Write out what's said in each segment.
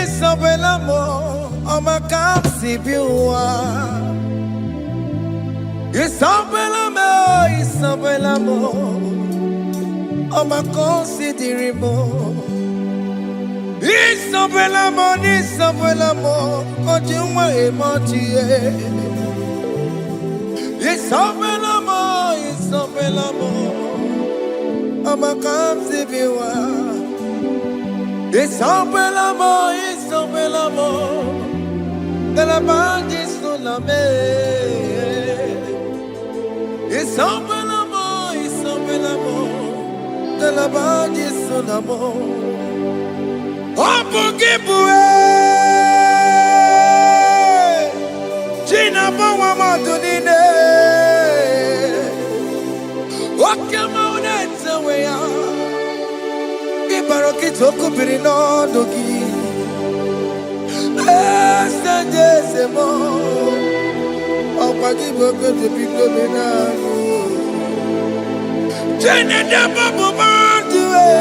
Isabella, I'm a capsi biwa. Isabella, I'm a considerable. Isabella, Ojuma emotie. Isabella, I'm a capsi biwa. Isabella, de la bande sulla me. Isabella, de la bande sulla mo. Opo gibue, Gina bawa madunine. Okama unetsa weya. Ibaroki toku birino dogi. Estandezemo, opagi bogo de pico benano. Jene de babu bandue,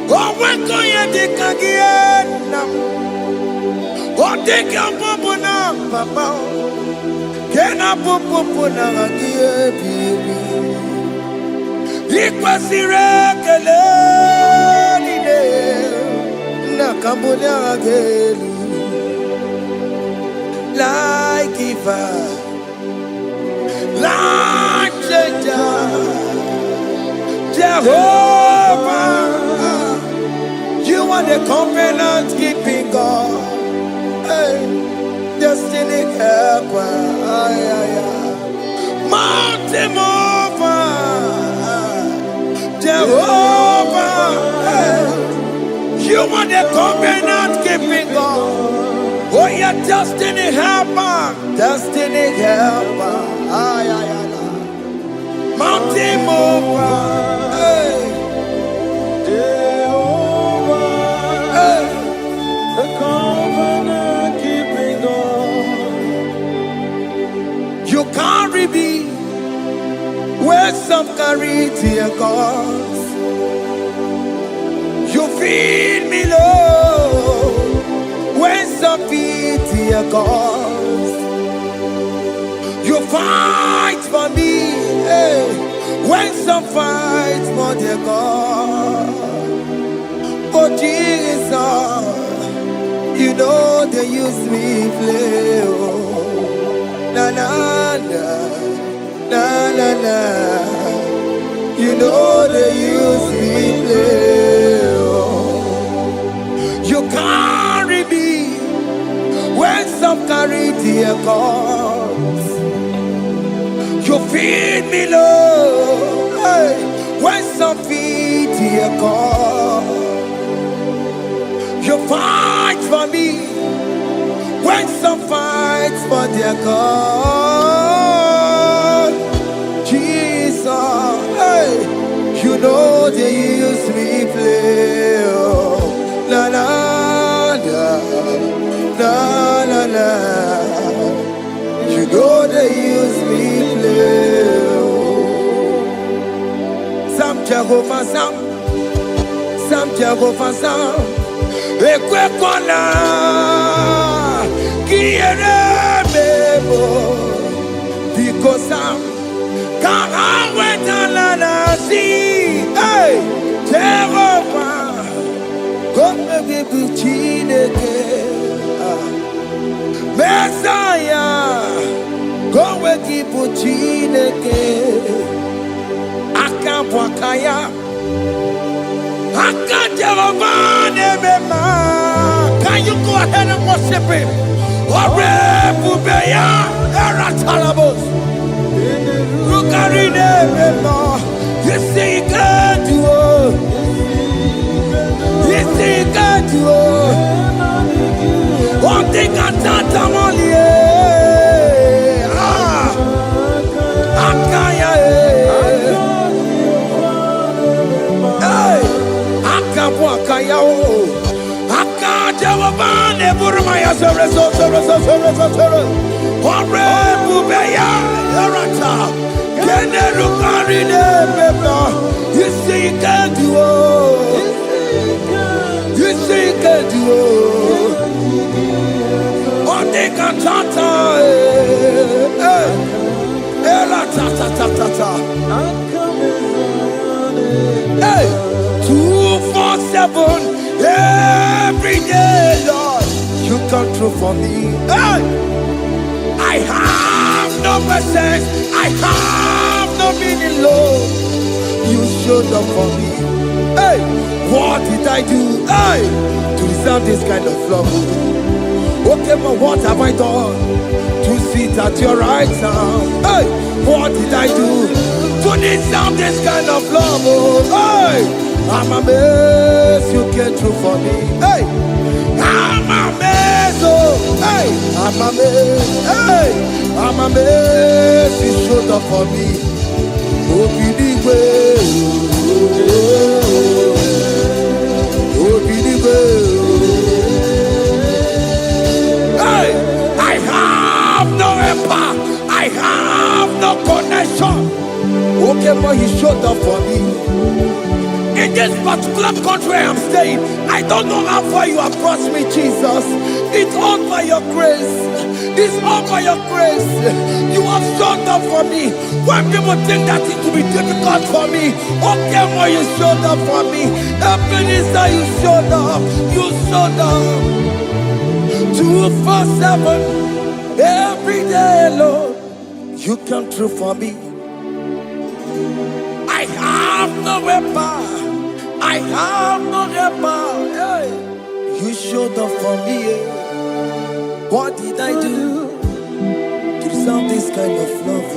oweko ye de kagiena, odeka babu na papa, kena popo na agie bibi. Ikwasire kele nide. Cambodia again, like giver, like changer, Jehovah, you are the covenant keeping God, hey, destiny helper, mountain mover, Jehovah. Hey. You are the covenant keeping God. Oh, your destiny helper. Destiny helper. Mountain mover. Hey. Jehovah. Hey. The covenant keeping God. You carry me where some carry tear gods. You feed me, Lord, when some feed your cause. You fight for me, hey, when some fight for their God. Oh Jesus, you know they use me play. Oh, na na na, na na na. You know they use me play. You carry me when some carry their cause. You feed me, Lord, hey, when some feed their cause. You fight for me when some fight for their cause. Jesus, hey, you know they use me play. Oh, la la. You know they use me play. Some Jehovah, some Jehovah, some Equekona, Kiere Mebo, because some can't wait on la see. Hey, Jehovah, come and give me Chineke. Messiah, go and keep Chineke. Akapwakaya, Akajehovah Nebema. Can you go ahead and worship him? Ore Bubeya, Eratalabos. Rukarine Nebema. You see, you can't do it. You see, you can't do it. One thing I thought I'm only Akaya, hey, Akapwakaya, Akajehovah Burmaya, Ore Bubeya, Erata, Kenerukarine Beba. You see, you can't do it. You duo. Onde cantata, la ta ta ta ta ta. Hey, 247 every day, Lord. You come through for me. Hey, I have no presence. I have no meaning, Lord. You showed up for me. Hey, what did I do? Hey, to deserve this kind of love? Okay, but what have I done to sit at your right hand? Hey, what did I do to deserve this kind of love? Oh, hey, I'm amazed you came through for me. Hey, I'm amazed. Oh, hey, I'm amazed. Hey, I'm amazed you showed up for me. Oh, believe it. Oh, believe it. Hey, I have no empire. I have no connection. Okay, but he showed up for me. In this particular country I'm staying, I don't know how far you have brought me, Jesus. It's all by your grace. It's all by your grace. You have showed up for me. When people think that it will be difficult for me, okay, but you showed up for me. Ebenezer, you showed up. You showed up. 247 every day, Lord. You come through for me. I have no weapon. I have no weapon. Hey. You showed up for me. What did I do to deserve this kind of love?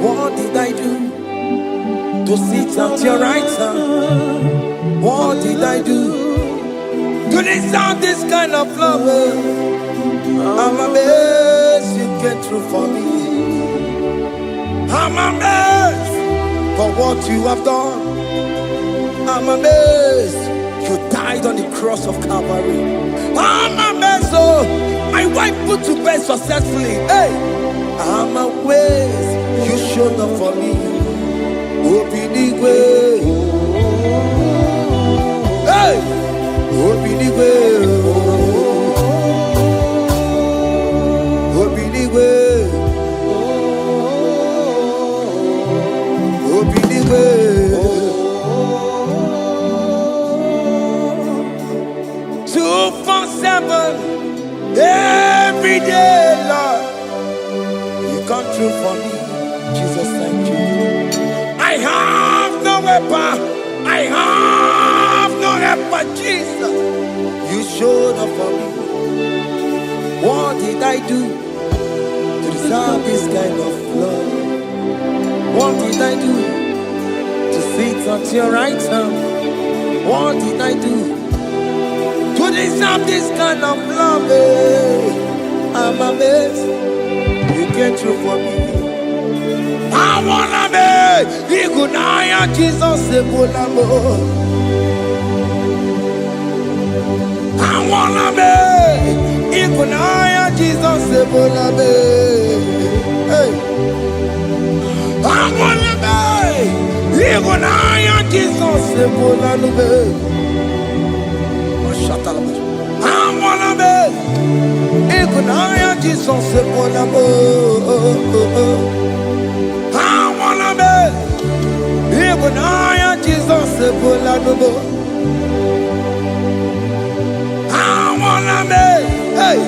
What did I do to sit at your right hand? What did I do to deserve this kind of love? I'm amazed you came through for me. I'm amazed for what you have done. I'm amazed you died on the cross of Calvary. I'm amazed, oh, my wife put to bed successfully. Hey, I'm amazed you showed up for me. Open the way. Hey, open the way. Open the way. Open the way. 247 every day, Lord. You come through for me. Jesus, thank you. I have no weapon. I have no weapon, Jesus. You showed up for me. What did I do to deserve this kind of love? What did I do to sit at your right hand? What did I do to deserve this kind of love? I'm amazed you came through for me. I wanna be Igunaya Jesus Sebulamo. I wanna be Igunaya Jesus Sebulame. Hey, I wanna be Igunaya Jesus Sebulame. I wanna be Igunaya Jesus Sebulamo. I wanna be Igunaya Jesus Sebulamo. I wanna be, hey,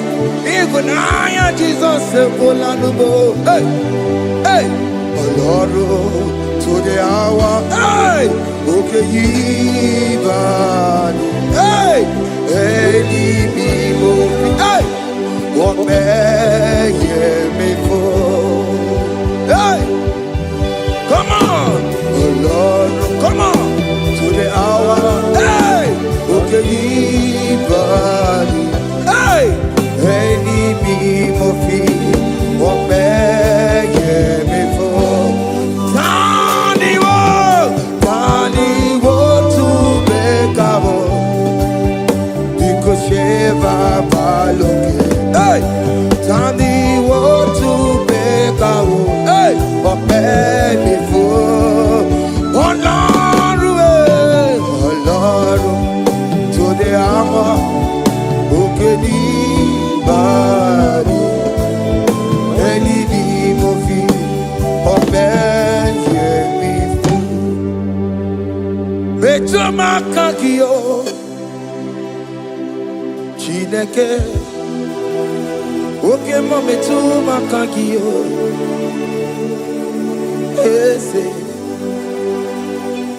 Igunaya Jesus Sebulamo. Hey, hey, Oloro to the hour. Hey, okay, Ivan. Hey, hey, hey, what may me for? Hey, come on, oh Lord, come on to the hour. Hey, okay, hey, any me what may me for? Tani wo to make because Sheva Baloke. Hey. makagio Chineke Oke mo metu makagio Ese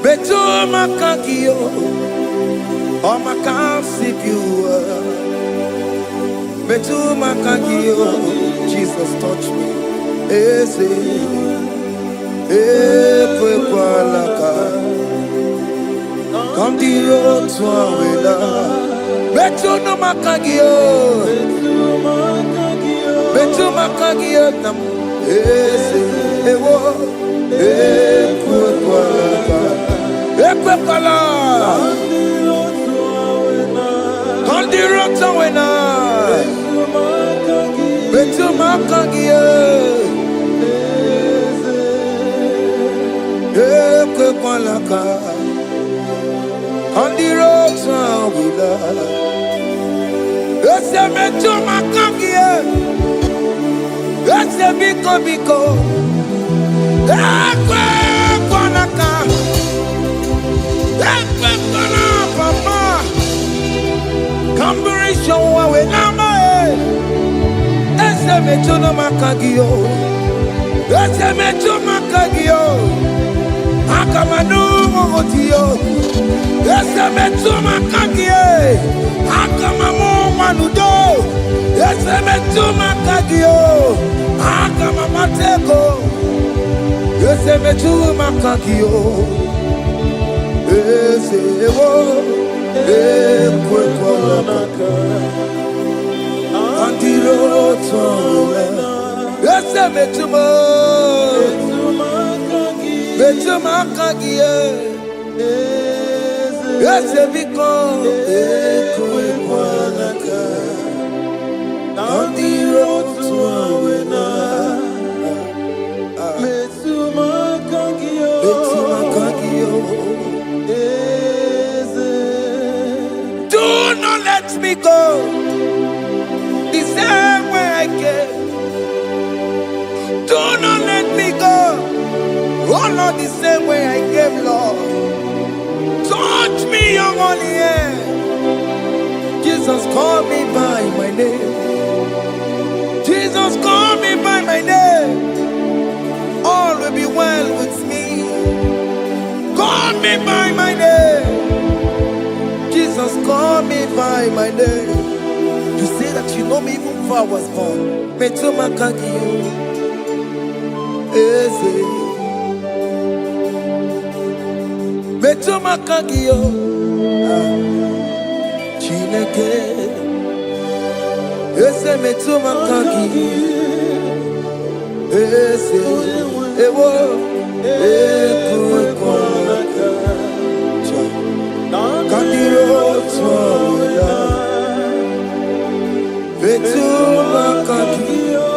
Metu makagio O makasibiwa Metu makagio Jesus touch me Ese Ekwe kwa laka Kandiro tuawela Betu no makagio Betu makagio nam Ese Ewo Ekwe kwa laka Ekwe kwa laka Kandiro tuawela Betu makagio Ekwe kwa laka On the road to Willa, it's a metro macagia, it's a biko, Equanaka, Equana, Papa, Combination with Nama, it's a metro macagio, it's a metro macagio, Akamanu Motio. Ese metu makagie, akamamu manudo. Ese metu makagio, akamamateko. Ese metu makagio, ese ewo, ekwe kwa maka. Andiro towe, ese metu makagie. Yes, because ekwe kwa laka on the road to Awena. Metuma kagio. Do not let me go the same way I came. Do not let me go. Oh Lord, the same way I came, Lord. Touch me, your holy hand. Jesus, call me by my name. Jesus, call me by my name. All will be well with me. Call me by my name. Jesus, call me by my name. You say that you know me even before I was born. Metuma kagio. Eze. Betu makagio Chineke Ese metu makagio Ese Ewo Ekwe kwa laka Kandiro tuawela Betu makagio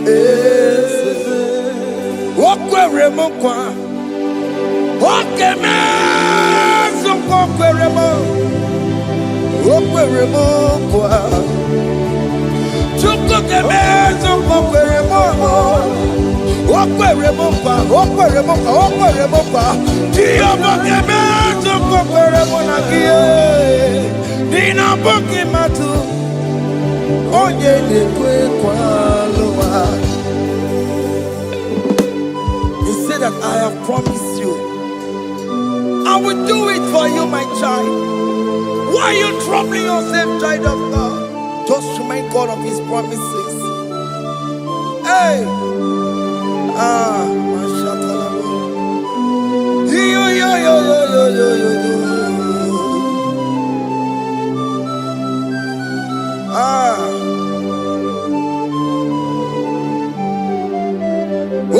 Ese Wakwe remokwa Okeme Zonko kweremo Okweremo kwa Chuko keme Zonko kweremo Okweremo kwa Tiyobo keme Zonko kweremo nakie Nina boki matu Onye dekwe kwa loa. You say that I have promised you I will do it for you, my child. Why are you troubling yourself, child of God? Just remind God of His promises. Hey!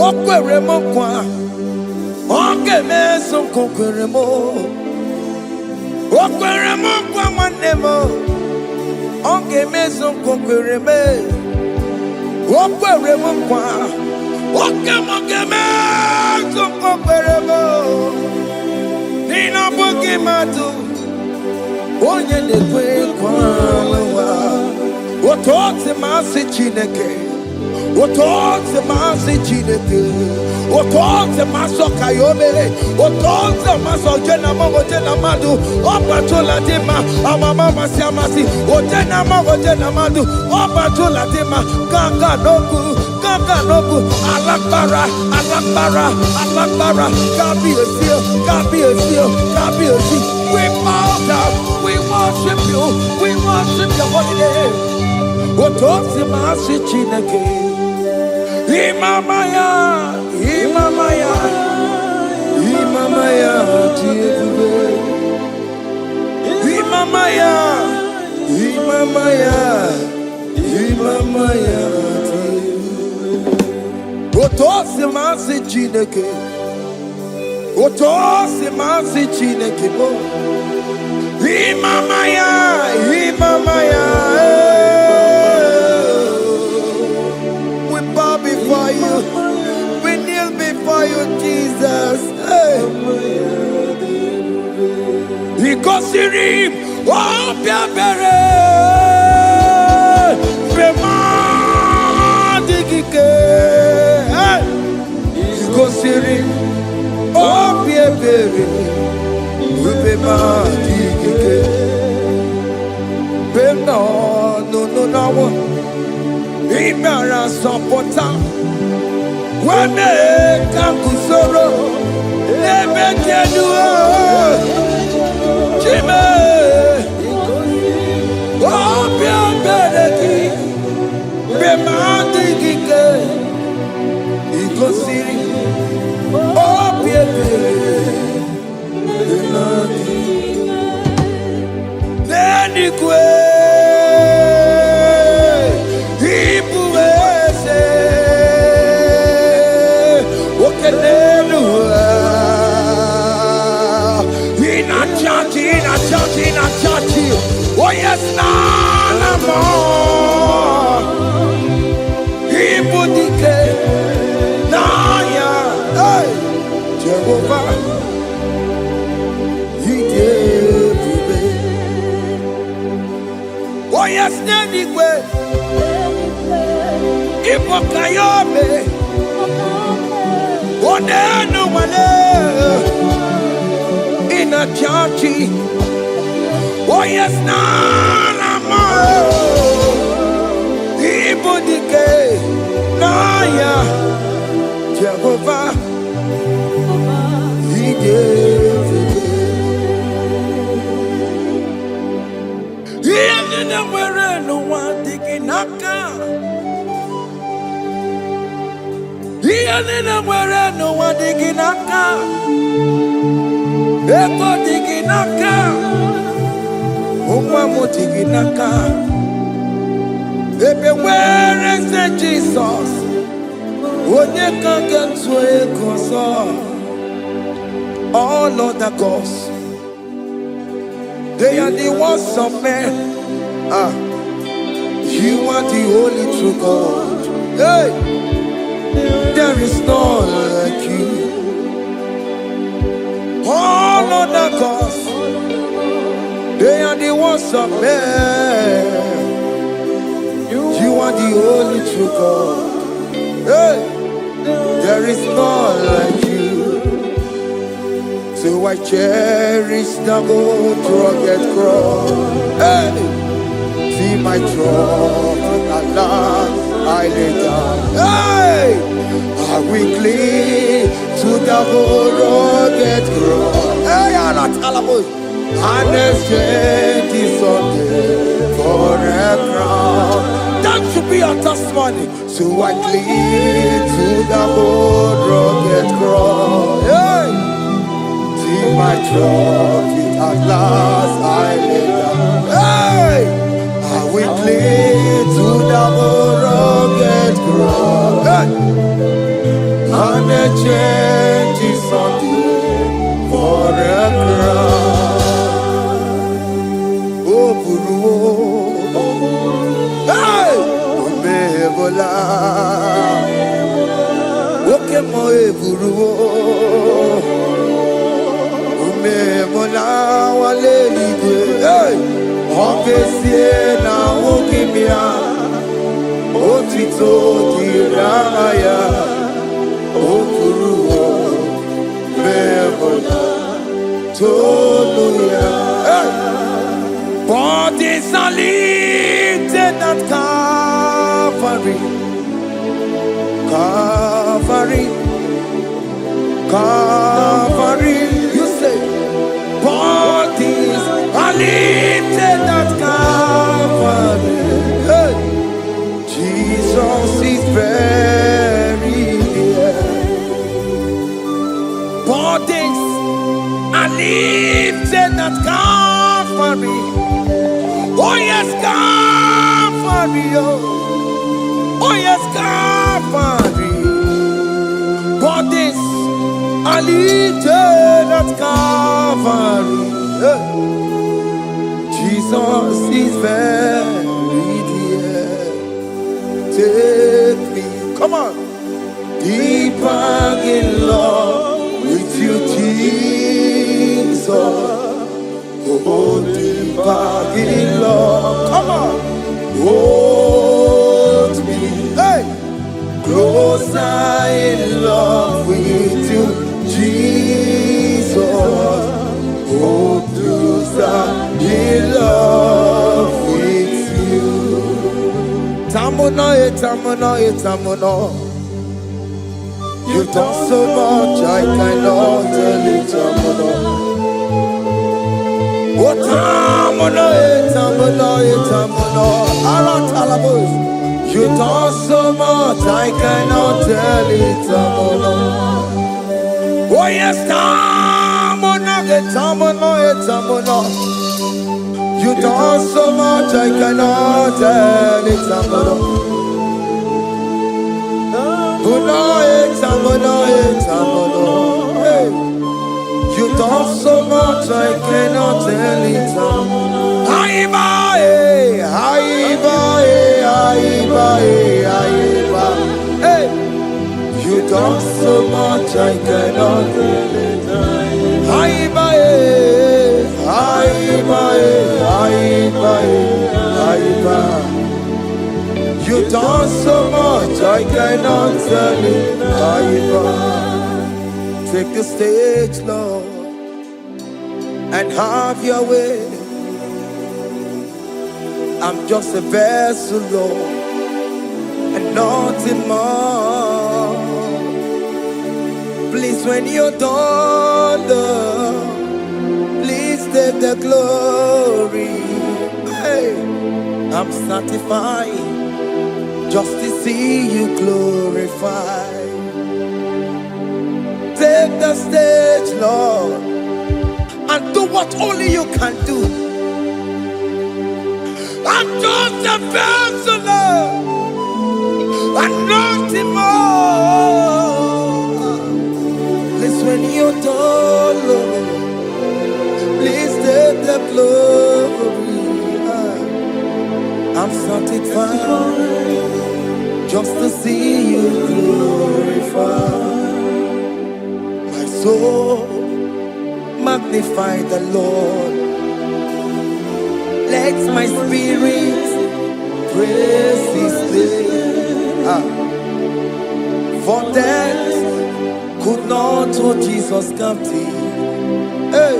Okweremo kwa Okeme Zonko kweremo Okweremo kwa manemo Okeme Zonko kwereme Okweremo kwa Okeme Zonko kweremo Nina boki matu Onye dekwe kwa lewa Otote masi Chineke Otonze masi chineke, otonze maso kayome, otonze maso jena madu, opatola dima, amama masi, otena madu, opatola dima, kaka nobu, alakbara, kabi esio. We bow down, we worship your holy name. Otonze masi chineke. Imamaya, Otosi masi chineke, bo. Imamaya. We bow before you. We kneel before you, Jesus. Ikosirim, obiabere, bemadikike. Ikosirim, obiabere, bemadikike. No. Imara sopota Wane kakusoro Lebe kenua Chime Obia bereki Bemandi kike Ikosiri Obia bereki Neni kwe Oh yes, none more. Igbo dike, naya, hey, Jehovah, he gave me. Oh yes, Nenigwe, Igbo kayobe, oh nenu wane, in a churchy. Oh yes, nana mo. Igbo dike, naya, Jehovah, he gave it. He ain't where no one digging naka. He ain't where no one digging naka. Ego digging naka. Where is the Jesus? Onye can get to all other gods, they are the works of men. You are the only true God. Hey, there is none like you. All other gods, they are the ones of men. You are the only true God. Hey, there is none like you. So I cherish the gold rugged cross. Hey, see my throne at last I lay down. Hey, I will cling to the gold rugged cross. Hey, I'm not almost. And exchange is Sunday for a crown. That should be our testimony. So I cling to the old rugged cross. Hey! See my trophy at last I lay down. Hey! I will cling to the old rugged cross. Hey! And exchange is Sunday for a crown. Hey! Omebola Okemo eburu Omebola wale ligwe Hey! Okesie na okimia otito diraya okuruwo mebola toluya. Bodies are lifted at Calvary, Calvary, Calvary. You say, bodies are lifted at Calvary. Hey. Jesus is buried here. Bodies are lifted at Calvary. Oh yes, Calvary. Oh yes, Calvary. Bodies are lifted at Calvary. Jesus is buried here. Take me, come on, deeper in love with you, Jesus. Oh, deeper in love, come on, hold me, hey, closer in love with you, Jesus. Oh, closer in love with you. Tamuno, tamuno, tamuno. You've done so much, I cannot tell it, tamuno. Oh, tamuno, tamuno, tamuno. Aratalabos. You've done so much, I cannot tell it, tamuno. Oh yes, tamuno, tamuno, tamuno. You done so much, I cannot tell it, tamuno. Hey. You done so much, I cannot tell it. Hey. You done so much, I cannot tell it. You done so much, I cannot tell it. Take the stage, Lord, and have your way. I'm just a vessel, Lord, and nothing more. Please, when you're done, Lord, please take the glory. Hey, I'm satisfied just to see you glorified. Take the stage, Lord, and do what only you can do. I'm just a vessel, Lord, and nothing more. Please, when you're done, Lord, please take the glory. I'm satisfied just to see you glorified. My soul magnify the Lord. Let my spirit praise His name. For death could not hold Jesus captive. Hey,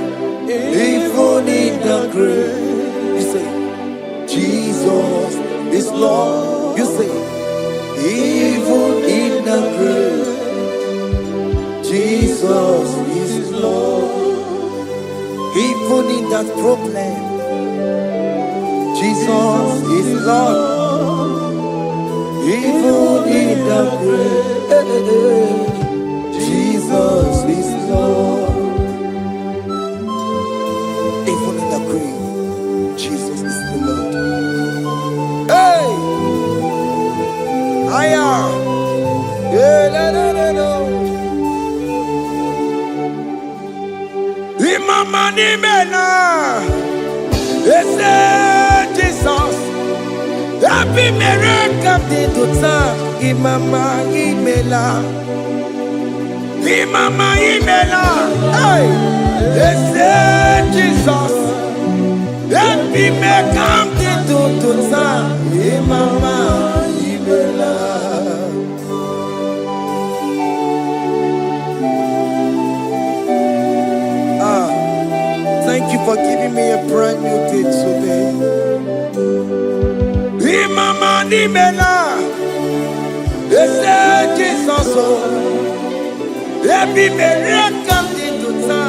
even in the grave, you say, Jesus is Lord. You say, even in the grave, Jesus is Lord. Even in that problem, Jesus is Lord. Even in the grave, Jesus is Lord. Even in the grave, Jesus is the Lord. Hey! I am. Imama ni mena, Jesus. Happy miracle de tota. Imama imela, Imama imela. Hey, Jesus. Happy miracle de tota. Imama imela. thank you for giving me a brand new day today. Imama ni mena, ese Jesus o, ebi mere kamdi tuta.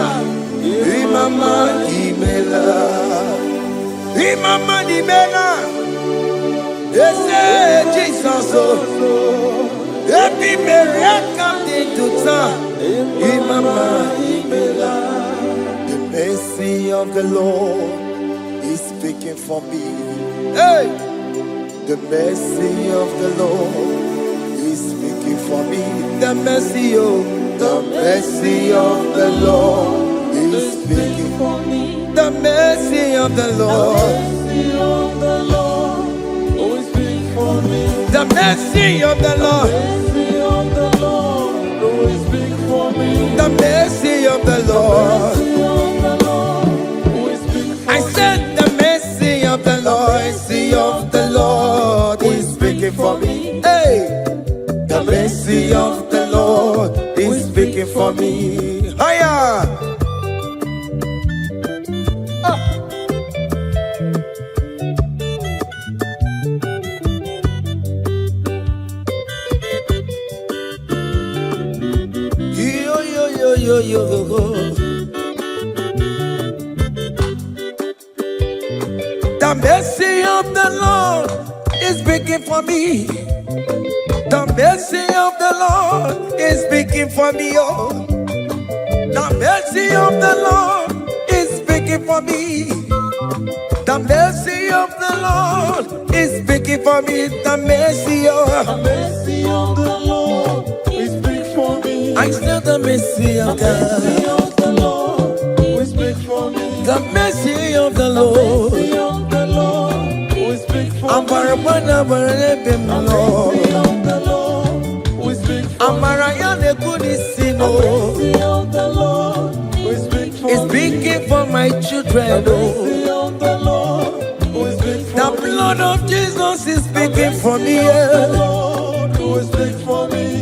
Imama ni mena, Imama ni mena, ese Jesus o, ebi mere kamdi tuta. Imama ni mena. The mercy of the Lord is speaking for me. Hey! The mercy of the Lord is speaking for me. The mercy of the Lord is speaking for me. The mercy of the Lord is speaking for me. The mercy of the Lord is speaking for me. The mercy of the Lord. I said the mercy of the Lord is speaking for me. Hey, the mercy of the Lord is speaking for me. Higher. Yo. The mercy of the Lord is speaking for me. The mercy of the Lord is speaking for me. Oh, the mercy of the Lord is speaking for me. The mercy of the Lord is speaking for me. The mercy of the Lord is speaking for me. I still the mercy of God. The mercy of the Lord is speaking for me. The mercy of the Lord. I'm Barabana Barabim Lord. I'm Mariana Kudisino. It's speaking for my children. The blood of Jesus is speaking for me.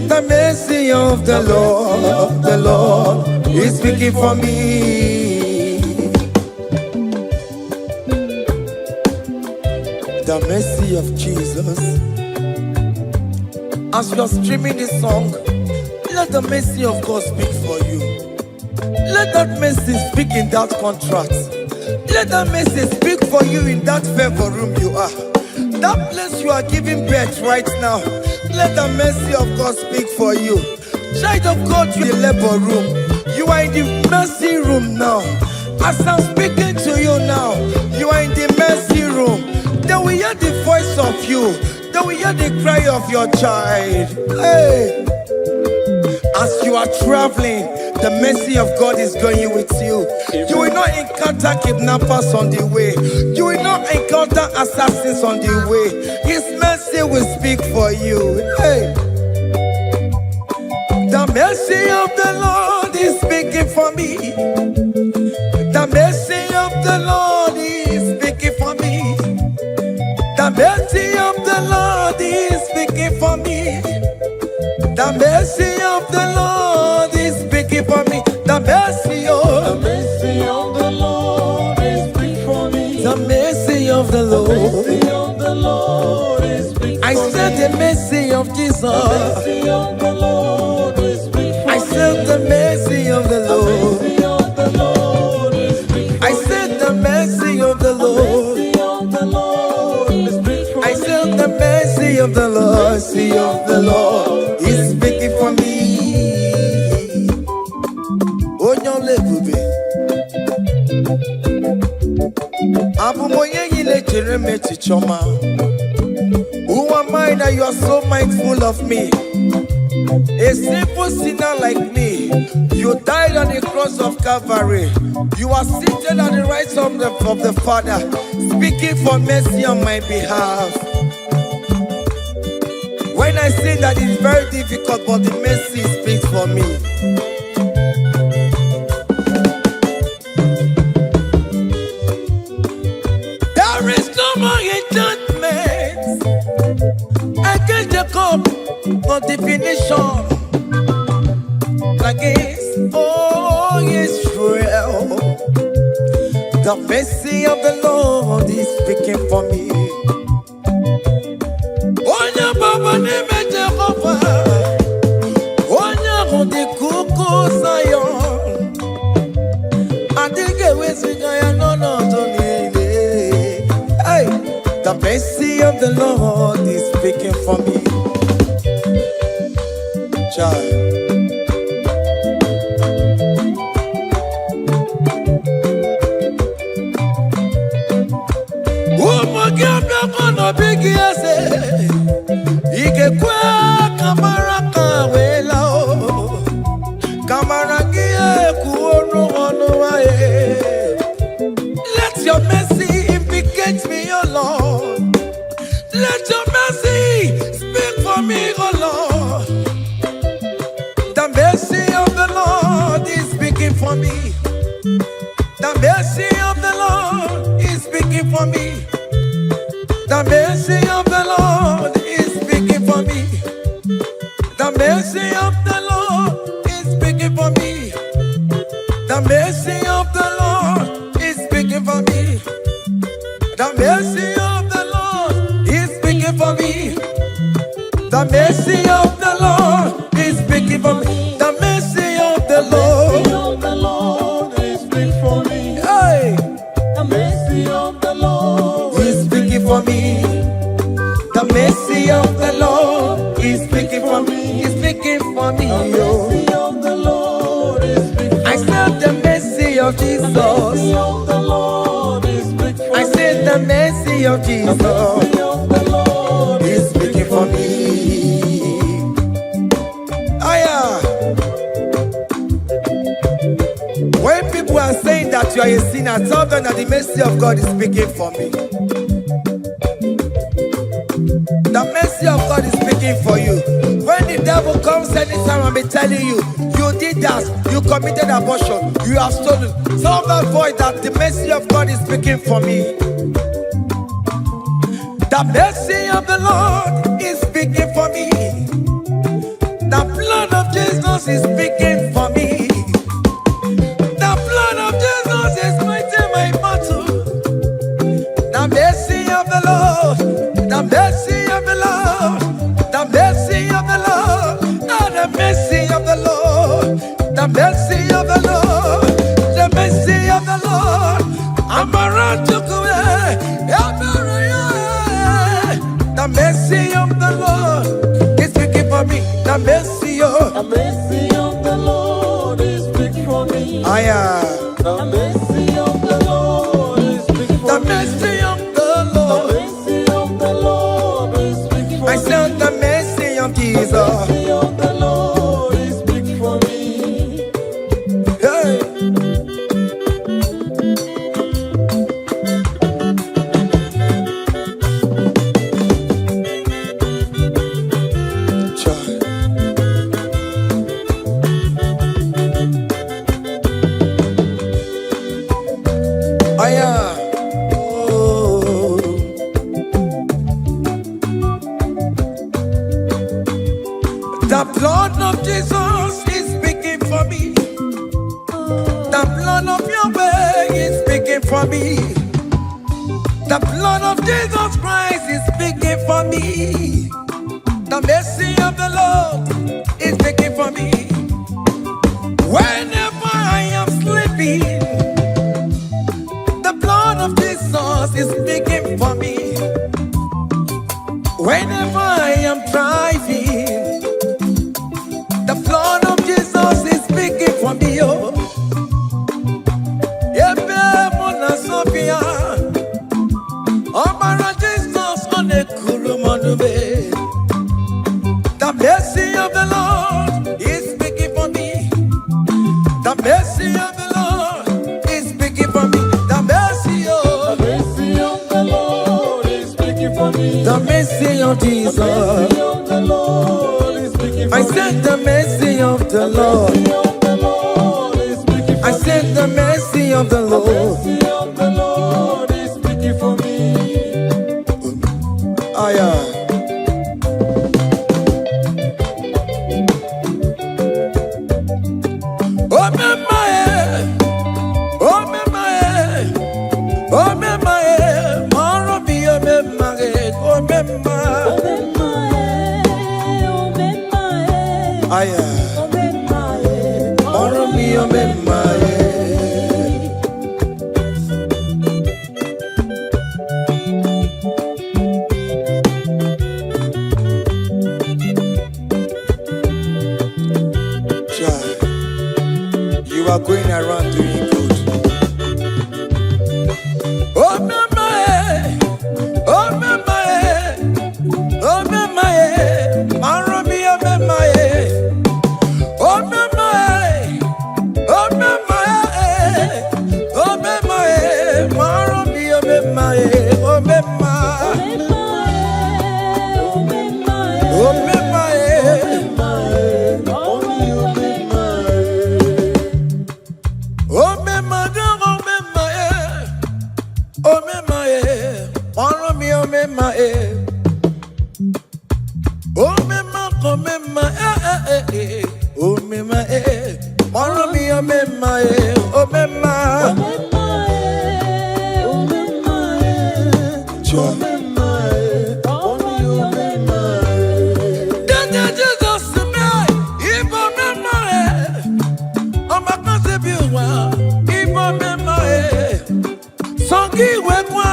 The mercy of the Lord is speaking for me. The mercy of Jesus. As you're streaming this song, let the mercy of God speak for you. Let that mercy speak in that contract. Let that mercy speak for you in that favor room you are. That place you are giving birth right now. Let the mercy of God speak for you. Child of God, you in the labor room. You are in the mercy room now. As I'm speaking to you now, you are in the mercy room. They will hear the voice of you. They will hear the cry of your child. Hey! As you are traveling, the mercy of God is going with you. You will not encounter kidnappers on the way. You will not encounter assassins on the way. His mercy will speak for you. Hey! The mercy of the Lord is speaking for me. The mercy of the Lord is speaking for me. The mercy of the Lord is speaking for me. The mercy of the Lord is speaking for me. The mercy of the Lord is speaking for me. The mercy of the Lord is speaking for me. I said the mercy of Jesus. The mercy of the Lord is speaking for me. I said the mercy of the Lord. I said the mercy of the Lord. I said the mercy of the Lord is speaking for me. Oh, no, lebube. Abu moye yile jereme chichoma. Who am I that you are so mindful of me? A simple sinner like me. You died on the cross of Calvary. You are seated at the right of the Father, speaking for mercy on my behalf. When I say that it's very difficult, but the mercy speaks for me. There is no more enchantment against the cup of definition. Against all Israel, The mercy of the Lord is speaking for me. Onya baba nime Jehovah, onya hundi kuku Zion. Adige wesigaya no tonile. Hey, the mercy of the Lord is speaking for me. Child. Big yes, Ike Kamara Kawela, Kamara Gia Kuono. Let your mercy implicate me, O Lord. Let your mercy speak for me, O Lord. The mercy of the Lord is speaking for me. The mercy of the Lord is speaking for me. The mercy of the Lord is speaking for me. The mercy of the Lord is speaking for me. The mercy of the Lord is speaking for me. The mercy of the Lord is speaking for me. The mercy of the Lord is speaking for me. The mercy of the Lord is speaking for me. Hey, the mercy of the Lord is speaking for me. The mercy of the Lord is speaking for me. Is speaking for me. The mercy of the Lord is speaking for me. I said the mercy of Jesus. The mercy of the Lord is speaking for me. I said the mercy of Jesus. The mercy of the Lord is speaking for me. When people are saying that you are a sinner, tell them that the mercy of God is speaking for me. The mercy of God is speaking for you. When the devil comes anytime and be telling you, you did that, you committed abortion, you have stolen, tell that voice that the mercy of God is speaking for me. The mercy of the Lord is speaking for me. The blood of Jesus is speaking for me. The blood of Jesus is fighting my battle. The mercy of the Lord, the mercy of the Lord, the mercy of the Lord, the mercy of the Lord, the mercy of the Lord, the mercy of the Lord. I'm around to go. The mercy of the Lord is speaking for me. The mercy of the Lord is speaking for me. I am. The mercy of the Lord is speaking for me. The mercy of the Lord. The mercy of the Lord is speaking for me. I said the mercy of Jesus. The mercy of the Lord is speaking for me. Hey. The blood of Jesus is speaking for me. The blood of Yahweh is speaking for me. The blood of Jesus Christ is speaking for me. The mercy of the Lord is speaking for me. Whenever I am sleeping, the blood of Jesus is speaking for me. Whenever I am driving, the blood of Jesus is speaking for me. Oh, Sophia, Omara Jesus on the Kurumanube. The mercy of the Lord is speaking for me. The mercy of the Lord is speaking for me. The mercy of the Lord is speaking for me. The mercy of Jesus. The mercy of the Lord is speaking for me. I said the mercy of the Lord. I said the mercy of the Lord. The mercy of the Lord is speaking for me. aya. Moro mi omemaye. You are going around doing good. Oh memaye, oh memaye, oh memaye, maro mi omemaye. Oh memaye, oh memaye, oh memaye, maro mi omemaye, oh memaye, oh memaye. Oh mema, oh mema, oh mema, moro mi oh mema, oh mema, oh mema, oh mema. Dada Jesus me, Igbo mema, oh my concebiwa, Igbo mema, songi wekwa,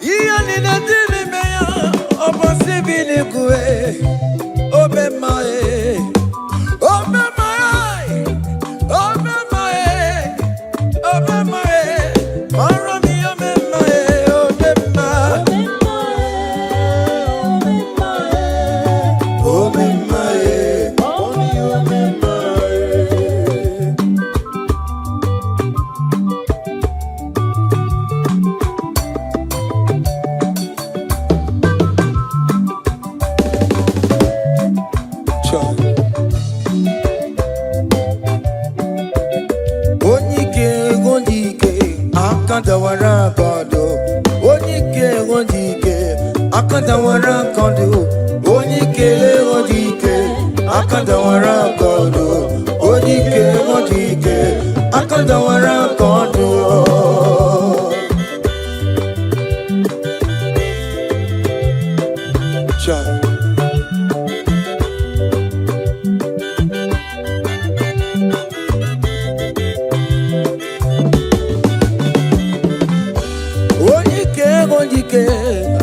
iya ni na dili meya, oh possibili kwe. Oh memaye, oh memaye, oh memaye, oh memaye, maro mi oh memaye, oh memaye, oh memaye, oh memaye. Akandawara kondo, onike ondike. Akandawara kondo, onike ondike. Akandawara kondo, onike ondike. Akandawara kondo. Cha.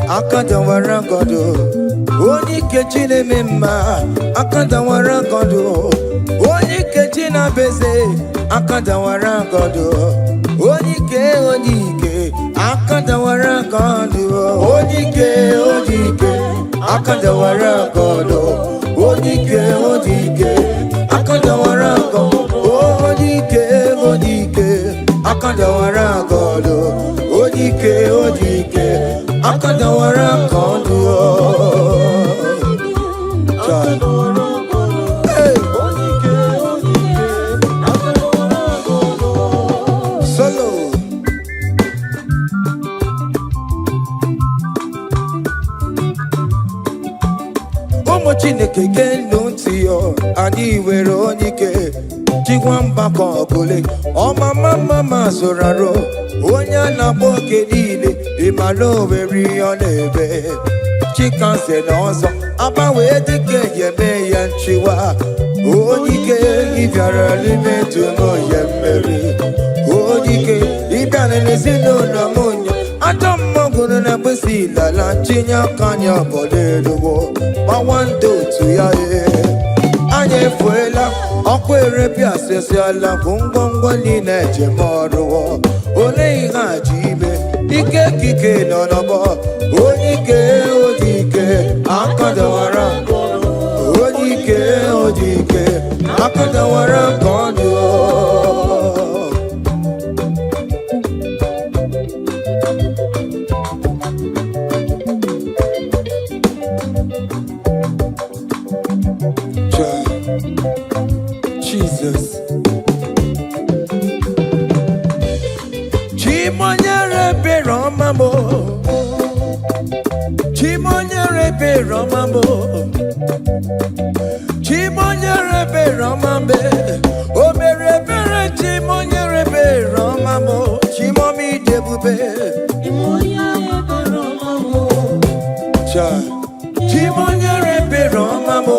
Akandawara kondo, onike chine mema. Akandawara kondo, onike china beze. Akandawara kondo, onike onike. Akandawara kondo, onike onike. Akandawara kondo, onike onike. Akandawara kondo, onike onike. Akandawara kondo, onike onike. Akandawara kondo. Hey. Solo. Omo Chineke genu ntị yo, anyị were onike. Chigwamba kogole, ọma mama zoraro. Onye na-agba oke niile, ịmalo were ọ na-ebe. Chikanse n'ọzọ, agbanwe dịka eme ya nchiwa. Onike ịbịara n'ime tụmụ ya mmeri. Onike ịbịara n'ezinụlọ m onye. Ajọ mmọgwụrụ na mgbesi ilala chinye aka anya obodo eluwo. Gbawa ndụ otu ya anyị efuela ọkụ erepịa asịsịala bụ ngwongwo niile ejem ọrụwọ. Ole ihe a ji ime ike kike nọ n'ọgbọ. Onike odike akadawara, onike odike akadawara ka ọ dị. Jesus. Chimonyere be Romamo. Chimonyere be Romamo. Chimonyere be Romambe. O mere bere chimonyere be Romamo. Chimomi debube. Chimonyere be Romamo. Cha. Chimonyere be Romamo.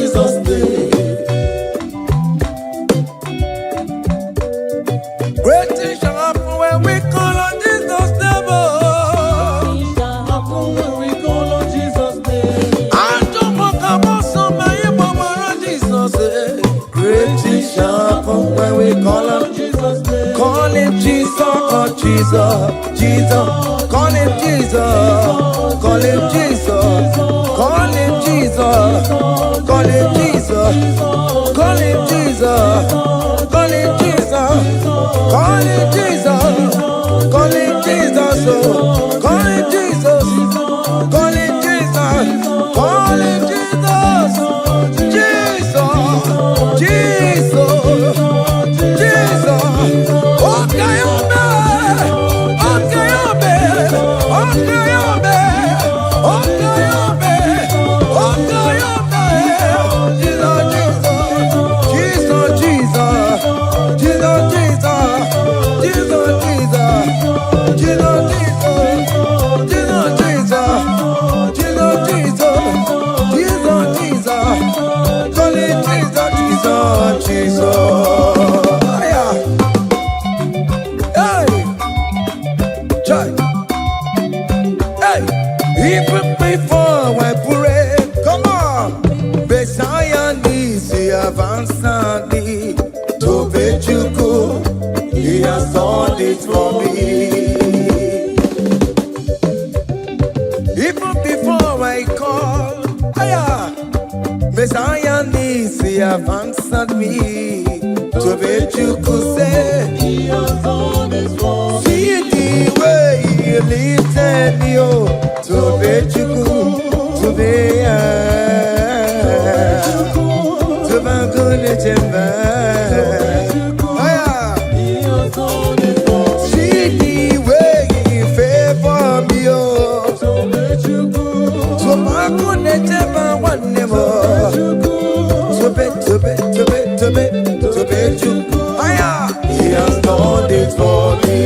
Jesus, Messiah needs to have answered me. To be you could say, He has done His work. See the way He lifted me, oh, to be you could, to be to be good at your man. He has done His work. See the way He favored me, oh, to be you good, to be good at your man. One more, to be you. He has done it for me.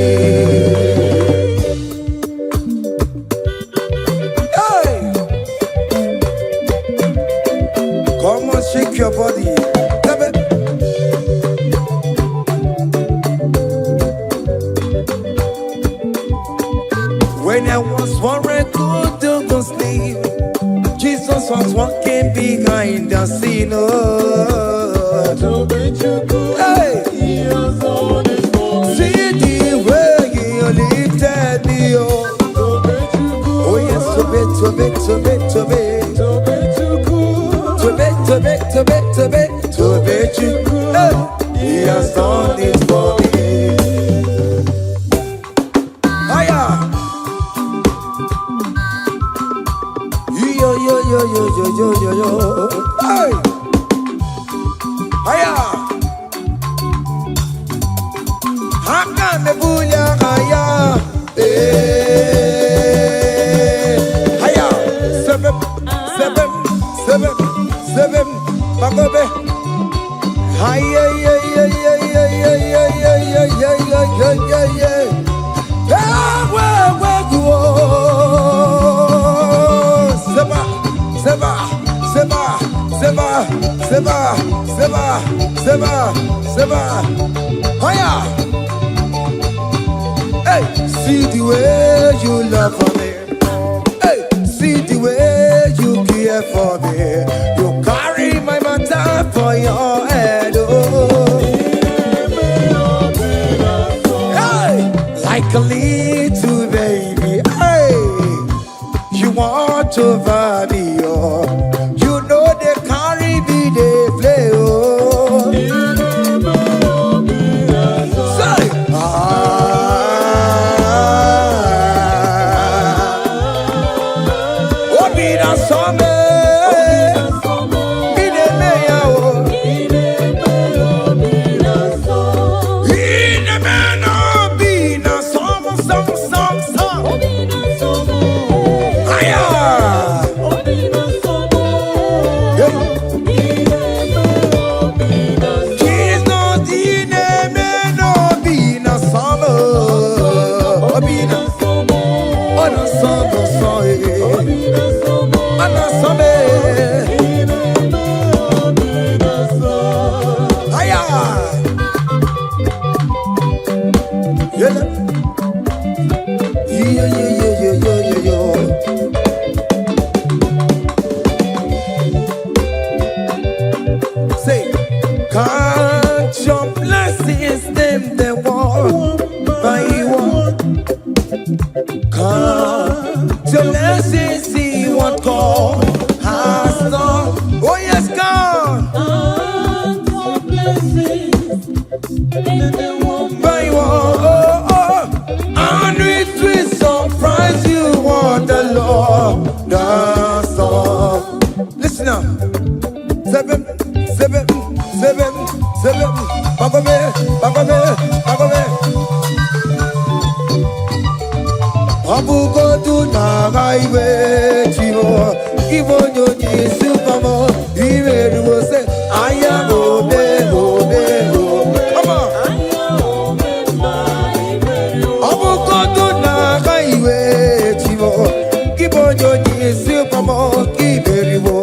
Hey, come on, shake your body. When I was worried, couldn't go sleep, Jesus was walking behind the scene. Hey, He has done His work. See the way He lifted me, oh. Oh yes, to be. Hey, He has done it for me. Hiya. Yo. Hey. Hiya. Hakan me bunya hiya. Hiya. Seven. Bagobe. Hiya. Seba. Hiya. Hey, see the way you love for me. Hey, see the way you care for me. You carry my matter for your head. Oh. Hey, like a little baby. Hey, you want over me. Oh. You know they carry me, they play. Oh. Say, can't your blessings them the one by one? Can't your blessings see what God has done? Oh yes, God. Can't your blessings them one by one? And it will surprise you what the Lord does. Listen now. Seven. Bagome. Abu go to na highway chivo. Ibo nyoni supamo. Ibe ruo se aya obe. Come on. Abu go to na highway chivo. Ibo nyoni supamo. Ibe ruo.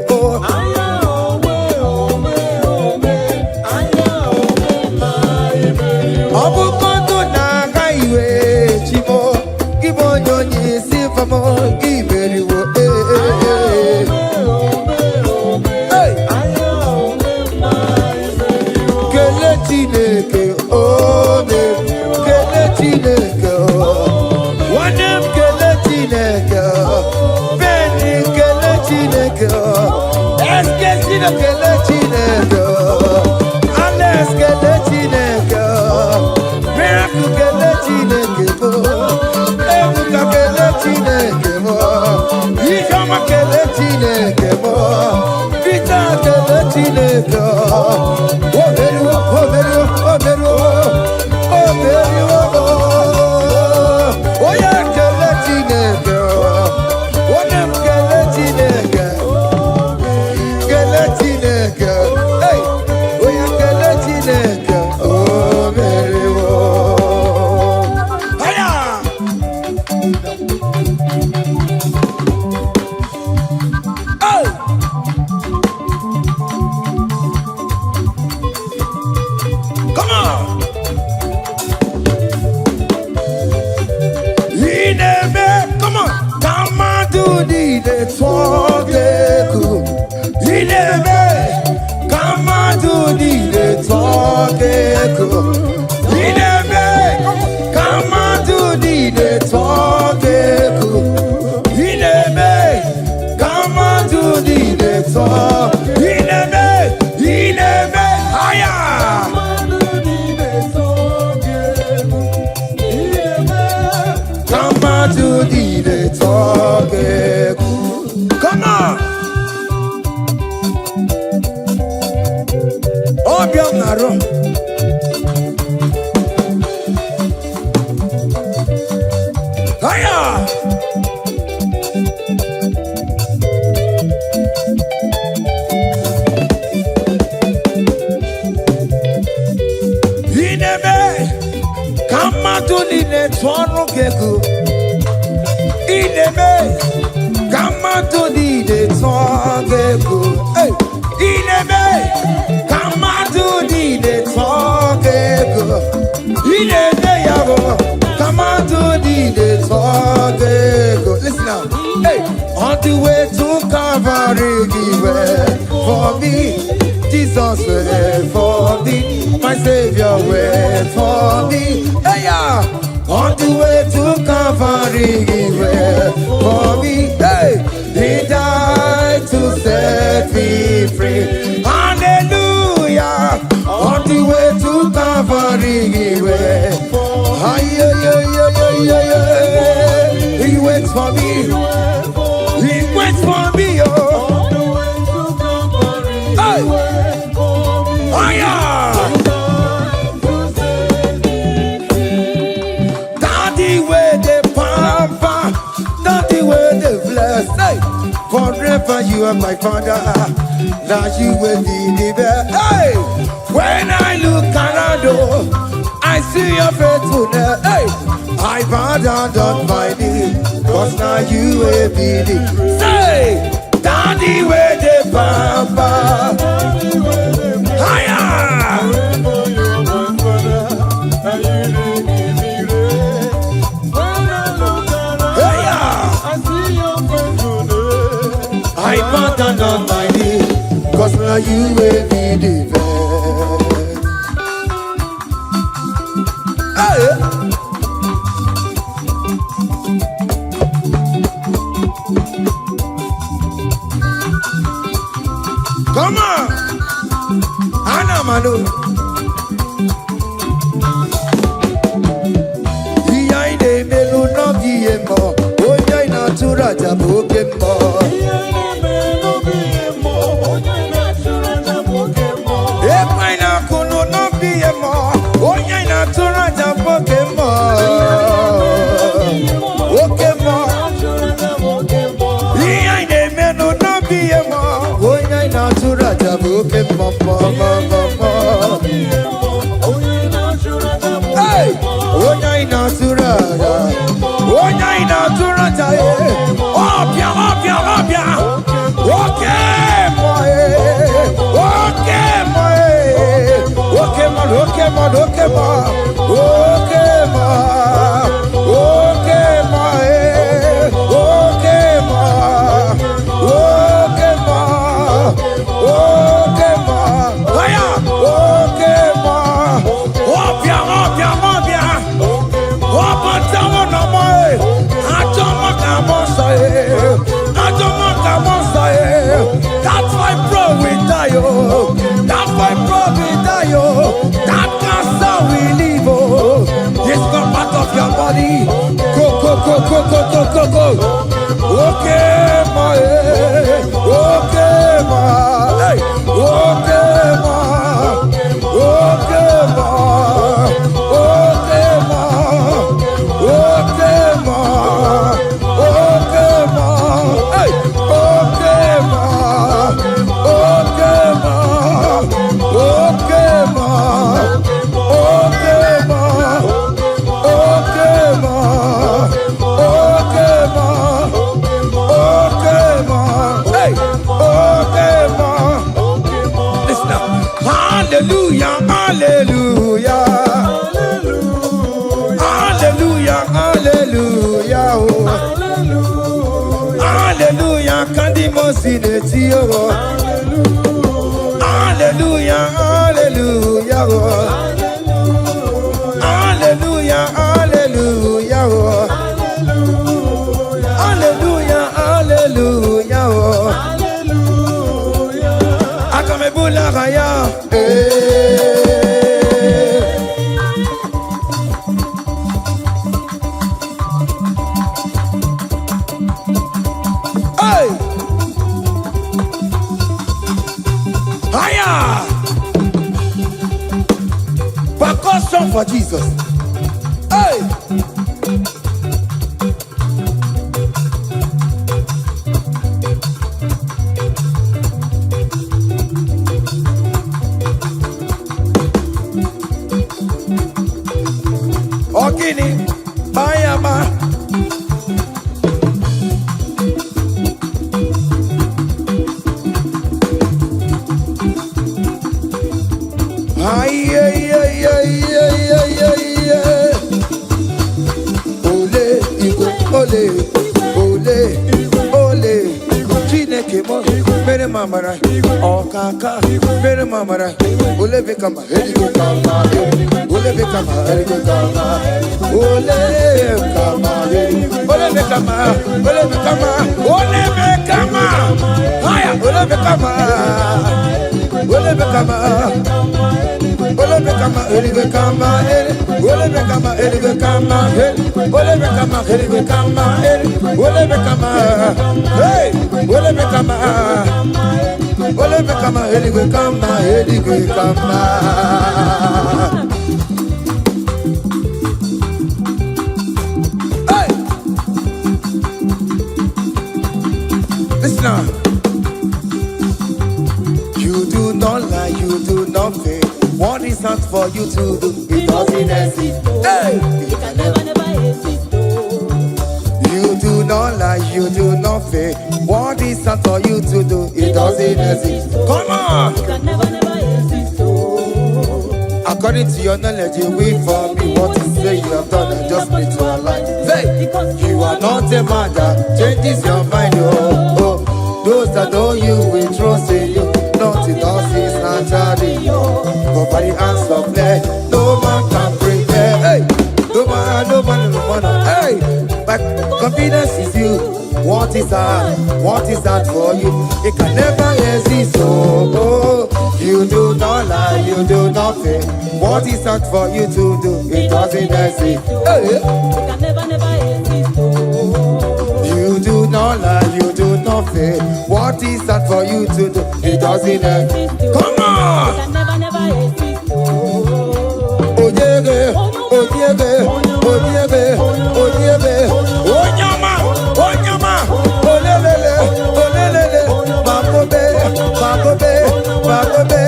Listen now. Hey, on the way to Calvary, he went for me. Jesus went for me. My Savior went for me. Hey, yeah. On the way to Calvary, he went for me. Hey, he died to set me free. Hallelujah. On the way to Calvary, he went. He waits for me. He waits for me. Oh, hey. Oh yeah. Daddy where the pampa, daddy where the bless. Hey. Forever you are my father. Now you will be the best. Hey. When I look around, I see your faithfulness. Hey. I bow down on my knees, cause now you will be the. Say, Daddy where the papa. Higher. I bow down on my knees, cause now you will be the best. Hey. Come on, Anna Manu. Iyaine melu no biemo, oya ina tura jaboke mo. Iyaine melu biemo, oya ina tura jaboke mo. Epaina kunu no biemo, oya ina tura jaboke mo. Oke mo, iyaine melu no biemo. Natura jabuke mama mama. Hey, onya inatura, onya inatura jaye. Opia, opia, opia. Okay, boy. Okay, boy. Okay, man. Okay, man. Okay, man. Okay, man. Okay, man. Okay, man. Okay, man. Okay, ma. Aya. Okay, ma. Opia, opia, opia. Opa, tamo na mai. Atoma kamosa e. Atoma kamosa e. That's my problem. will die, oh. That fibroid will die, oh. That cancer will leave, oh. It's not part of your body. Go, go, go, go, go, go, go, go. Okay, ma, okay, ma, hey, okay, ma, okay, ma, okay, ma, okay, ma, okay, ma, hey, okay, ma, okay, ma, okay, ma, okay, ma, okay, ma, okay, ma. Listen now. Hallelujah, hallelujah, hallelujah, hallelujah, oh. Hallelujah, Kandi Mosineti, oh. Hallelujah, hallelujah, oh. Hallelujah, hallelujah, oh. Hallelujah, hallelujah, oh. Akamebula raya, hey, higher, percussion for Jesus, hey. Ogini, Bayama. Ay, ay, ay, ay, ay, ay, ay, ay. Ole, Igbo, ole, ole, ole. Chineke mo, mere mamara. Okaka, mere mamara. Ole bekama, heligo kama, ole bekama, heligo kama. Ole bekama, ole bekama, ole bekama, ole bekama. Haya, ole bekama, ole bekama. Ole bekama, heligo kama, ole bekama, heligo kama, ole bekama, heligo kama, ole bekama. Hey, ole bekama. Ole bekama, heligo kama, heligo kama. Hey, listen now. You do not lie, you do not fake. What is not for you to do? It doesn't exist. Hey, it can never exist. You do not lie, you do not fake. What is not for you to do? It doesn't exist. Come on. It can never exist. According to your knowledge, you will for me. What you say you have done, I just need to align. Say, you are not a man that changes your mind. Oh, oh. Those that know you will trust in you. Nothing else is naturally. Go by the hands of flesh. No man can bring it. Hey, no man, no man, no man. Hey, my confidence is you. What is that? What is that for you? It can never exist. Oh, oh. You do not lie, you do not fake. What is that for you to do? It doesn't exist. Hey. It can never exist. You do not lie, you do not fake. What is that for you to do? It doesn't exist. Come on! It can never exist. Oh yeah, oh yeah, oh yeah, oh yeah, oh nyama, olelele, olelele, makobe, makobe, makobe,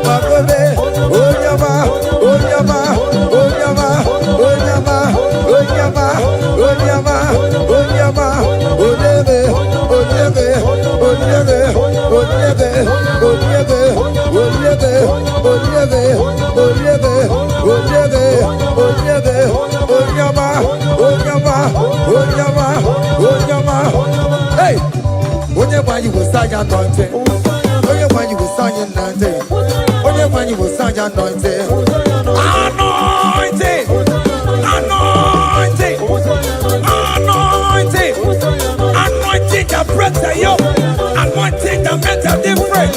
makobe, oh nyama, oh nyama, oh nyama, oh nyama, oh nyama, oh nyama, oh nyama, olele, olele, olele, olele, olele, olele, olele, olele, olele, olele, onyama, onyama, onyama, onyama. Hey, whenever you will sign your anointing, whenever you will sign your anointing, whenever you will sign your anointing, anointing, anointing, anointing, anointing that breaks the yoke, anointing that makes a difference.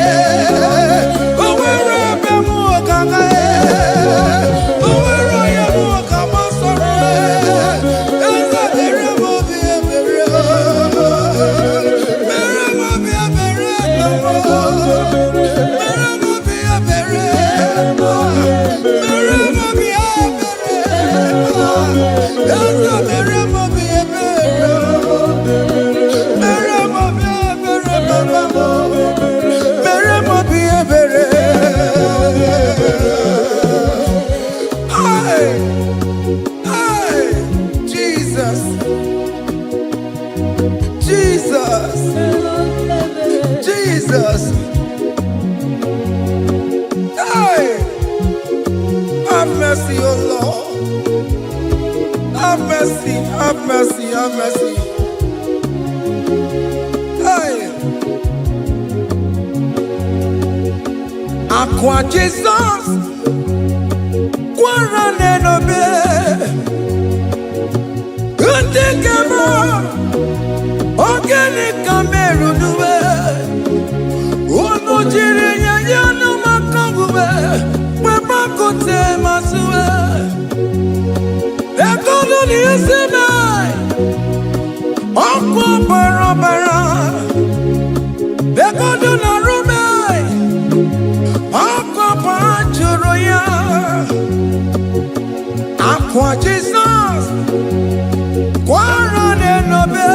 mercy, oh Lord. Have mercy, have mercy, have mercy. Hey. Aqua Jesus, Quarane no be. Utikema, Organic Cameroon. Ono jiri nyanya makangube, webakote masue. Ekono ni esime, oko barabara. Ekono na rume, oko panchuroya. Aqua Jesus, Quarane no be.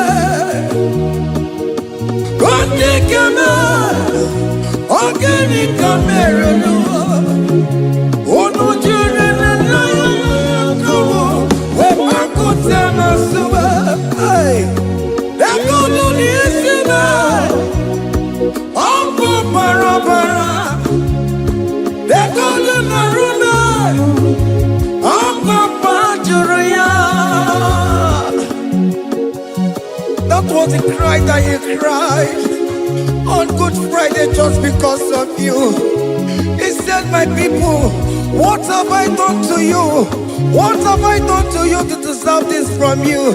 Utikema, Organic Cameroon. Ono jire na kubu, webakote masue. Hey, ekono ni esime, oko barabara. Ekono na rume, oko panchuroya. That was the cry that you cried on Good Friday just because of you. He said, my people, what have I done to you? What have I done to you to deserve this from you?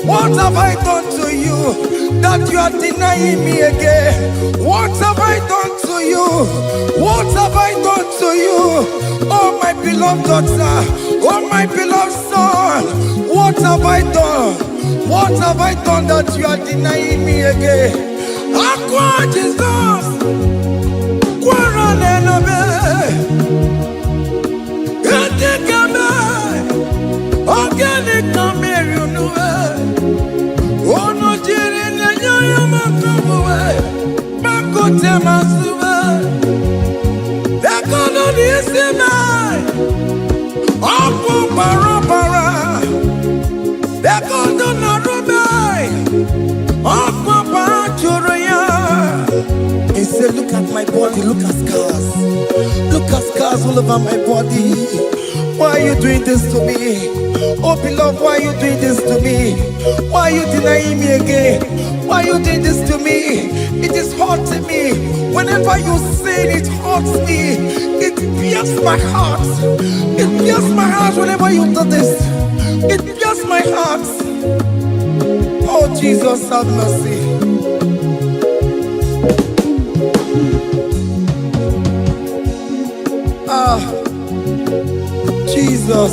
What have I done to you that you are denying me again? What have I done to you? What have I done to you? Oh, my beloved daughter, oh, my beloved son, what have I done? What have I done that you are denying me again? Aqua Jesus, Quarane no be. Utikema, Organic Cameroon. Ono jiri nyanya makangube, bakote masue. Ekono ni esime, oko barabara. Ekono na rume, oko panchuroya. He said, look at my body, look at scars. Look at scars all over my body. Why are you doing this to me? Oh beloved, why are you doing this to me? Why are you denying me again? Why are you doing this to me? It is hurting me. Whenever you sin, it hurts me. It pierces my heart. It pierces my heart whenever you do this. It pierces my heart. Oh Jesus, have mercy. Ah, Jesus,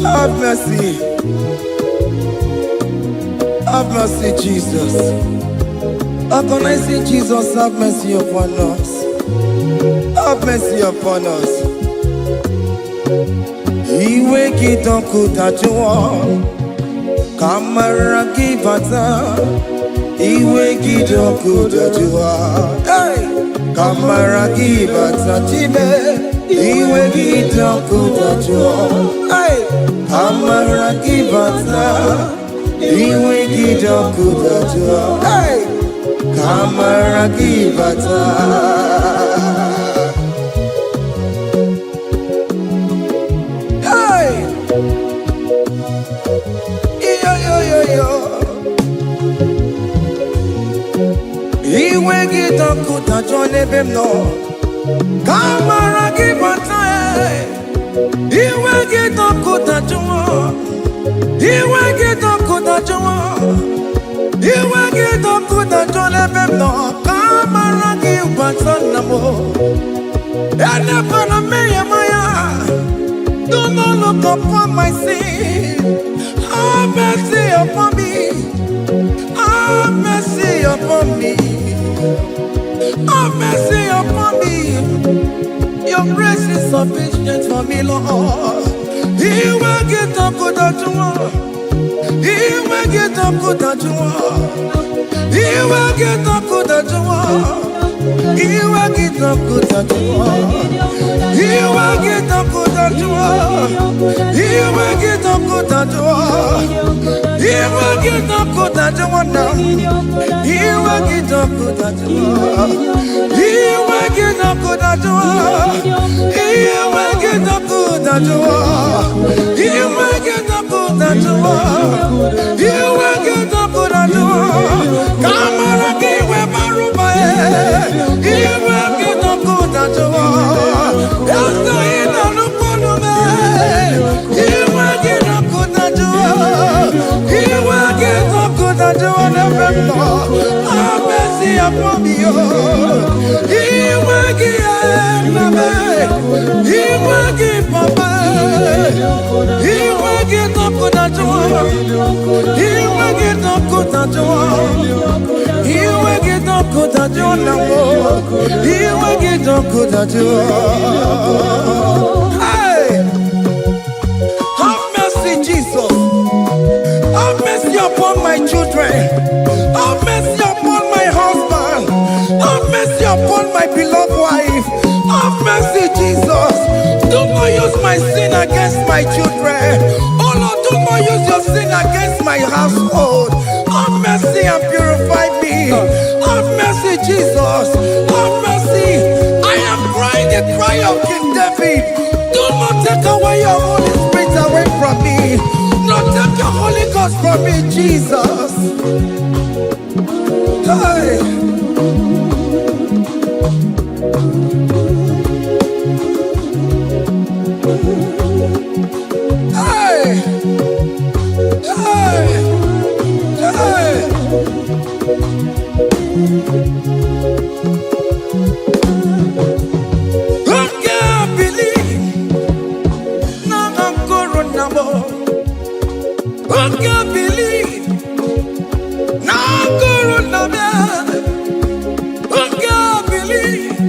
have mercy. Have mercy, Jesus. How can I say, Jesus, have mercy upon us? Have mercy upon us. Iwe kitoko tajuwa, kamara kibata. Iwe kitoko tajuwa, hey. Kamara kibata chibe, iwe kitoko tajuwa, hey. Kamara kibata, iwe kitoko tajuwa, hey. Kamara kibata. Hey, yo. Iwe kitoko tajuwa nebem no. Kamara kibata, iwe kitoko tajuwa, iwe kitoko tajuwa. Iwe kitoko tajuwa nebem no. Kamara kibata namo. Ene pana meye maya. Do not look upon my sin. Have mercy upon me. Have mercy upon me. Have mercy upon me. Your grace is sufficient for me, Lord. Iwe kitoko tajuwa. Iwe kitoko tajuwa. Iwe kitoko tajuwa. Iwe kitoko tajuwa. Iwe kitoko tajuwa. Iwe kitoko tajuwa. Iwe kitoko tajuwa now. Iwe kitoko tajuwa. Iwe kitoko tajuwa. Iwe kitoko Hey, have mercy, Jesus. Have mercy upon my children. Have mercy upon my husband. Have mercy upon my beloved wife. Have mercy, Jesus. Do not use my sin against my children. Oh Lord, do not use your sin against my household. Have mercy and purify me. Have mercy, Jesus. Have mercy. I am crying the cry of King David. Do not take away your Holy Spirit away from me. Not take your Holy Ghost from me, Jesus. Hey. Hey. Hey. Hey. I can't believe now Corona I can't believe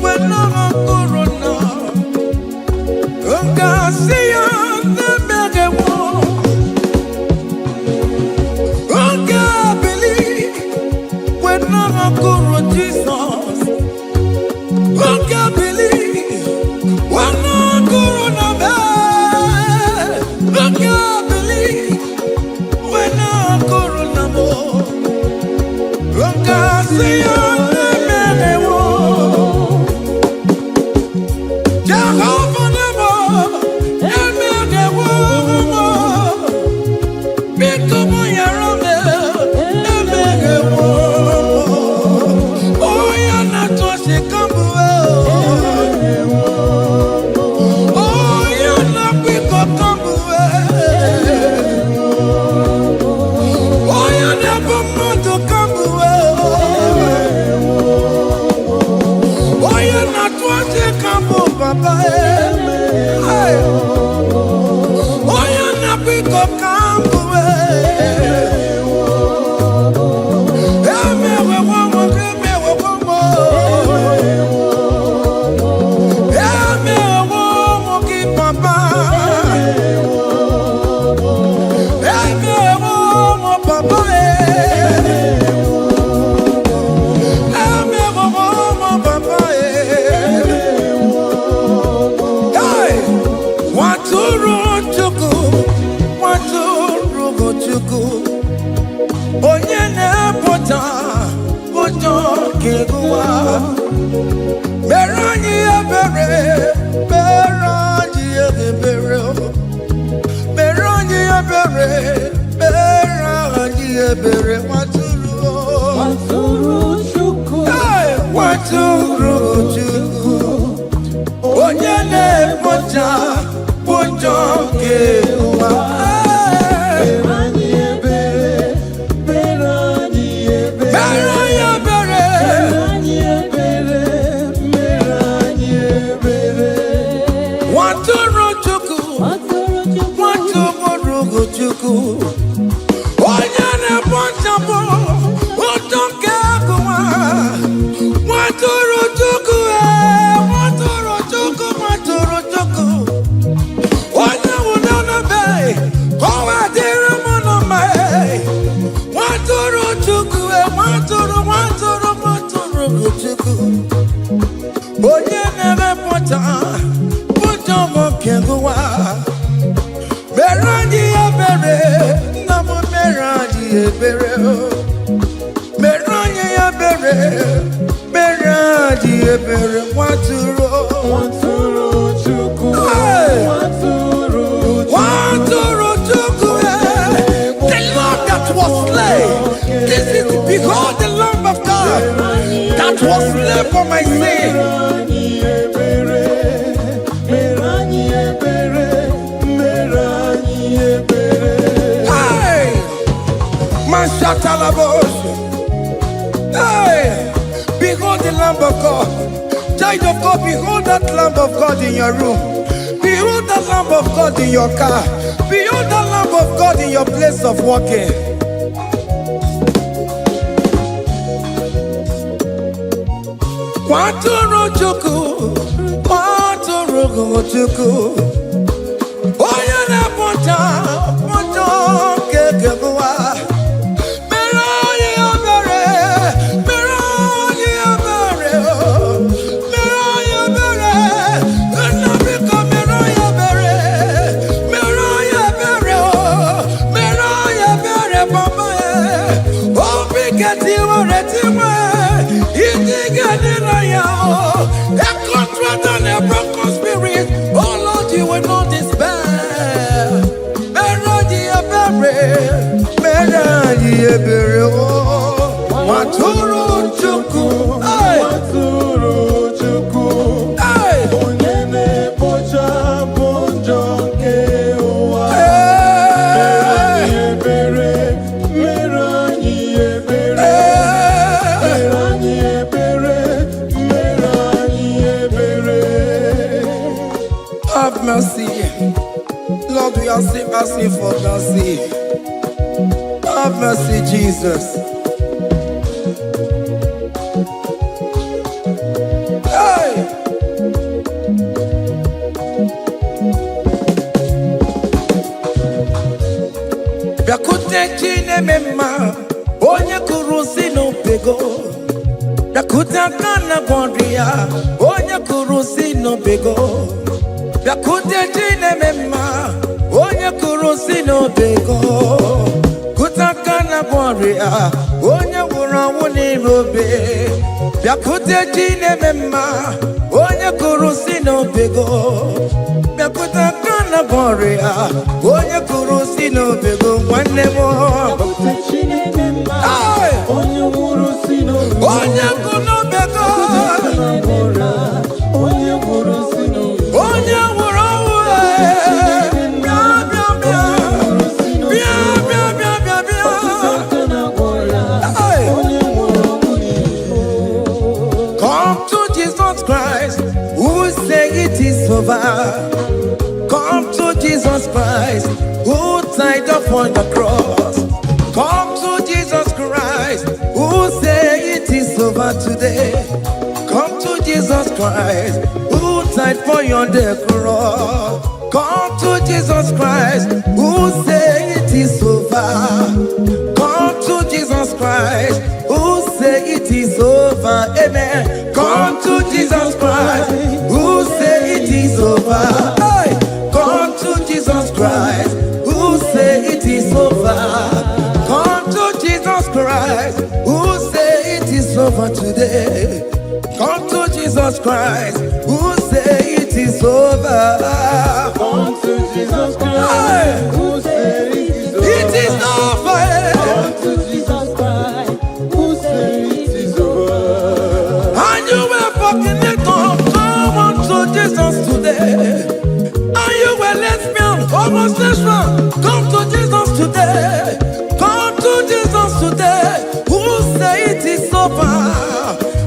when I'm Corona I can't see the mega war I can't believe when I'm Corona Jesus I can't believe when I'm Corona I can't believe when I'm Corona I can't see the mega war Jehovah never the mega war become your own the mega war oh you're not to see come oh you're not we go come oh you're never more to come oh you're not to see come Papa hey oh you're not we go come onye na-epụta ụjọ ga-egụwa mere anyị ebere mere anyị ebere mere anyị ebere mere anyị ebere nwatụrụ Chukwu onye na-epụta ụjọ ga-egụwa onye na-ekpochapụ ụtọ nke agụwa nwatụrụ Chukwu nwatụrụ Chukwu onye nwụrụ n'ebe ọwa dịrị mụ na mma nwatụrụ Chukwu nwatụrụ Chukwu onye na-emepụta ụtọ nke agụwa mere anyị ebere nna m mere anyị ebere mere anyị ebere mere anyị ebere nwatụrụ Chukwu that was slain for my sin. Hey, Mashatalabos. Hey, behold the Lamb of God. Child of God, behold that Lamb of God in your room. Behold the Lamb of God in your car. Behold the Lamb of God in your place of walking. Waturu chuku, waturu chuku. Oya na poncha, poncha kekebuwa. Meroye abere, meroye abere, meroye abere. Enabika meroye abere, meroye abere, meroye abere papa. Obi keti waretiwe, iti gani na yao. A contract and a broken spirit. Oh Lord, you will not despair. Meradi abere, meradi abere. Maturu chuku, maturu chuku. Onyene pocha ponjo kewa. Meradi abere, meradi abere, meradi abere, meradi abere. Have mercy, Lord. We are asking for mercy. Have mercy, Jesus. Hey! Yakute chine mema, onye kurusi no pego. Yakuta kana bondria, onye kurusi no pego. Yakute chine mema, onye kurusi no pego. Kutakana boria, onye wura wuni robe. Yakute chine mema, onye kurusi no pego. Yakutakana boria, onye kurusi no pego. One more. Onye kurusi no pego. Onye kurusi no pego. Onye wura come to Jesus Christ, who say it is over. Come to Jesus Christ, who died upon the cross. Come to Jesus Christ, who say it is over today. Come to Jesus Christ, who died for you on the cross. Come to Jesus Christ, who say it is over. Come to Jesus Christ, who say it is over. Amen. Come to Jesus Christ, who say it is over. Hey! Come to Jesus Christ, who say it is over. Come to Jesus Christ, who say it is over today. Come to Jesus Christ, who say it is over. Come to Jesus Christ, who say it is over. It is over. Come to Jesus Christ, who say it is over. And you were fucking it up. Come on to Jesus today. And you were lesbian, homosexual. Come to Jesus today. Come to Jesus today. Who say it is over?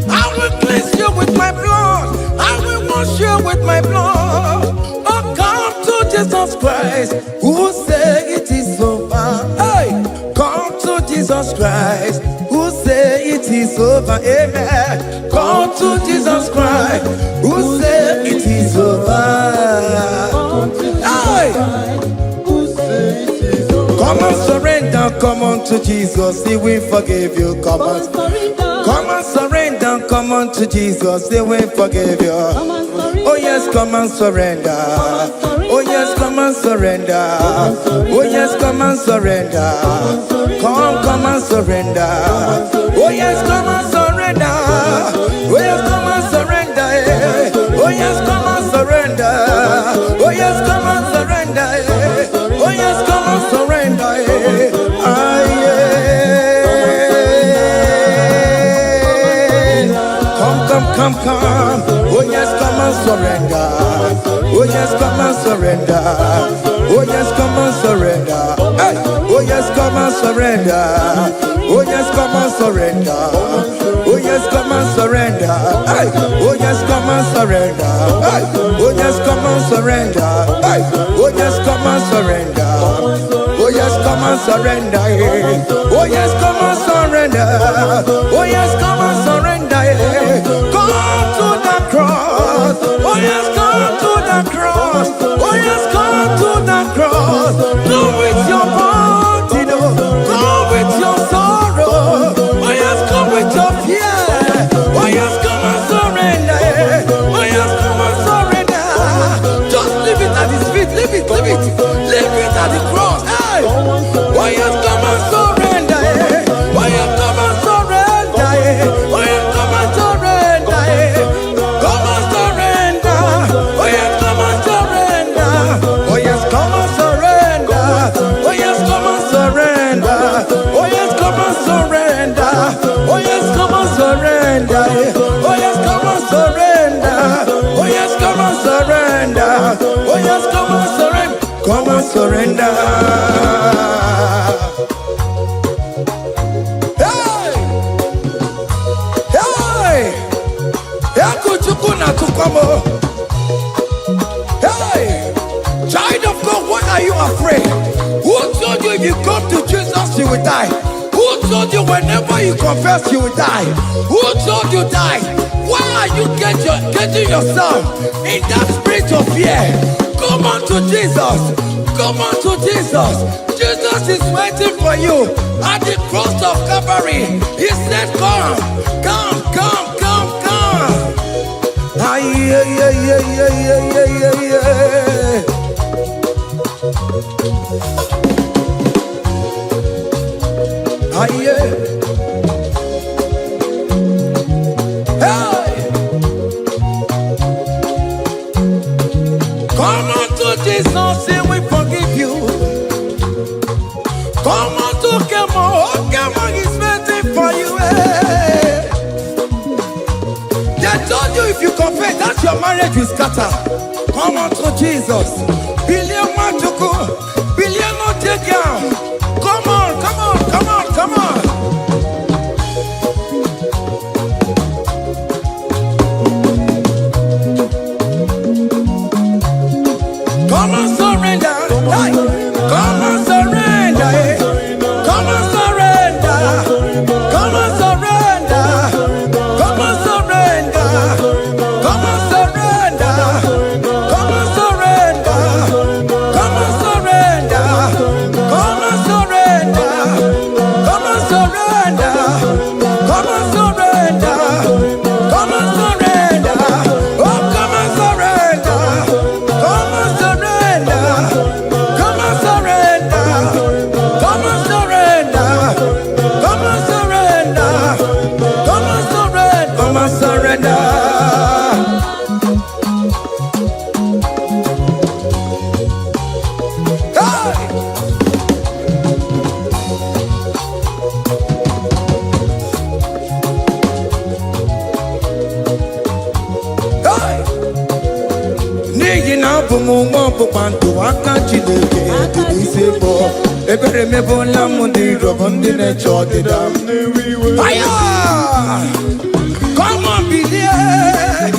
I will cleanse you with my blood. I will wash you with my blood. Oh, come to Jesus Christ, who say it is over. Hey, come to Jesus Christ, who say it is over. Amen. Come to Jesus Christ, who say it is over. Come to Jesus Hey, Christ, who say it is over. come and surrender. Come on to Jesus, He will forgive you. Come on. Come and surrender, come on to Jesus, He will forgive you. Oh yes, come and surrender. Oh yes, come and surrender. Oh yes, come and surrender. Come and surrender. Oh yes, come and surrender. Oh yes, come and surrender. Oh yes, come and surrender. Oh yes, come and surrender. Oh yes, come and surrender. Ah yeah. surrender. Oh yes, come and surrender. Oh yes, come and surrender. Hey. Oh yes, come and surrender. Oh yes, come and surrender. Oh yes, come and surrender. Hey. Oh yes, come and surrender. Hey. Oh yes, come and surrender. Hey. Oh yes, come and surrender. Oh yes, come and surrender. Oh yes, come and surrender. Oh yes, come and surrender. Come to the cross. Oh yes, come to the cross. Oh yes, come to the cross. Go with your body, go with your sorrow. Oh yes, come with your fear. Oh yes, come and surrender. Oh yes, come and surrender. Just leave it at his feet. Leave it, leave it, leave it at the cross. Hey. Oh yes, come and surrender. Oh yes, come and surrender. Oh yes, come and surrender. Come and surrender. Oh yes, come and surrender. Oh yes, come and surrender. Oh yes, come and surrender. Oh yes, come and surrender. Oh yes, come and surrender. Oh yes, come and surrender. Oh yes, come and surrender. Oh yes, come and surrender. Come and surrender. Hey! Hey! Yakuchukuna tukomo. Hey! Child of God, why are you afraid? Who told you if you come to Jesus you will die? Who told you whenever you confess you will die? Who told you die? Why are you getting yourself in that spirit of fear? Come on to Jesus. Come on to Jesus. Jesus is waiting for you at the cross of Calvary. He said, come, come, come, come, come. Ah, yeah, yeah, yeah, yeah, yeah, yeah, yeah, yeah. Ah, yeah. Hey! Come on to Jesus, and we forgive you. Come on to Kemo, Kemo is waiting for you. Hey. They told you if you confess that your marriage will scatter. Come on to Jesus. Billion Matuku, billion no take down. Come on, come on, come on, come on. Come and surrender. Hey. Come and surrender. Hey. Come and surrender. Come and surrender. Come and surrender. Come and surrender. Come and surrender. Come and surrender. Come and surrender. Come and surrender. Come and surrender. Come and surrender. Oh, come and surrender. Come and surrender. Come and surrender. Come and surrender. Come and surrender. Come and surrender. Come and surrender. Hey! Hey! N'ihi na abụ m nwa ọkpụkpa ndụ aka Chineke dị n'isi bụ ebere mebụla m ndị rọbụ ndị na-eche ọdịda m. Aya! Come on, believe.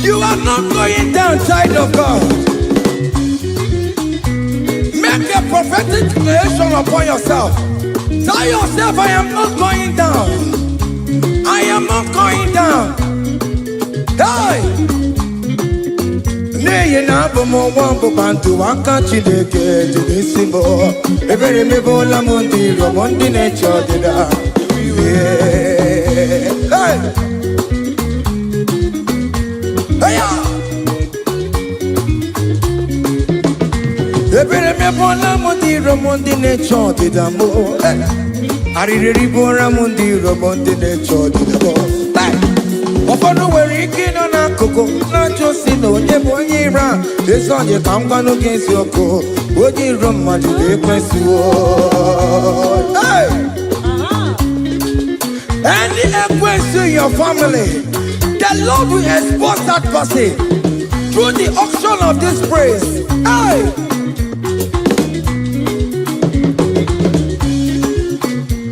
You are not going down, child of God. Make a prophetic declaration upon yourself. Tell yourself, I am not going down. I am not going down. Hey! N'ihi na abụ m nwa ọkpụkpa ndụ aka Chineke dị n'isi bụ ebere mebụla m ndị rọbụ ndị na-eche ọdịda. Hey! Hey! Ebere mebụla m ndị rọbụ ndị na-eche ọdịda m. Arịrịrị bụra m ndị rọbụ ndị na-eche ọdịda m. Ụfọdụ nwere ike ịnọ n'akụkụ na-ajụ si na onye bụ onye ire a. Ezi onye ka m gwanụ gị eziokwu, onye iro mmadụ ga-ekwesịwo. Any equence in your family The Lord will expose that person through the auction of this praise. Hey!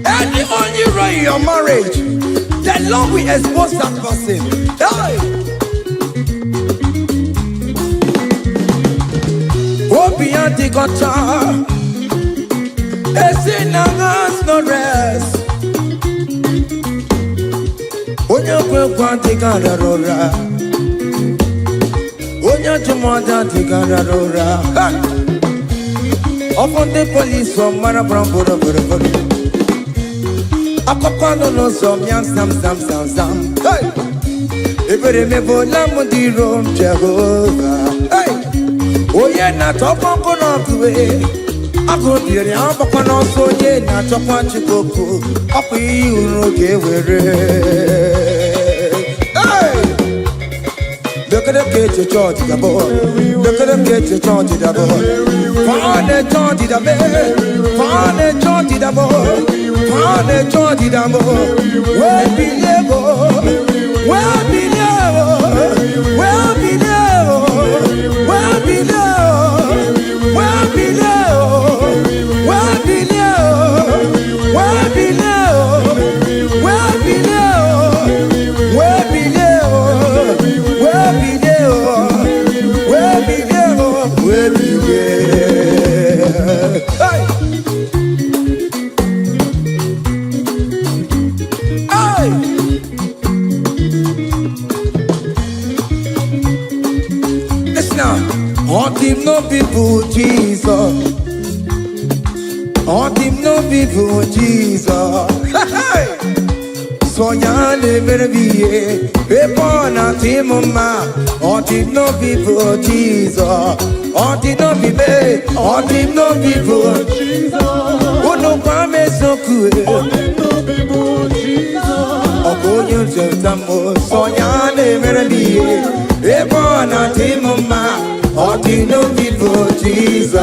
Any only way in your marriage, the Lord will expose that person. Hey! Obian the guitar, a sinner has no rest. Onya kwe tigara rora, onya chumada tigara rora. Upon the police from Marabrambo, Akopano no some young sam. Hey, if you remember Lamudi Rome Jehovah. Hey, oh yeah, not up on Konoku. I go near the Ampano, so yeah, not up on Chicoco. Up you, okay, look at the kid to charge the boy. Look at the kid to charge the boy. Find the charge the boy. Find the charge the boy. Find the charge the boy. Where be level? Where be level? Where be level? Where be level? Where be level? Where be level? Where be level? Where be level? Where be on him no people Jesus. On him no people Jesus. So ya never be a born at him ma. On him no people Jesus. On him no be me. On him no people Jesus. Oh no promise so good. On him no people Jesus. Oh go you just so ya never be a born at him ma. On him no people Jesus.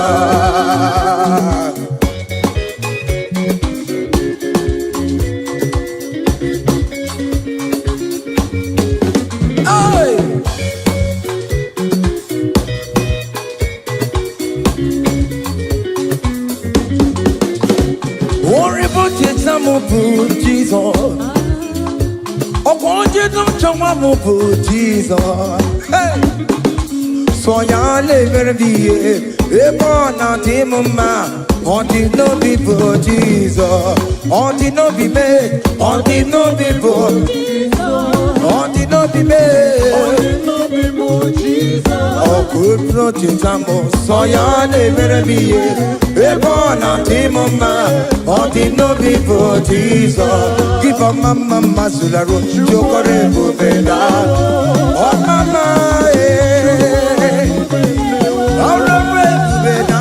Jesus, oh, won't you don't show my Jesus? Hey, so ya never be a born out him, man. On him no people Jesus, on him no be made, on him no people Jesus, on him no be made, on him no people Jesus. Oh, good protection, so ya never be a born out him, man. On him no people Jesus. Give a mama masularo, chokore bubeda. Oh mama, all the bubeda.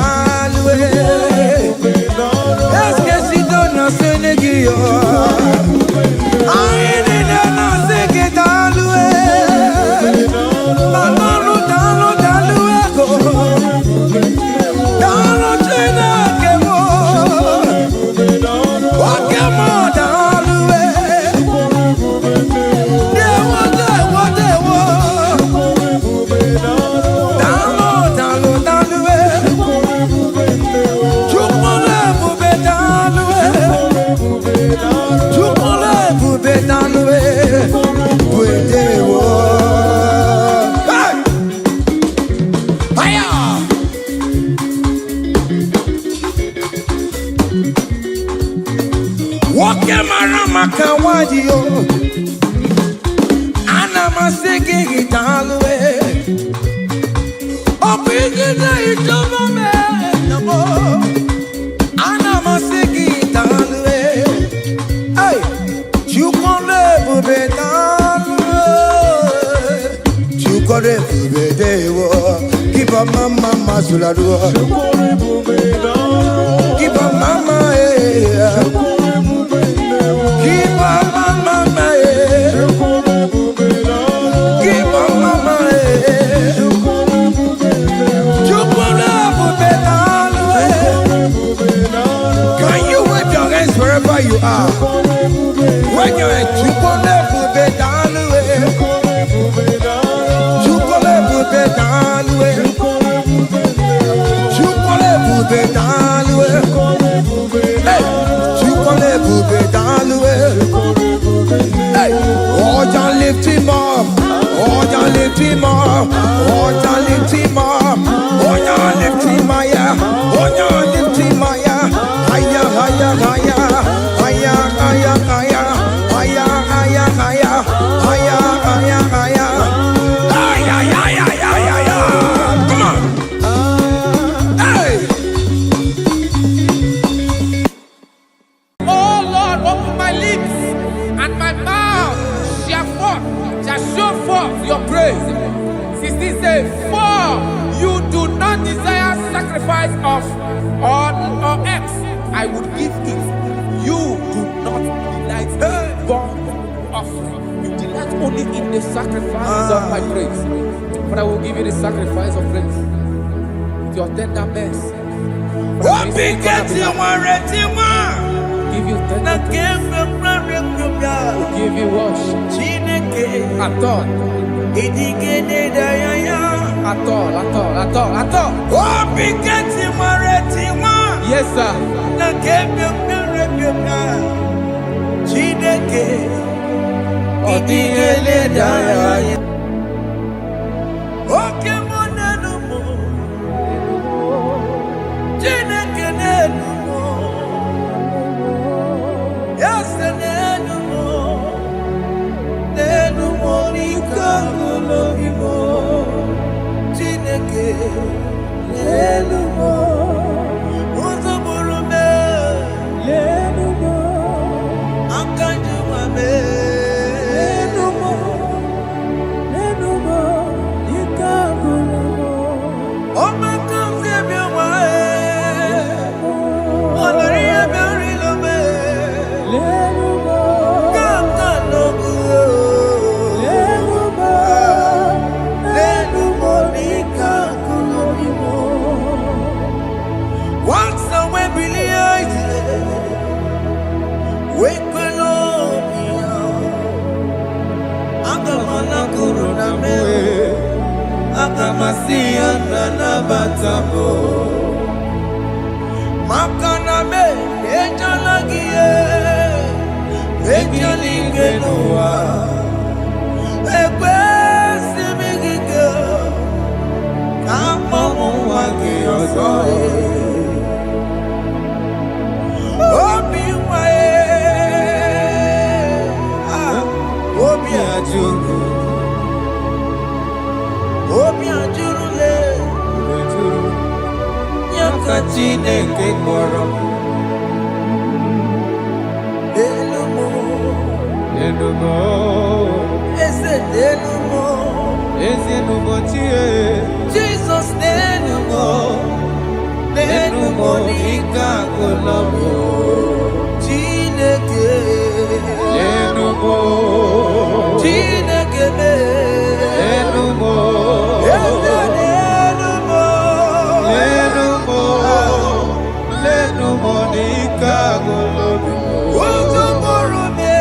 Est-ce que si donne un Sénéguio? Aïe, il est dans ce qui est dans l'oué. Dans l'oué, dans le china que moi. Ok, moi, dans l'oué. Makawadio, Anamasiki Italwe, Opigina Itomame, Anamasiki Italwe, hey, Chukone Bubetalwe, Chukone Bubedewo, keep a mama Masulado, keep a mama, keep on mama, keep on mama. Can you wave your hands wherever you are? When you're at Oh, ya lift him up. Oh, ya lift him higher. Oh, ya lift him higher. Higher, higher, higher. Higher, higher, higher. Higher, higher, higher. Higher, higher, higher. Higher, higher, higher, higher. Come on. Hey. Oh Lord, open my lips and my mouth shall show forth your praise. 16 says, for you do not desire sacrifice of or eggs, I would give it. You do not delight in burnt offering. You delight only in the sacrifice of my praise. But I will give you the sacrifice of praise. With your tender mercy. What big get you one ready one? Give you tender will give you worship. At all. At all. What big get you one ready one? Yes, sir. Okay, monano. Chineke nenumo. Yes, nenumo. Nenumo nikangolo vimo. Chineke nenumo. Uzoburume nenumo. Akanjuwame nenumo. Nenumo nikangolo. Oh my God, save your way. Oh, Maria, bury the way. Lenumo. Kaka no good. Lenumo. Lenumo nikangolo vimo. Once away, Billy, wake below me. Agamana kuruna me. Agamasiya na batamo. Makana me ejalagie. Ejalingenua. Ekwe simigige. Kamomu wagi ozoe. Obi wae. Obi ajuru. Obi ajurule. Nyaka Chineke kpọrọ. Enumo. Eze nenumo. Jesus nenumo. Nenumo nikangolomo. Chineke. Chineke me. Eze nenumo. Uzumuru me.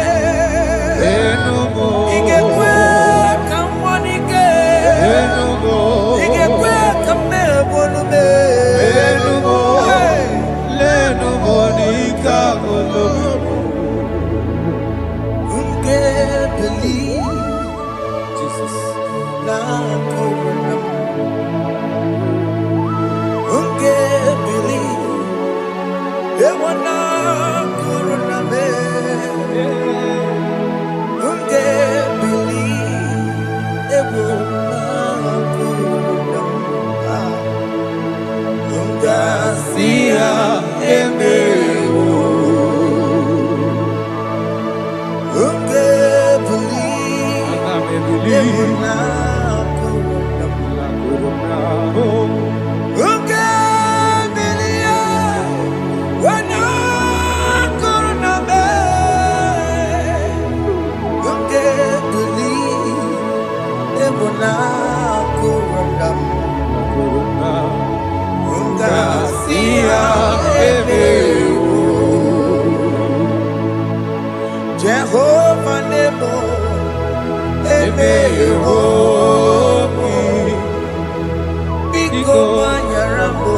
Igekwe kamwanike. Igekwe kamebonu me. Hey. Unge believe Jesus na korona. Unge believe ewana korona me. Unge believe ewana korona. Unga siya emewo. Unge believe ewana korona. Unge believe ewana korona me. Unge believe ewana korona. Unga siya emewo. Jehovah Nebo emewo. Biko manyarambo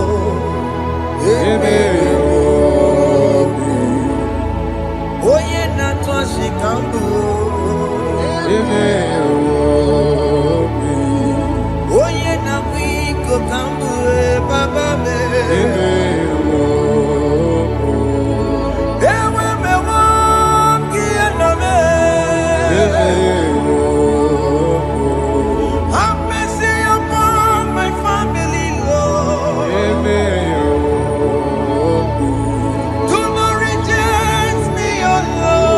emewo. Oye nato shikambu emewo. kambue baba me. Ewe me wam kiana me. Have mercy upon my family, Lord. Do not reject me, oh Lord.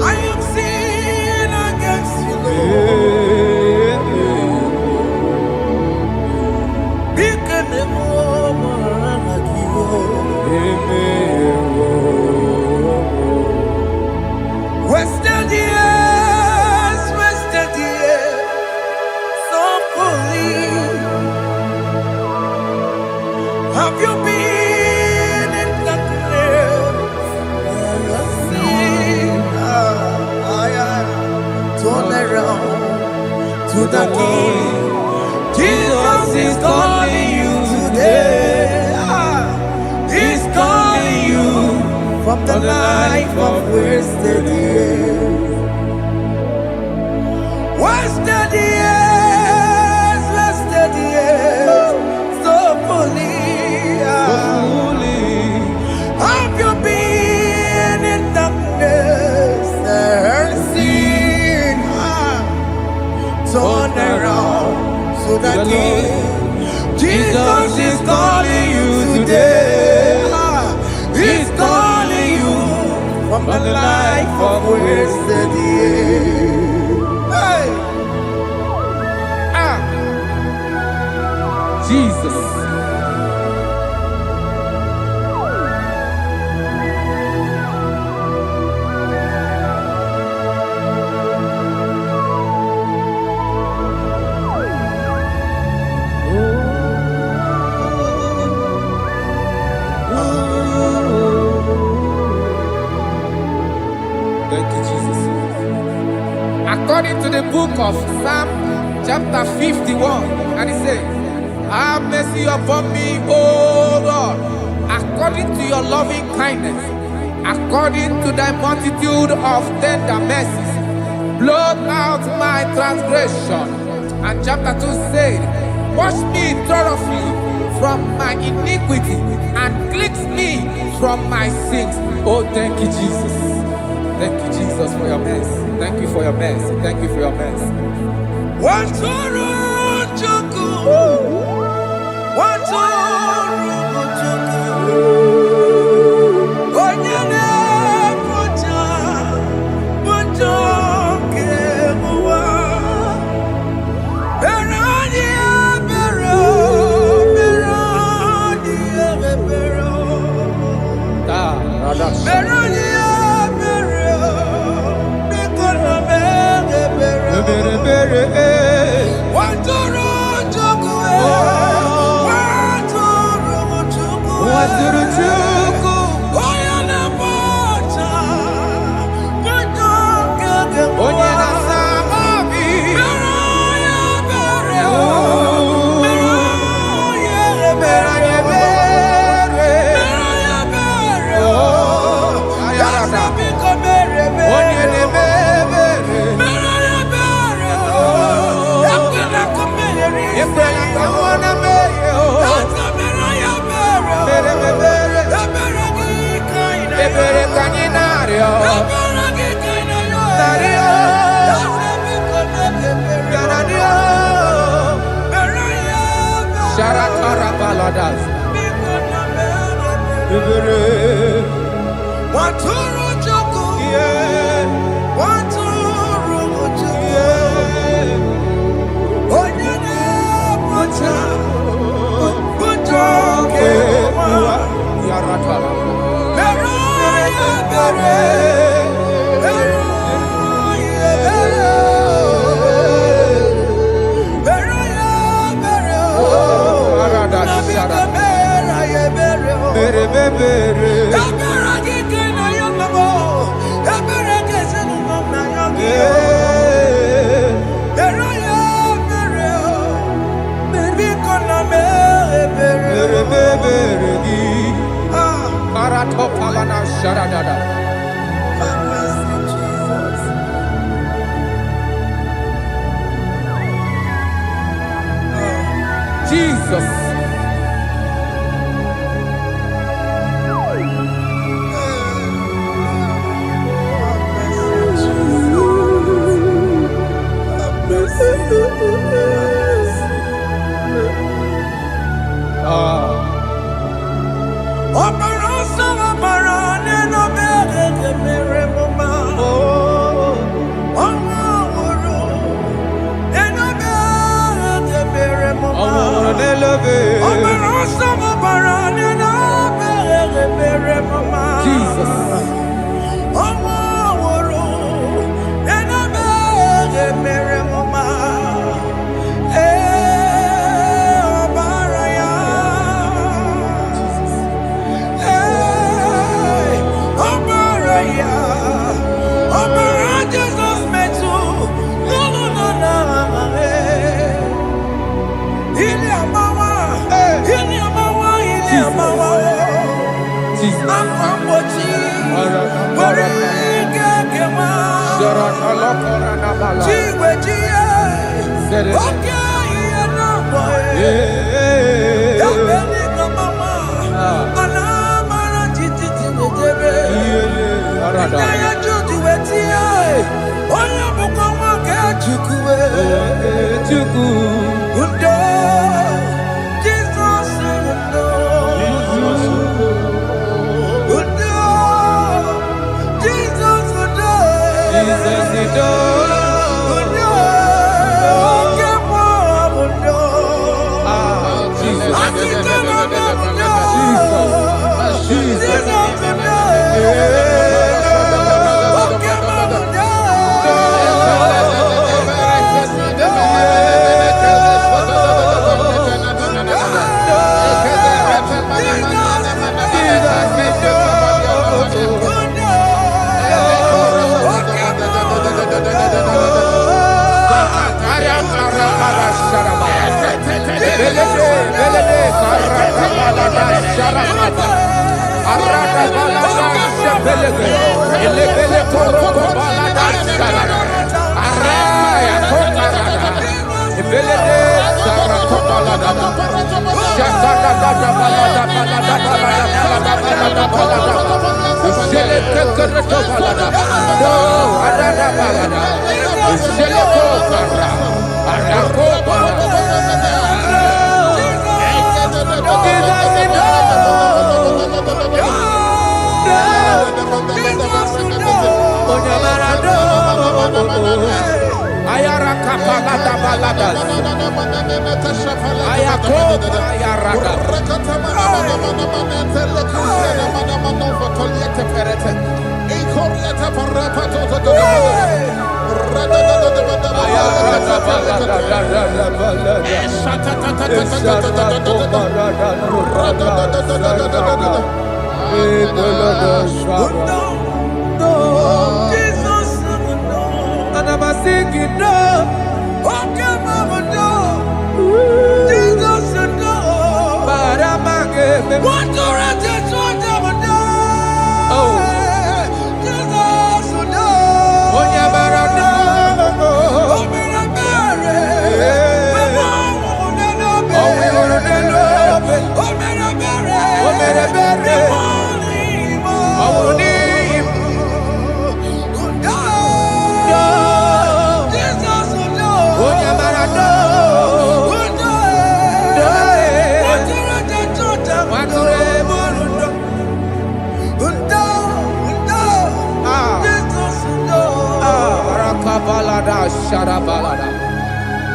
I am sin against you, Lord. Because the woman like you. Wasted years, so fully. Have you been in darkness? Seen, turn around to the King. Jesus is calling you today. He's calling you from the life of wasted years. Wasted years, so fully. Have you been in darkness and seen? Turn around to the King. Jesus is calling you today. He's calling you from the life of wasted years. Hey. Jesus. Thank you, Jesus. According to the book of Psalm chapter 51, and it says, have mercy upon me, O Lord, according to your loving kindness, according to thy multitude of tender mercies, blot out my transgression. And chapter 2 said, wash me thoroughly from my iniquity and cleanse me from my sins. Oh, thank you, Jesus. Thank you, Jesus, for your mercy. Thank you for your mercy. Thank you for your mercy. Jesus.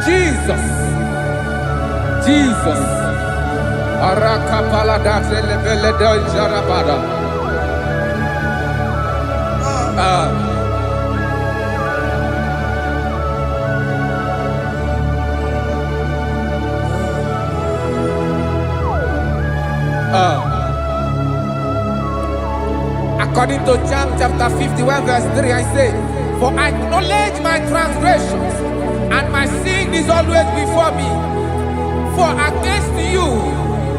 Jesus. Jesus. Arakapalada zelebelede jarabada. According to John chapter 51 verse 3, I say, for I acknowledge my transgressions, and my sin is always before me. For against you,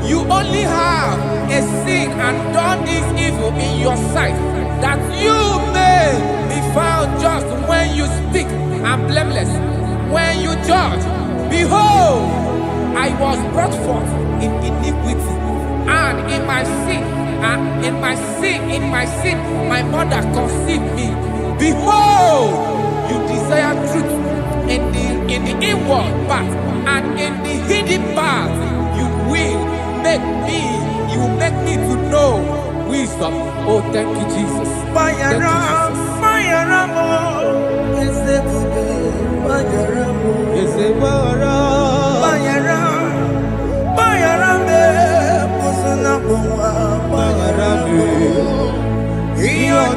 you only have a sin and done this evil in your sight, that you may be found just when you speak, and blameless when you judge. Behold, I was brought forth in iniquity, and in my sin, my mother conceived me. Behold, you desire truth in the inward part, and in the hidden part, you will make me to know wisdom. Oh, thank you, Jesus. Thank you, Jesus.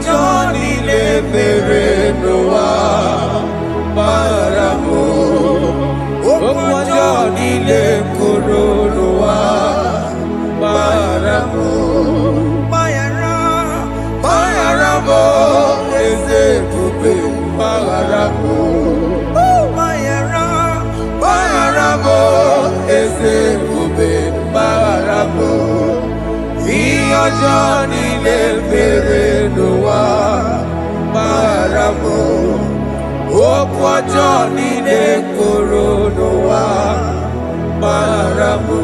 Johnny le mere noa maramo okwa Johnny le koro noa maramo.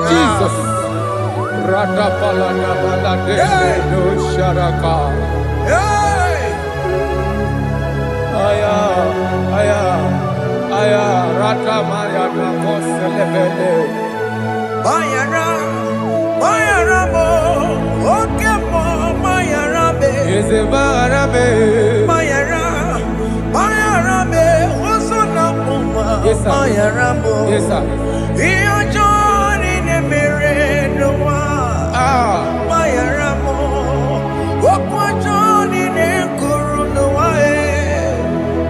Jesus. Radapalana balade no sharaka. Aya, rata maya na koselebele. Bayara mo, oke mo, bayara be. Eze bayara be. Bayara be, oso na puma. Yes, sir. Bayara mo. Yes, sir. Iyo Johnny ne mere noa. Bayara mo, okwa Johnny ne kuru noa.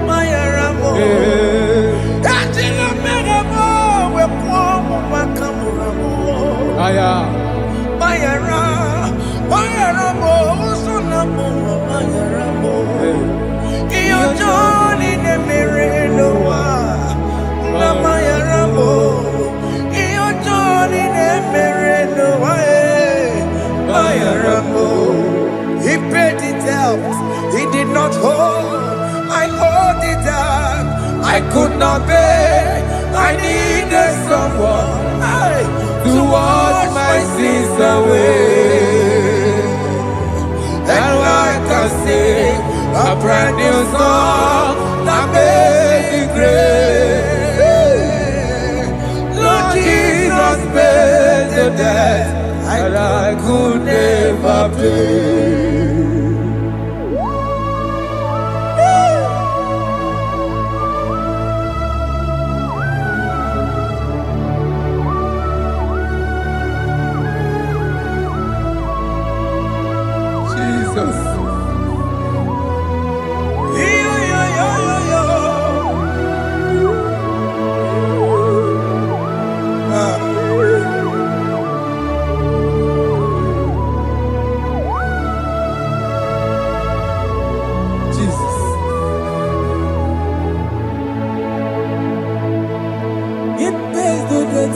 Bayara mo. Dajila mere mo, we po mo makamura mo. Aya. Bayara mo, oso na puma. Bayara mo. Iyo Johnny ne mere noa. Na bayara mo. Iyo Johnny ne mere noa. Bayara mo. He paid it out. He did not hold. I hold it out. I could not pay. I needed someone to wash my sins away. And I can sing a brand new song that made me great. Lord Jesus paid the debt that I could never pay. Jesus. Jesus. It pays the debt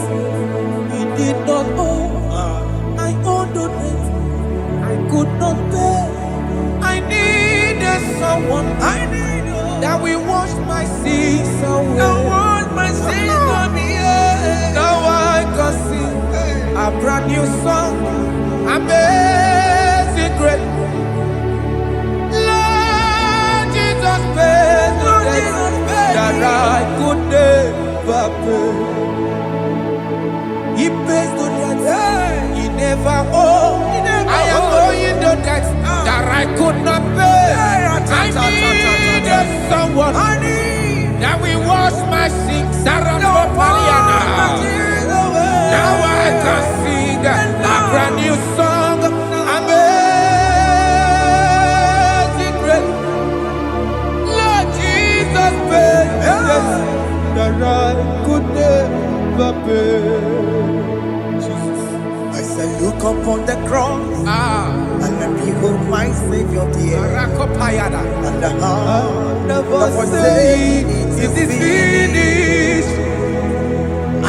he did not owe. I owed the debt I could not pay. I needed someone that will wash my sins away. Now I can sing a brand new song. Amazing great. Lord Jesus paid the debt that I could never pay. He pays the debt he never owed. I am owing the debt that I could not pay. I needed someone that will wash my sins. Now I can sing a brand new song. Amazing grace. Lord Jesus paid the debt that I could never pay. Jesus. I said, look upon the cross and behold my Savior dear. Rakopayada. And the heart The that voice was say, saying, it is finished. I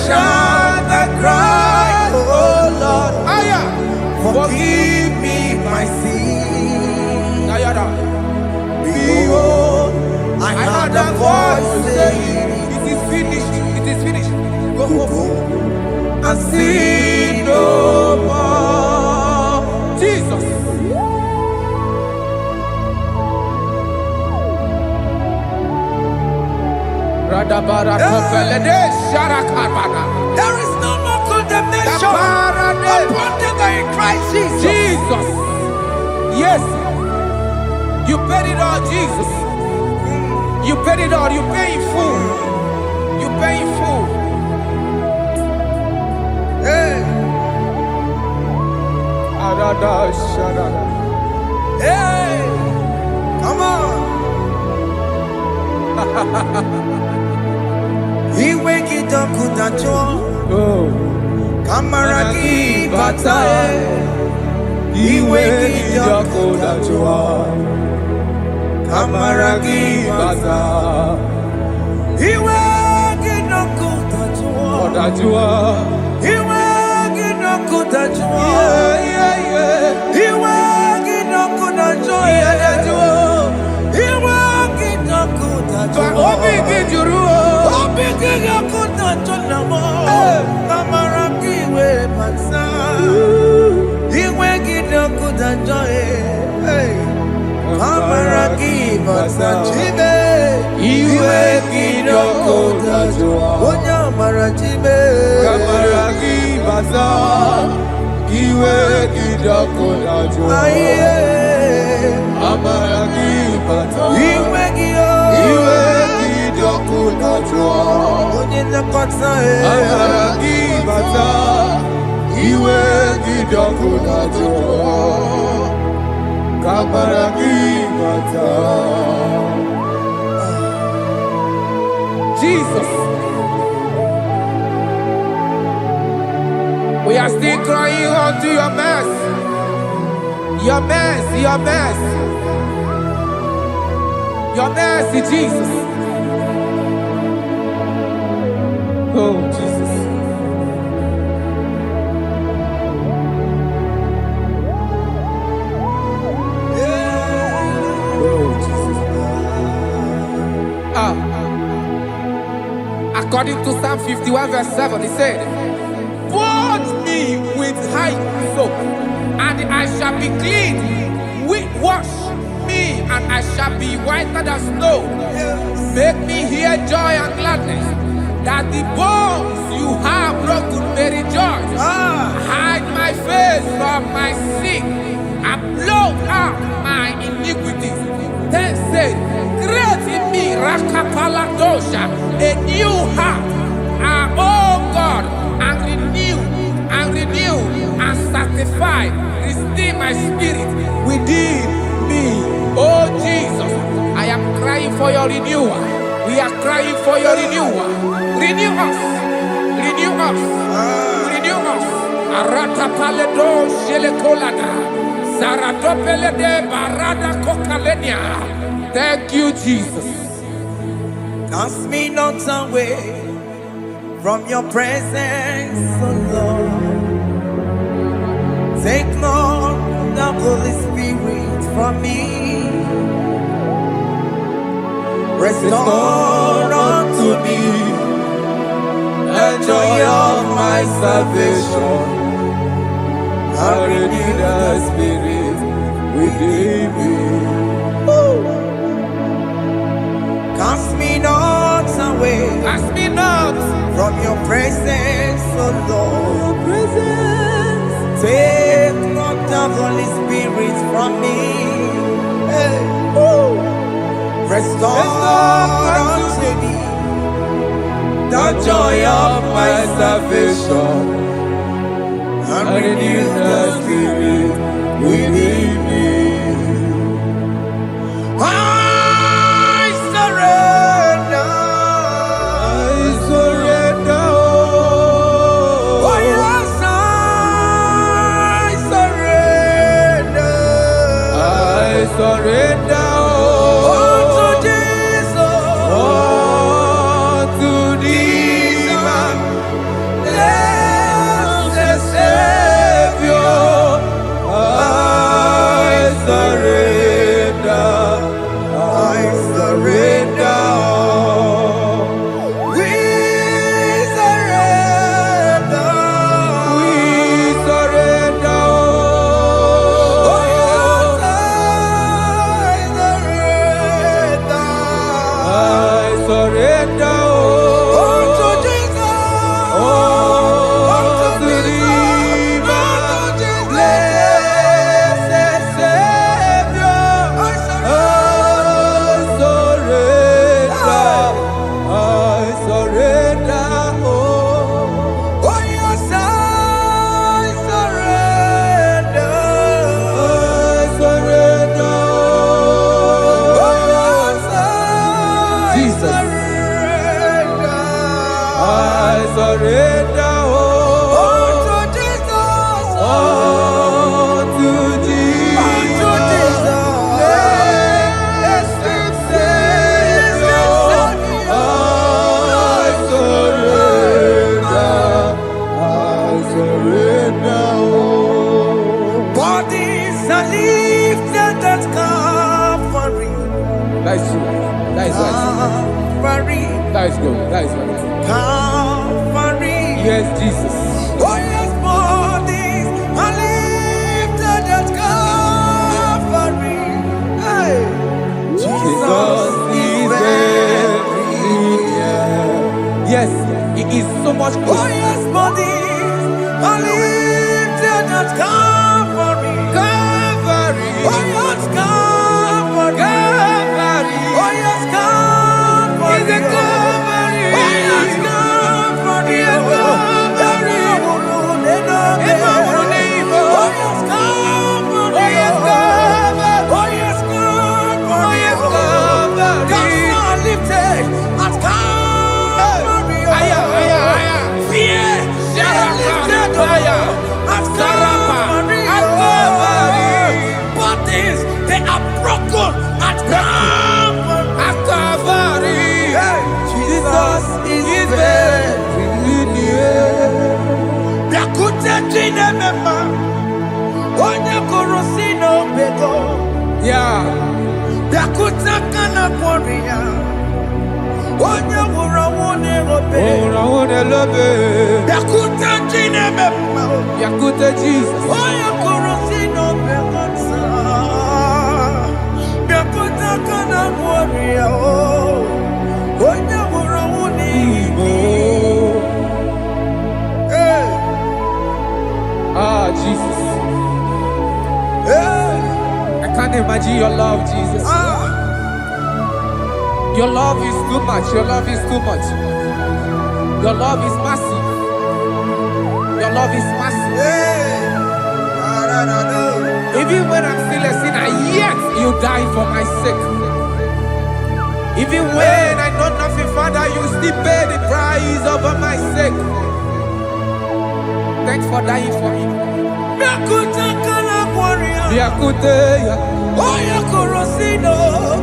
shall not cry, oh Lord, forgive me my sin. Nayada. Behold, I heard a voice saying, it is finished. It is finished. Go go home and sin no more. Jesus. Radabara topelede sharakabana. There is no more condemnation Kaparade. upon them that are in Christ Jesus. Jesus. Yes. You paid it all, Jesus. You paid it all. You pay in full. You pay in full. Hey, Arada sharada. hey, come on. Iwe kitakunacho Oh. kamaragi batae. Iwe kitakunacho kamaragi batae. Iwe kitakunacho Odajua. iwe kitakunacho iwe kitakunacho iwe kitakunacho Obi kijuru. Obi kitakunacho namo kamaragi we bata. Iwe kitakunacho kamaragi bata. Chibe iwe kitakunacho onyamara chibe Kamaragi baza. Iwe kidakodajo. aye Amaragi baza. iwe kio Iwe kidakodajo. onye nakota Amaragi baza. Iwe kidakodajo. Kamaragi baza. Jesus. We are still crying unto your mercy. Your mercy, your mercy. Your mercy, Jesus. Oh, Jesus. Oh, Jesus. According to Psalm 51, verse 7, he said, "Wash me with high soap, and I shall be clean. Wash me, and I shall be whiter than snow. Make me hear joy and gladness, that the bones you have broken may rejoice. Hide my face from my sin, and blot out my iniquities." Then said, "Create in me, Rakapaladosha, a new heart, oh God, and renew, and sanctify, restore my spirit within me." Oh Jesus, I am crying for your renewal. We are crying for your renewal. Renew us, renew us, renew us. Arata paledo shelekolada, zaradopele de barada kokalenia. Thank you, Jesus. Cast me not away from your presence, oh Lord. Take not the Holy Spirit from me. Restore unto me the joy of my salvation, and renew the spirit within me. Cast me not away Ask me not. from your presence, oh Lord. Take not the Holy Spirit from me. Hey. Restore unto me the joy of my salvation, and renew the spirit within me. I surrender. I surrender. Oh yes, I surrender. I surrender. Unto Jesus. To thee, my Blessed Savior. That is good. That is good. Calvary. Yes, Jesus. Oh yes, bodies are lifted at Calvary. Hey. Jesus is very near. Yes, He is so much Oh closer. yes, bodies are lifted at Calvary. Calvary. Oh yes, Calvary. Calvary. Oh yes, Calvary. Is a Calvary. Oh yes, Calvary. Is a Calvary. Oh yes, Calvary. Oh yes, Calvary. Oh yes, Calvary. Oh yes, Calvary. Gods are lifted at Calvary. Aya, aya, aya. Fear lifted Aya. at Sarapa. Calvary. At Calvary. Bodies, they are broken at Calvary. At Calvary. Jesus is very near. Yakute chinemema, onye kurusi n'obego. Yeah. Yakute kana kworiya, onye wura wune obe. Oh, I want to love it. Yakute chinemema, Yakute Jesus. onye kurusi n'obego sa. Yakute kana kworiya, onye wura wune Igbo. Hey, Ah, Jesus. hey, I can't imagine your love, Jesus. ah. Your love is too much. Your love is too much. Your love is massive. Your love is massive. Hey, Even when I'm still a sinner, yet you died for my sake. Even when I know nothing, Father, you still pay the price over my sake. Thanks for dying for me. Yakuta kana warrior. Yakute, Oya korosino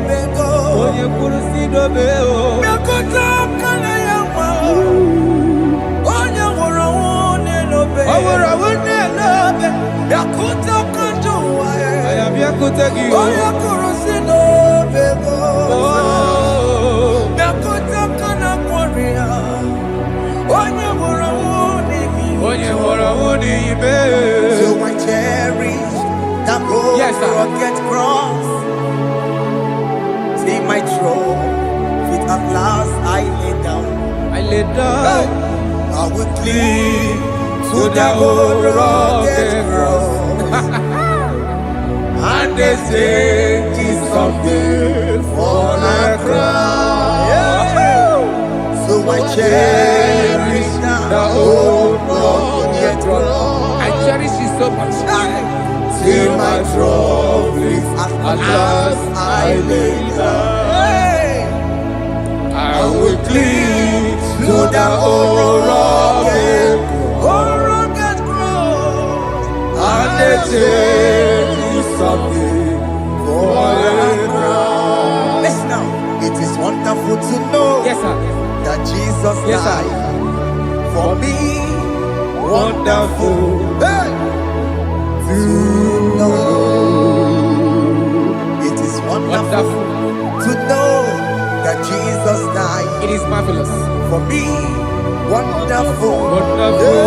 beko. Oye kurusido beo. Yakuta kana yawa. Oya wura wune lobe. Owura wune lobe. Yakuta kanjuwa. I am Yakute Gio. Oya korosino beko. Oh, Yakuta kana warrior. Oya wura wune mi. Oye wura wune ibe. So I cherish that old Yes, sir. rugged cross. See my throne, feet at last I lay down. I lay down I will cling to the old rugged cross. And they say it's someday for a crown. So I cherish the old rugged cross. I cherish you so much. Till my trophies at last I lay down. I will cling to the old rugged cross, and they take me something for a crown. Listen now, it is wonderful to know Yes, sir. that Jesus Yes, sir. died for me. Wonderful. Hey! To know. It is wonderful to know that Jesus died It is marvelous. for me. Wonderful. Wonderful.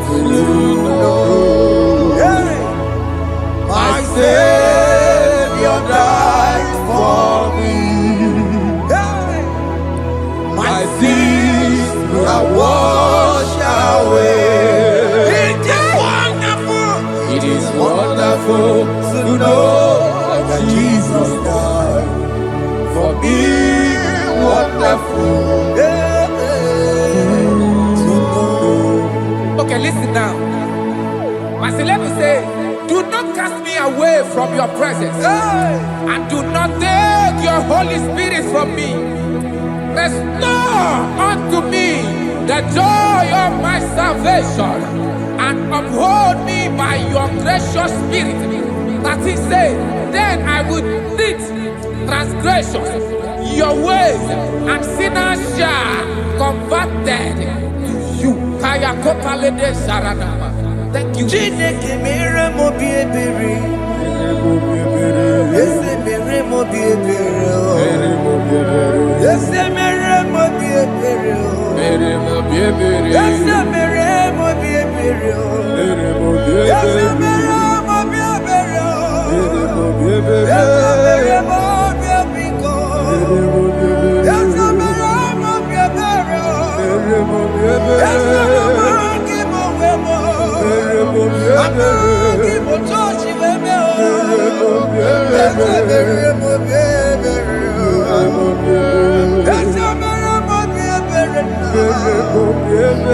To know. Hey! My Savior died for me. Hey! My sins are washed away. It is wonderful to know that Jesus died for me. Wonderful to know. Okay, listen now. Pastor Levi say, do not cast me away from your presence, Hey! and do not take your Holy Spirit from me. Restore unto me the joy of my salvation, and uphold me by your gracious spirit. That he said, then I would teach transgressions your ways, and sinners shall converted to you. Kaya kopalede sharanama. Thank you. Chineke mere mo bi ebere. Ese mere mo bi ebere. Ese mere mo bi ebere. Ese mere mo bi ebere. Ese mere mo bi ebere. Ese mere mo bi ebiko. Ese mere mo bi ebere. Ese mere mo wemo. Amagi mo chochi wemo. Ese mere mo bi ebere. Ese mere mo bi ebere na.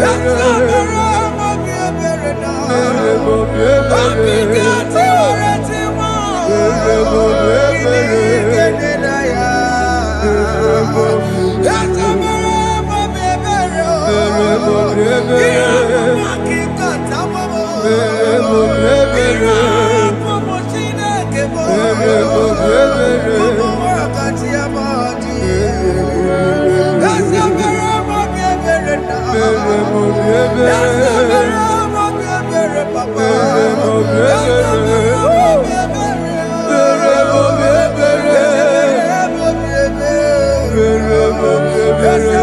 Ese mere mo bi ebere na. Obigati oreti mo. Ilikene na ya. Ese mere mo bi ebere. Iramaki kata mo. Irapo mo Chineke mo. Mo wakati amadi. Ese mere mo bi ebere na. Ese mere mo bi ebere papa. Ese mere mo bi ebere. Ese mere mo bi ebere. Ese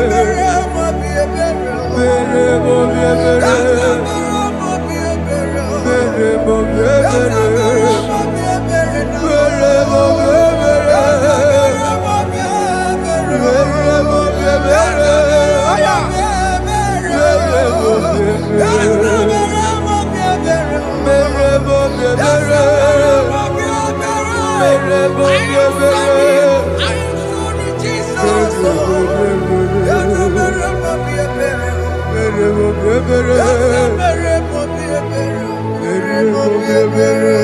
mere mo bi ebere.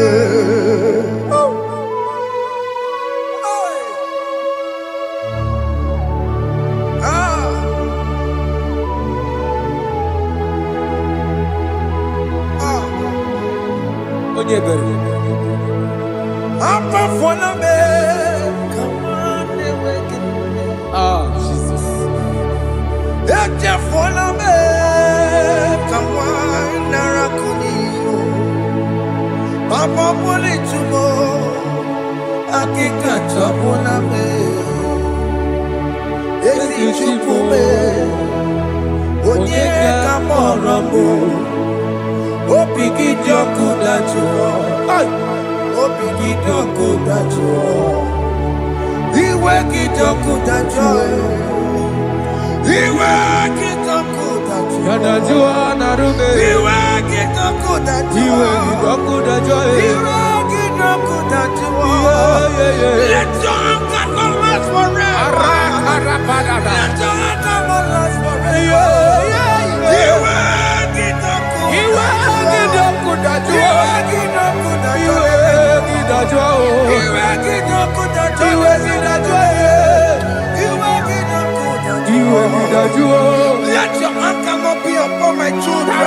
Jesus. Papa poli tumo, akika chapona me. Esi chupume, onye kamorambo. Opiki joku dachuo, opiki joku dachuo. Iwe kijoku dachuo, iwe kijoku dachuo. Yanajua narume. Iwe kijoku dachuo, Iwe kijoku dachuo. Iwe kijoku dachuo. Let your anger not last forever. Let your anger not last forever. Iwe kijoku. Iwe kijoku dachuo. Iwe kidachuo. Iwe kijoku dachuo. Iwe kidachuo. Iwe kidachuo. Let your anger not be upon my children.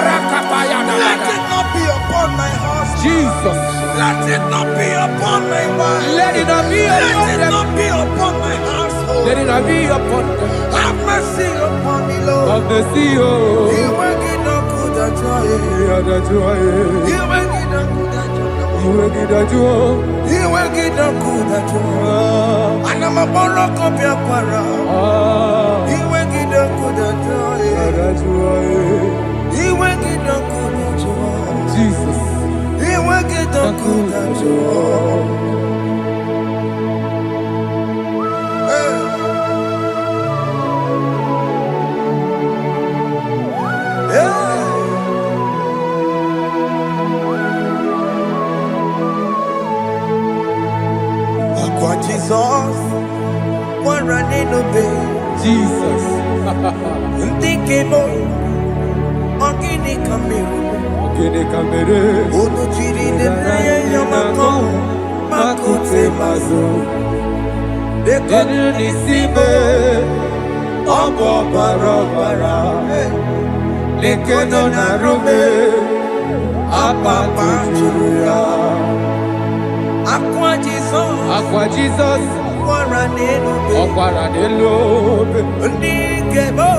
Let it not be upon my husband. Jesus. Let it not be upon my wife. Let it not be Let upon it them. not be upon my household. Let it not be upon them. Have mercy upon me, Lord. Of the CEO. Iwe kijoku dachuo. Yadachuo. Iwe kijoku dachuo. Iwe kidachuo. Iwe kijoku dachuo. Anamaboro kopya kwara. Iwe kijoku dachuo. Yadachuo. Iwe kijoku dachuo. Jesus. Iwe kijoku dachuo. Akwa Jesus, one running obey. Jesus. Ntikemo, ogini kamiru. Okene kamere. Onu chiri neneye yamako, makute mazo. Enu nisibe. Obo barobara. Lekeno narume. Apapa chuya. Akwa Jesus, Akwa Jesus. one running obey. Ọkwara n'elobe. Ntikemo,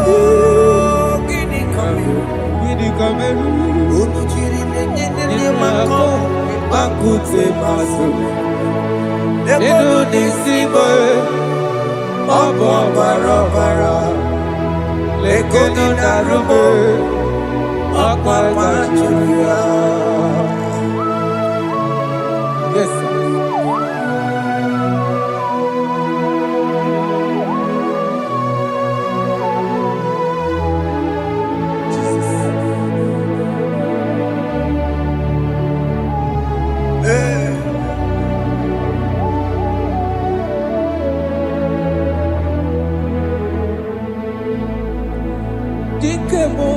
ogini kamiru. Gịnị ka merụ? Onu chiri neneye Makute maso. Ego nisibo. Obo barabara. Lego ni narubo. Akwa machuya. Yes, sir. Dikemo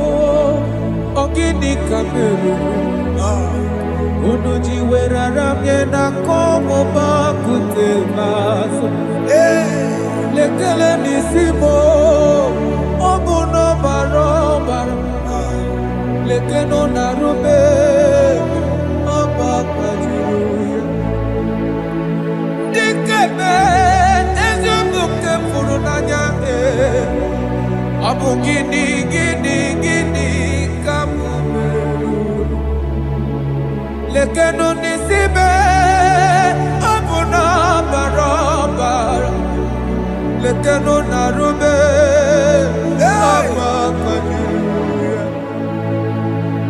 ogini kameru unuji weraramye na komo bakute maso lekele nisimo obuno barobara lekeno narube abakajiruya dikeme ezobuke furunanya Abu gini kamumeru lekeno nisibe abu na barabara lekeno narube abakajiruya.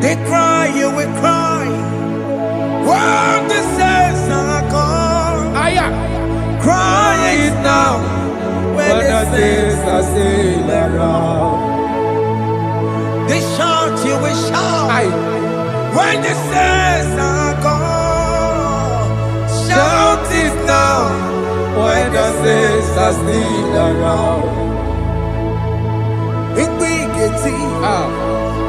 They cry, you will cry when the saints are gone. Cry it now. When the saints are still around, they shout, you will shout. When the saints are gone, shout it now. When the saints are still around, it will get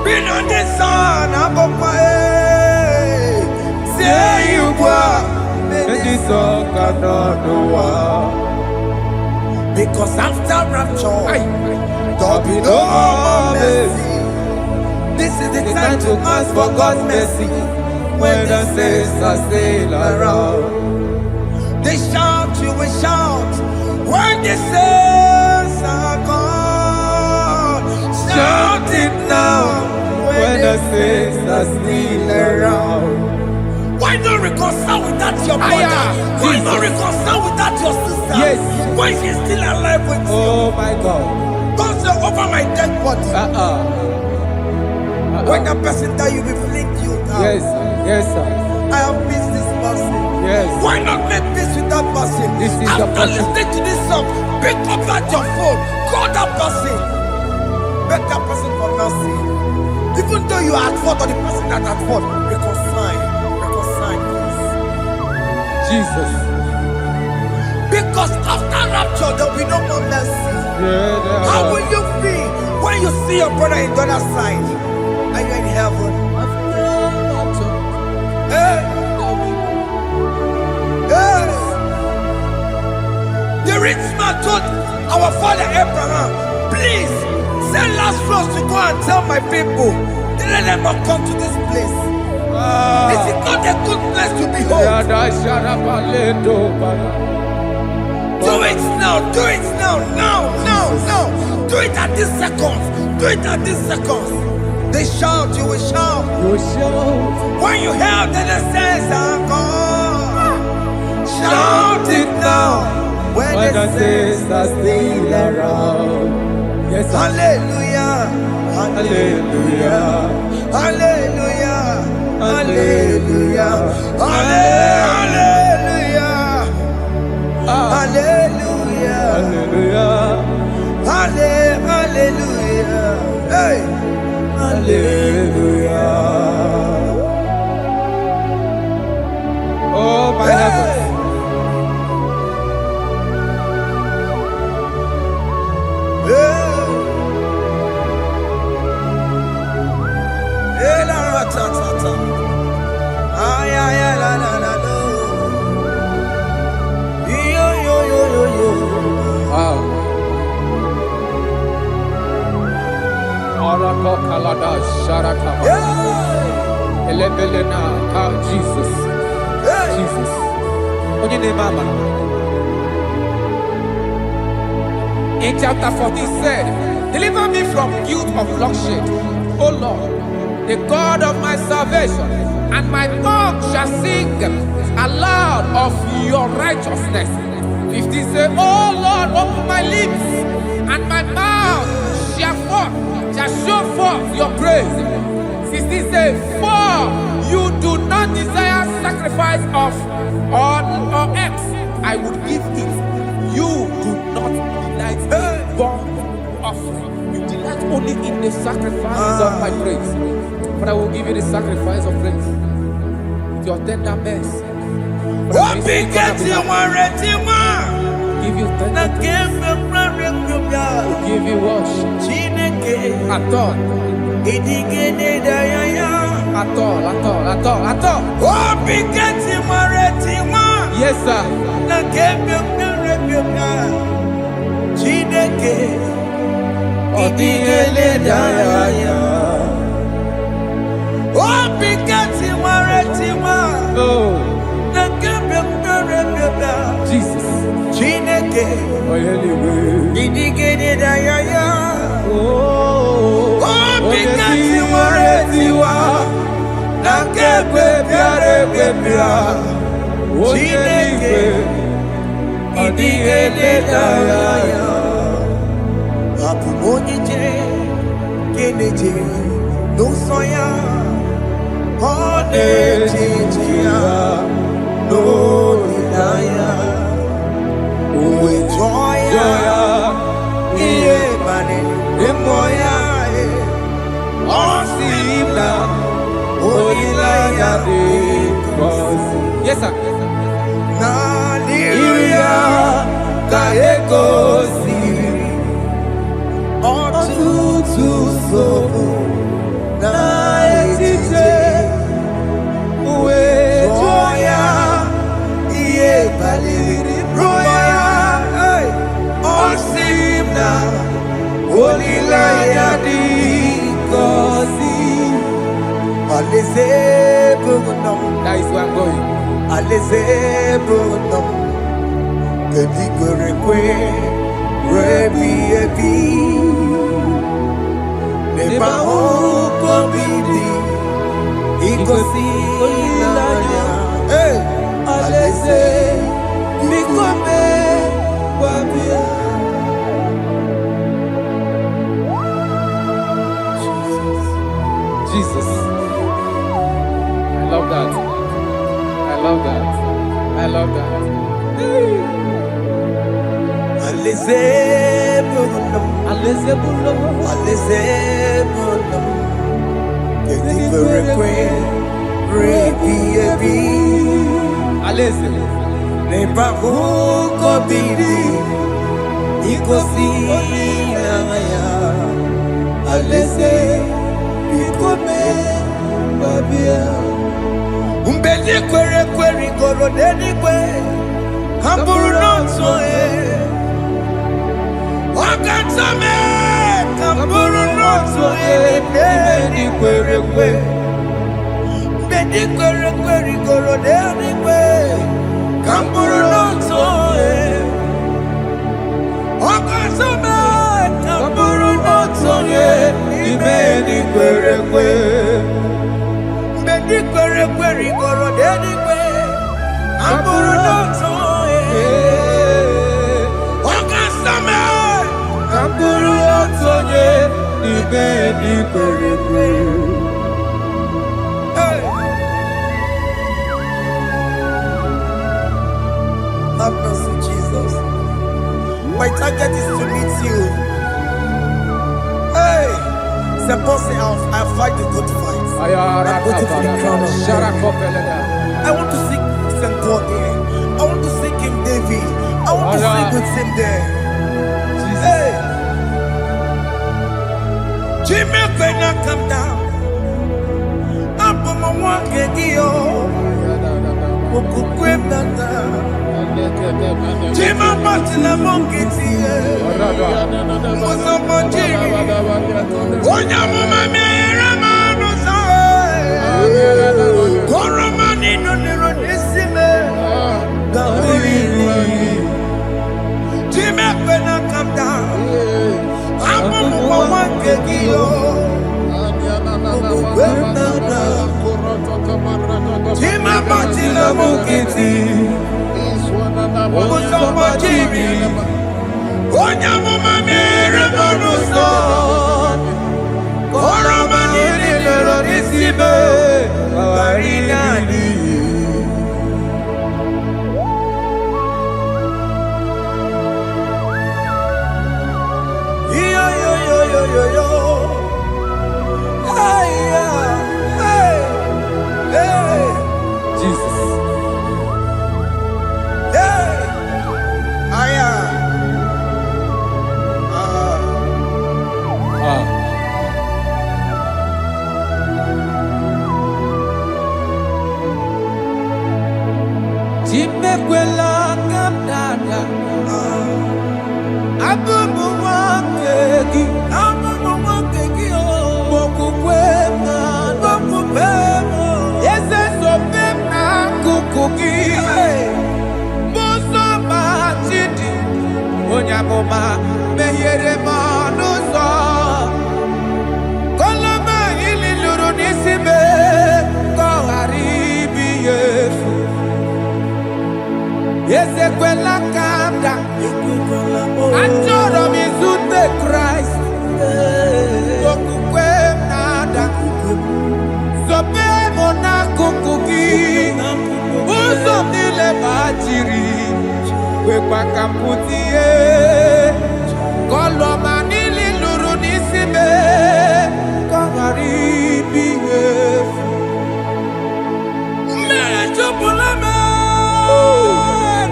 been on the sun above my head. Say you go, and the sun cannot know. Because after rapture, there'll be no more mercy. This is the time to ask for God's mercy. When the saints are still around, they shout, you will shout. When the saints are gone, shout it now. When the saints are still around. Why not reconcile without your brother? Why not reconcile without your sister? Yes. Why she's still alive with you? Oh my God. Don't say over my dead body. When the person that you will fling you down. Yes, sir. Yes, sir. I have missed this person. Yes. Why not make peace with that person? This is after listening to this song, pick up that your phone, call that person. Beg that person for mercy. Even though you are at fault or the person that at fault, reconcile. Jesus. Because after rapture, there will be no more mercy. How will you feel when you see your brother in the other side? Are you in heaven? Hey. Hey. The rich man told our father Abraham, please send Lazarus to go and tell my people, let them not come to this place. This is not a good place to behold. Do it now, do it now, now. Do it at this second. Do it at this second. They shout, you will shout. You will shout. When you hear that the saints are gone, shout it now. When the saints are still around. Yes, hallelujah, hallelujah, hallelujah. Hallelujah, hallelujah, hallelujah, hallelujah, hallelujah, hey, hallelujah. Oh my heavens. Hey, la la ta ta ta. Ay ay ay la la la la. Yo yo yo yo yo. Wow. Arako kalada sharata. Elebelena ka Jesus. Jesus. Onye ne mama. In chapter 14 said, deliver me from guilt of bloodshed, O Lord, the God of my salvation. and my tongue shall sing aloud of your righteousness. 15 say, oh Lord, open my lips, and my mouth shall show forth your praise. 16 say, for you do not desire sacrifice of or eggs, I would give it. You do not delight in burnt offering. You delight only in the sacrifice of my praise. But I will give you the sacrifice of praise with your tender mercy. Give you tender praise. Will give you worship. At all. At all. Yes, sir. Jesus. Yes, sir. That is where I'm going. Jesus. I love that. I love that. I love that. Have mercy, Jesus. My target is to meet you. Hey, suppose I fight the good fight. I'm waiting for the crown of heaven. I want to seek St. God there. I want to seek King David. I want to sing with him there. Hey, Jimmy, when I come down, I'm on my walk again. Jima Martina Monkiti, was a Monjiri, Wanyama Ramano, Koramani, no Neronissime, Jimmy, when I come down, I'm on my walk again. Agbajila mokiti. Osomajiri. Onyamuma mere bonuso. Koromani lero nisibe. Barinani. Yo. Hey, hey. Jesus. Hey. Aya. Chimekwela kamdada. Abubu wakegi. Onyamoma mehiere manuzo koloma ililuru nisibe koharibi yefu yesekwela kamda achoro mizute Christ okukwe nada sobe mona kukuki uzo nile bajiri Wekwa kamputie Koloma nili luru nisibe Kongaribi yefu Mere chupulame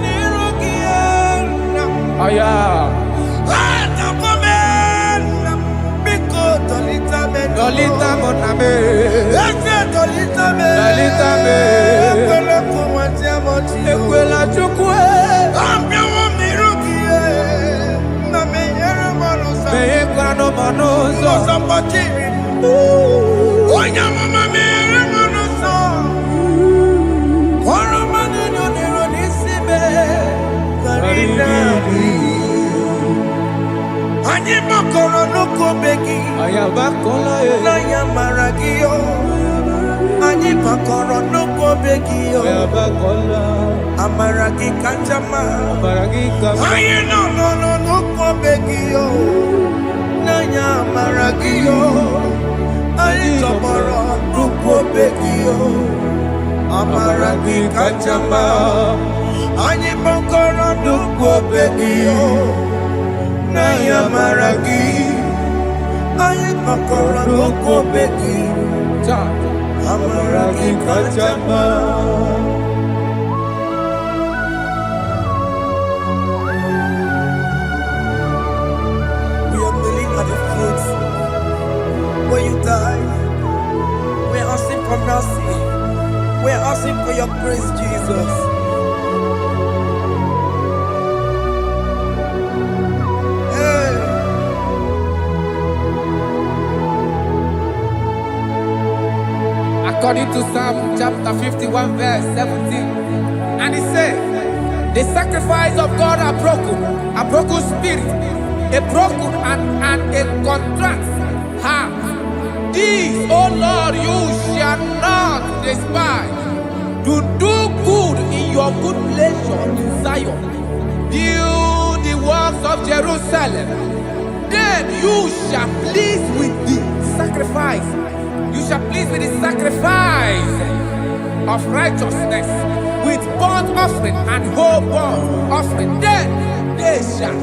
Nirugiena Aya Hata komena. Biko tolita me. Dolita moname Ese tolita me. Tolita me. Ekwela kumwatia moti. Ekwela chukwe Meye kwano manuzo Osambakiri. Onyamama mere manuzo. Koromani noniro nisibe. Karinani. Anyi makoro nuko begi. Ayabakola Naya maragio. Anyi makoro nuko begi. Ayabakola Amaragi kanjama. Baragika Aye no nuko begi. Naya maragio. Aye tomorrow nuko begi. Amaragi kanjama. Anyi makoro nuko begi. Naya maragi. Aye makoro nuko begi. Cha Amaragi kanjama. We are kneeling at the foot where you died. We are asking for mercy. We are asking for your grace, Jesus. Hey. According to Psalm chapter 51 verse 17 And he said The sacrifice of God are broken spirit A broken and a contrite heart This, O Lord, you shall not despise To do good in your good pleasure in Zion Build the works of Jerusalem Then you shall please with the sacrifice You shall please with the sacrifice of righteousness with burnt offering and whole burnt offering. Then they shall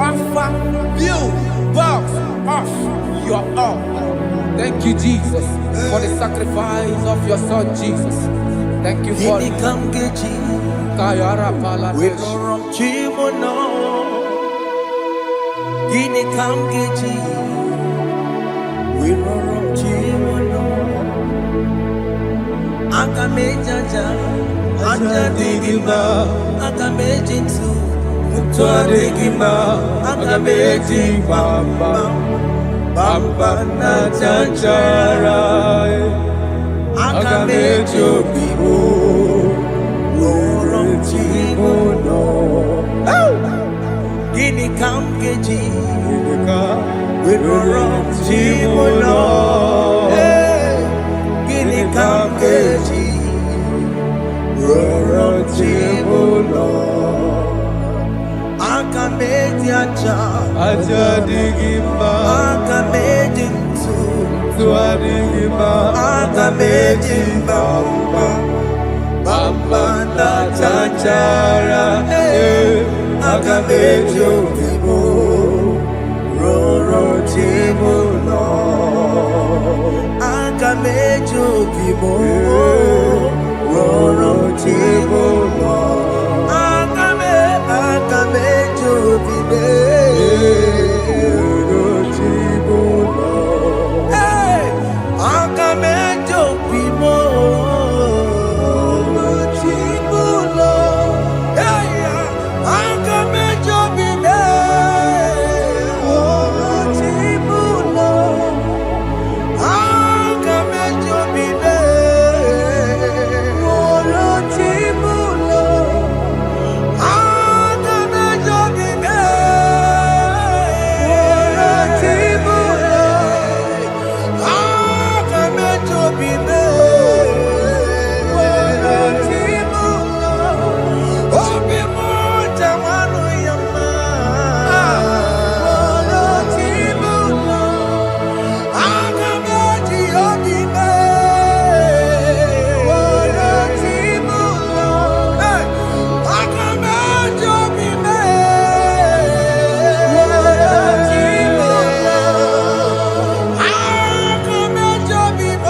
offer build boughs of your own. Thank you, Jesus, for the sacrifice of your son, Jesus. Thank you for Gini kamgeji. Kayara Paladesh. Winorom chimono. Gini kamgeji. Winorom chimono. Akamejaja. Aja digima. Akamejinsu. Mutwa digima. Akamejibam. Bamba na chanchara. Akamejobibo. Winorom chimono. Gini kamgeji. Winorom chimono. Gini kamgeji. aja adịghị mma, aga m eji ntụ ntụ adịghị mma, aga m eji mba mba na-achachara, aga m eji obi m rụrụ chi m ụlọ aga m eji obi m rụrụ chi m ụlọ aga m eji obi m rụrụ chi m ụlọ aga m eji obi m rụrụ chi m ụlọ aga m eji obi m rụrụ chi m ụlọ aga m eji obi m rụrụ chi m ụlọ aga m eji obi m rụrụ chi m ụlọ aga m eji obi m rụrụ chi m ụlọ obi m jawanụ ya mma rụrụ chi m ụlọ aga m eji obi m rụrụ chi m ụlọ aga m eji obi m rụrụ chi m ụlọ aga m eji obi m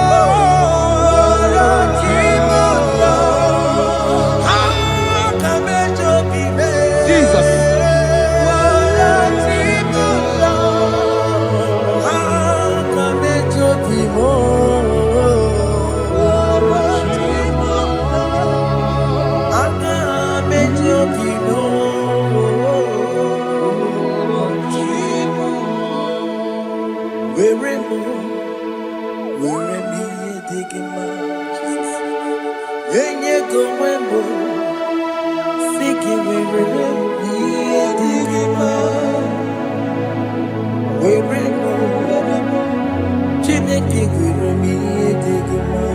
rụrụ chi m ụlọ aga m eji obi m Jesus. rụrụ chi m ụlọ aga m eji obi m rụrụ chi m ụlọ aga m eji obi m rụrụ chi m were m ihe dị gị mma enye gị onwe m si gị were ihe dị gị mma were m Chineke were m ihe dị gị mma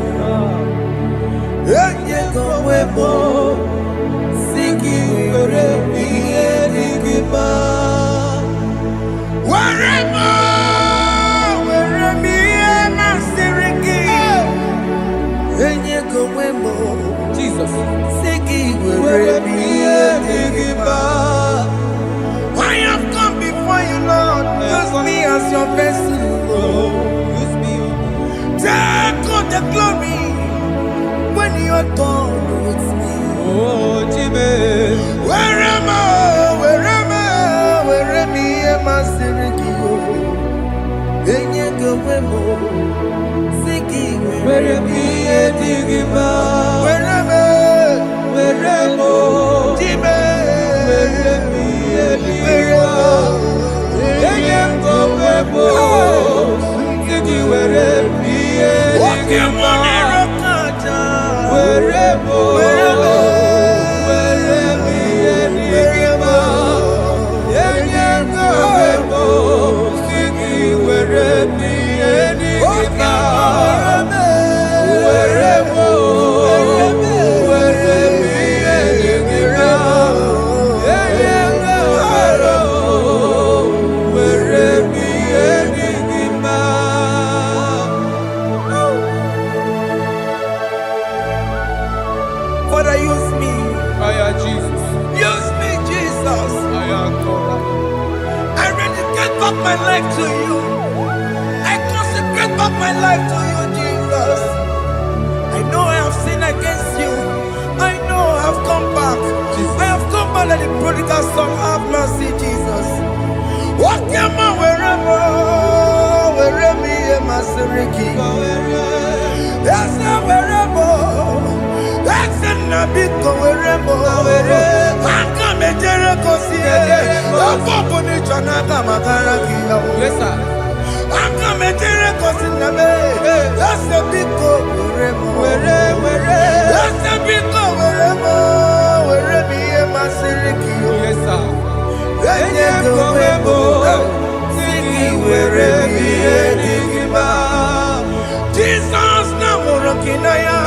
enye gị onwe m si gị were ihe dị gị mma were m ihe masịrị gị enye gị onwe m Jesus. si gị were were m m ihe ihe dị dị gị gị mma mma. I have come before you, Lord. Use me as your vessel, Lord. Use me, Take all the glory when you're done with me. oh Jimmy. Where am I? Where am I? Am I singing you? Enye go siki Were m ihe dị gị mma, Where am I? were m Jime. were m ihe dị gị mma, enye m gị onwe m, sị gị were m ihe dị gị mma, were m ihe dị gị mma, enye m gị onwe m, sị gị were m ihe dị gị mma, were m ihe dị gị mma, enye m gị onwe m, were m ihe dị gị mma. Father, use me. Fire Jesus, Use me, Jesus. fire God. I rededicate back my life to you. I consecrate back my life to you, Jesus. I know I have sinned against you. I know I have come back. I have come back like the prodigal son. Have mercy, Jesus. What am I wherever? Where me am I seriki? Yes, wherever. That's a nabiko wherever. Aka mejere kosi. Afọ ni chana kama karaki ya. Yes, sir. Aka mejere kosi nabe. That's a biko wherever. That's a biko wherever. Where me am I seriki? Yes, sir. Enye go Sigi were m ihe dị gị mma. Jesus na mụrụ gị na ya.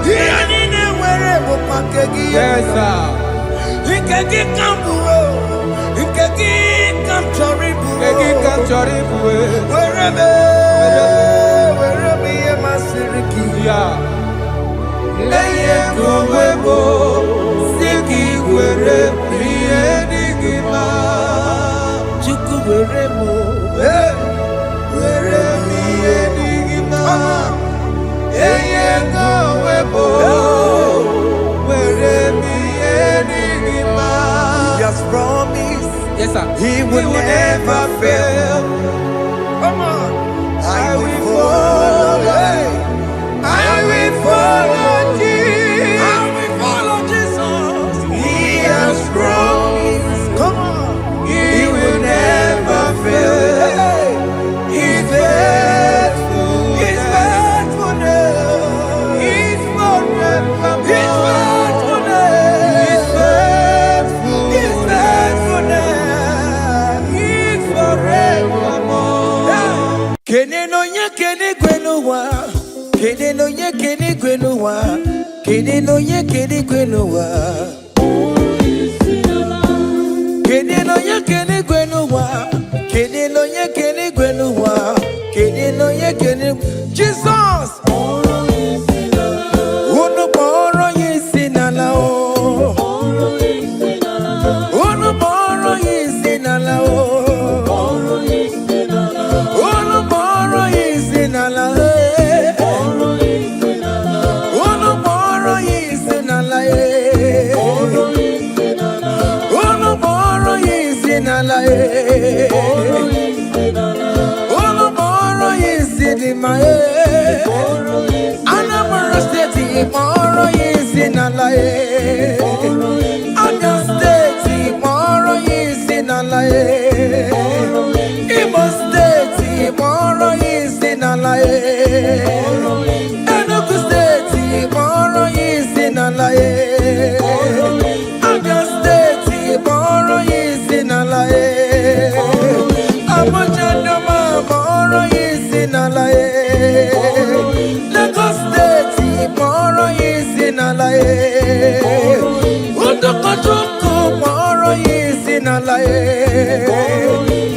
Ihe niile nwere bụkwa nke gị. Yes, sir. Nke gị ka mbụ, nke gị gị ka m chọrọ ịbụ were m ihe masịrị gị ya enye m onwe m si gị were ihe dị gị mma Chukwu were m were m ihe dị gị mma enye m onwe m were m ihe dị gị mma He has promised Yes, sir. He will never fail. Come on. I will follow. I will follow Jesus. I will follow Jesus. He has promised. Come on. He will never fail. He's faithful. He's faithfulness. He's forever. He's faithfulness. He's faithful. He's faithfulness. He's forevermore. Kene no nye kene gwenuwa. Kene no nye kene gwenuwa. Kene no nye kene gwenuwa. Kene no nye kene gwenuwa. Kene no nye kene gwenuwa. Kene no nye kene. Jesus. Unu boro yisi nala o. Unu boro yisi nala o. Unu boro yisi nala e. Unu boro yisi nala e. Unu boro yisi nala e. Unu boro yisi di ma e. Anambra State boro yisi nala e. Abia State boro yisi nala e. Igbo State boro yisi nala e. Enugu State boro yisi nala e. Abia State boro yisi nala e. Abuja Doma boro yisi nala e. Lagos State boro yisi nala e. Udokojuku boro yisi nala e.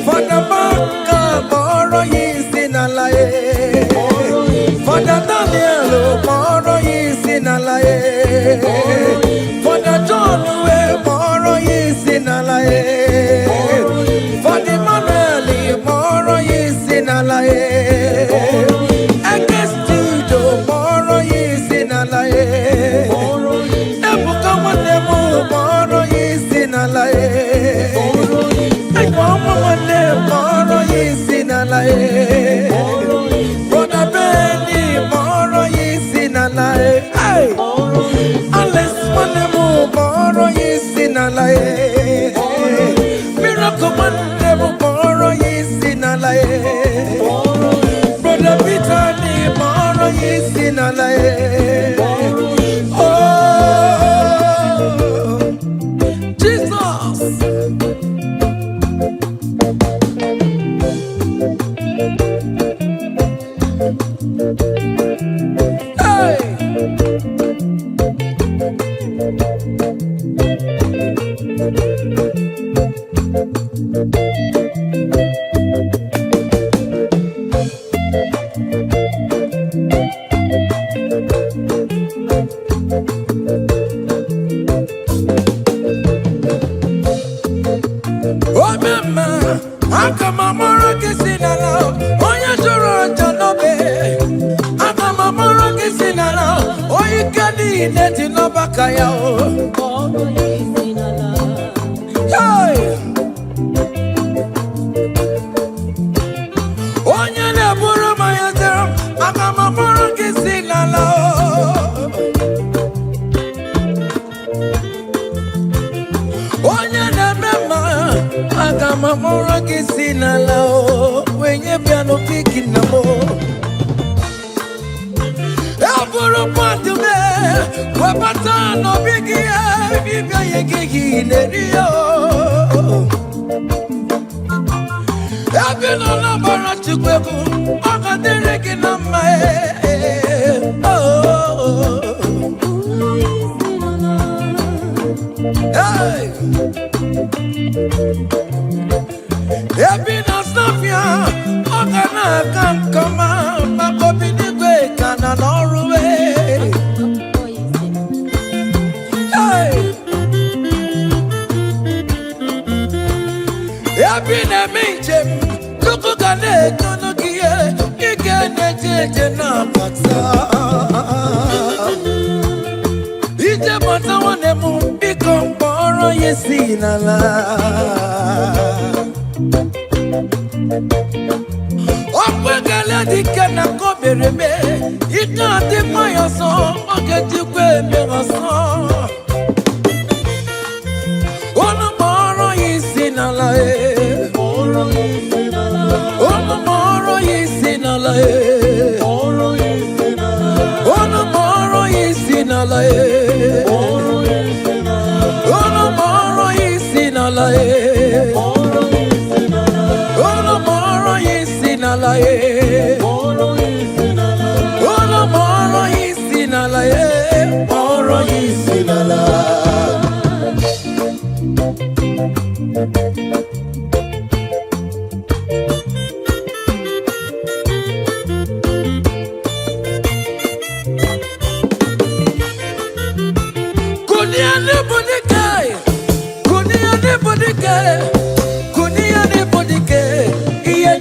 Fada Baka boro yisi nala e. Fada Daniel boro yisi nala e. Fada John we boro yisi nala e. Fada Emmanuel boro yisi nala e. Eke Studio boro yisi nala e. Ebuka Nwanemu boro yisi nala e. Ekpoma Nwanne boro yisi nala e. Brother Benny boro yisi nala e. Hey! Alex Nwanemu boro yisi nala e. Miracle Nwanemu boro yisi nala e. Brother Peter ni boro yisi nala e. Oh, Jesus. Hey! Oh, mama, how come I'm more kissing alone? Oh, you sure don't be. How come I'm more kissing alone? Oh, you can't eat it in no bakaya. Hey! Oh, you never my answer. How come I'm more kissing alone? Onye na-emema aga m amụrụ gị si n'ala o wee nye bịa n'okike nna m ya bụrụ mmadụ mee webata n'obi gị ya bịbịa nye gị gị na-eri ya o ebe nọ n'ọbara Chukwu egwu ọ ga-adịrị gị na mma Hey! Ebi na na-eje na-abata ije bata nwanne m biko mkpọrọ ya esi n'ala ọkwegala dike na kobere me ike adịkwa ya ọsọ ọ ga-ejikwa eme ọsọ ọnụ mkpọrọ ya isi n'ala ọnụ mkpọrọ ya isi n'ala ọnụ mkpọrọ ya isi n'ala ọnụ mkpọrọ ya isi n'ala ọnụ mkpọrọ ya isi n'ala ọnụ mkpọrọ ya isi n'ala mkpọrọ ya isi n'ala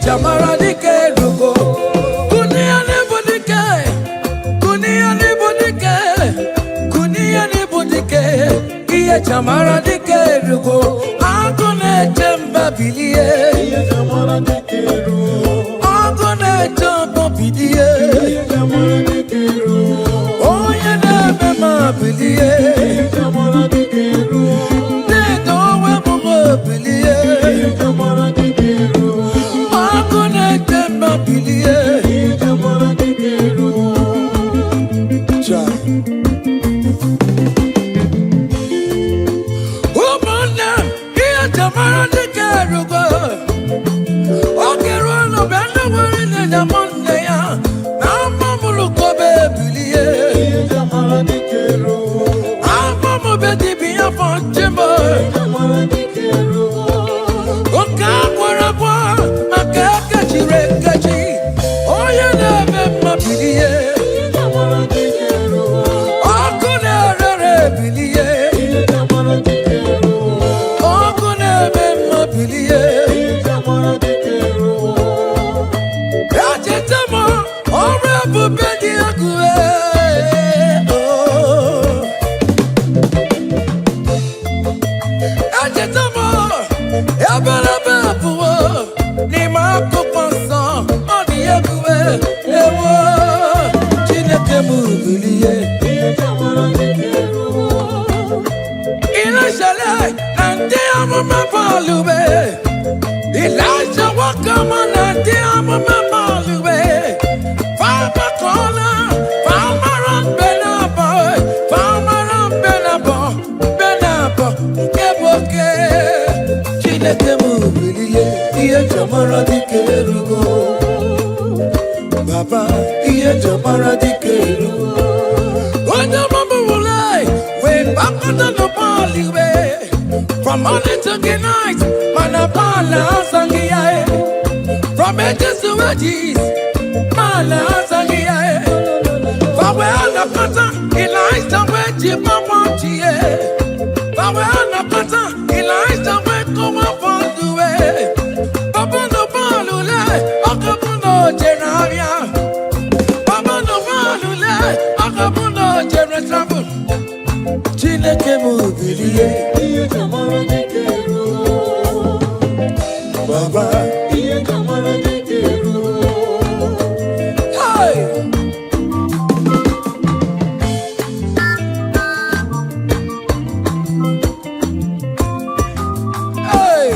Jamara dike rugo kunia nebodike iye jamara dike rugo agone jemba bilie iye jamara dike rugo agone jemba bilie iye jamara dike rugo oye nebe ma bilie iye jamara dike rugo ne dowe mo bilie iye jamara dike rugo Elijah welcome on the dear mama Luwe. Farmer corner, farmer on Benabo, Keboke. Chineke mubilie, iye jamara dike rugo. Baba, iye jamara dike rugo. Oja mama wulai, we back on the Baliwe. From morning to the night, Manapala Sangiae. From edges to edges, Mala Sangiae. For where the pattern, Elijah went to Mamontie. For where the pattern, Elijah went to Mafondue. Papa no Balule, Okapuno Genaria. Papa no Balule, Okapuno Genatravel. Chineke mubilie. Baba, iye jamara dike rugo. Hey, hey.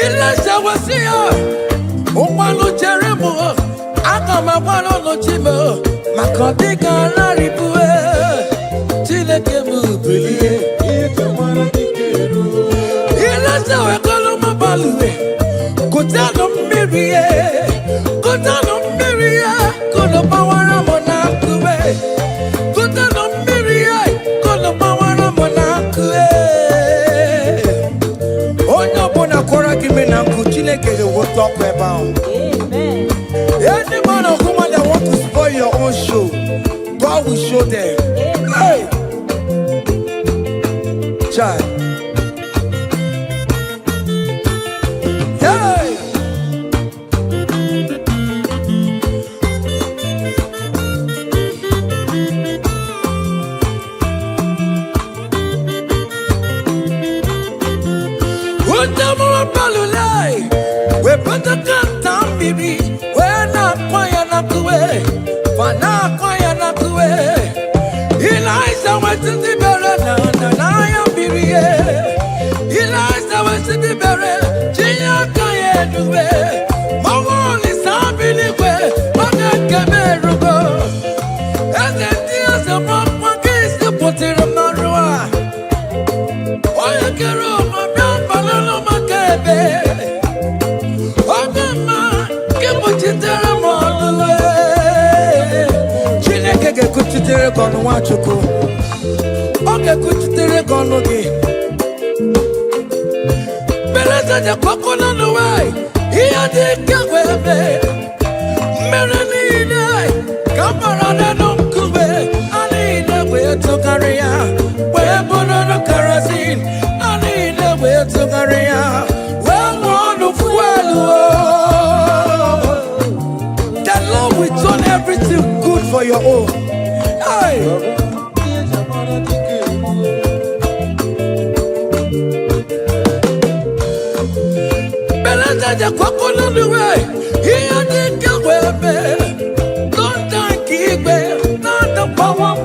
Elijah was here. Umalo Jeremo, Akama Wano no Chimo, Makodiga Laribue. Chineke mubilie. Iye jamara dike rugo. Elijah we call him a balue. Kutano Mirie, Kutano Mirie, Kono Pawara Monakue. Kutano Mirie, Kono Pawara Monakue. Onyo Bona Kora Kimena Kuchineke, what talk about. Amen. Any man or woman that want to spoil your own show, God will show them. Hey, child. kuchitere kono Nwachukwu oge kuchitere kono gị beleza je kokono nuwe iya dị kegwe ebe mmere niile kamara nenu nkube a niile wee tụgharị ya wee bụrụ na kerosene a niile wee tụgharị ya wee ṅụọ nu fuelu. The Lord will turn everything good for your own. Hey. Beleza ja kokono nuwe iya dị kegwe ebe London kigwe nando power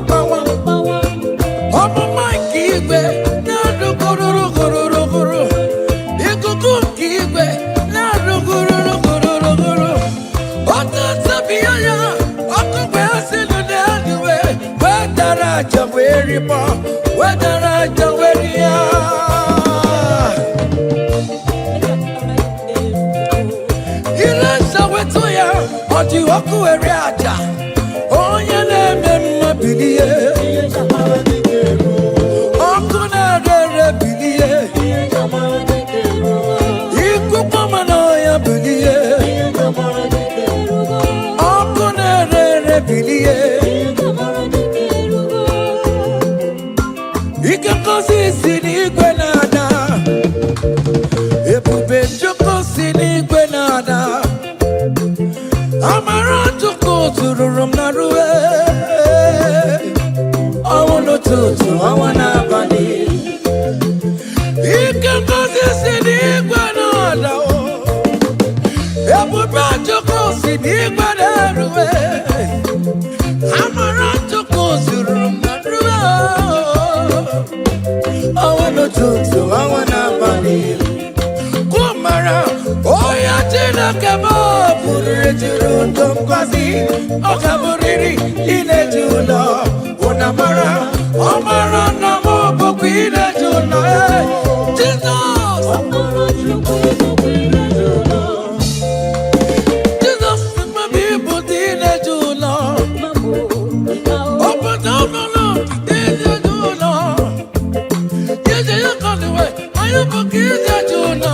Omo kigwe nando guru Ikuku kigwe nando guru Ota sabia ya okugwe asinu neduwe Wedara jaweri po Wedara jaweri ya Oti oku eri aja onye na-eme mma bilie oku na-ere bilie ikuku mana ya bilie oku na-ere bilie ike ngozi si n'igwe na-ada ebube Chukwu si n'igwe na-ada Amara Chukwu tururu m na ruwe ọnwụ n'ụtụtụ ọnwa n'abalị ike ngozi si n'igwe na-ada ebube Chukwu si n'igwe na-eruwe Amara Chukwu tururu m na ruwe ọnwụ n'ụtụtụ ọnwa n'abalị Kumara oya Chineke m pụrụ juru ndụ ngozi ọ gaburiri ineji ụlọ ụnamara ọmara na m bụkwa ineji ụlọ Jizọs Jizọs mmebi ịbụ dị ineji ụlọ obodo ọbụla ineji ụlọ ije ya kọniwe anyị bụkwa ineji ụlọ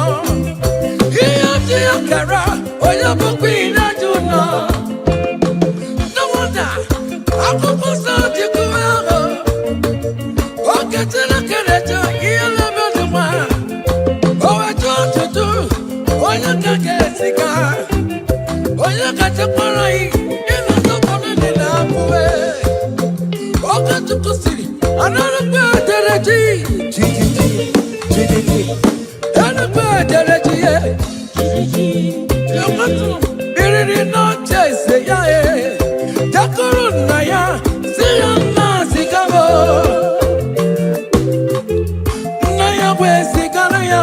ihe dị ya kara onye bụkwa ineji ụlọ no wonder akwụkwọ nsọ ji kwuo ahụ oge Chineke na-eche ihe na-emedu nwa o wetu ọtụtụ onye ka ga-esiga onye kachakwara ịnụ nsọpụrụ dị na abụwe oge Chukwu siri anarụkwa edere ji enukwa edere ji ye iriri n'oche ise ya jakọrọ nna ya si ya nna zigara nna ya wee zigara ya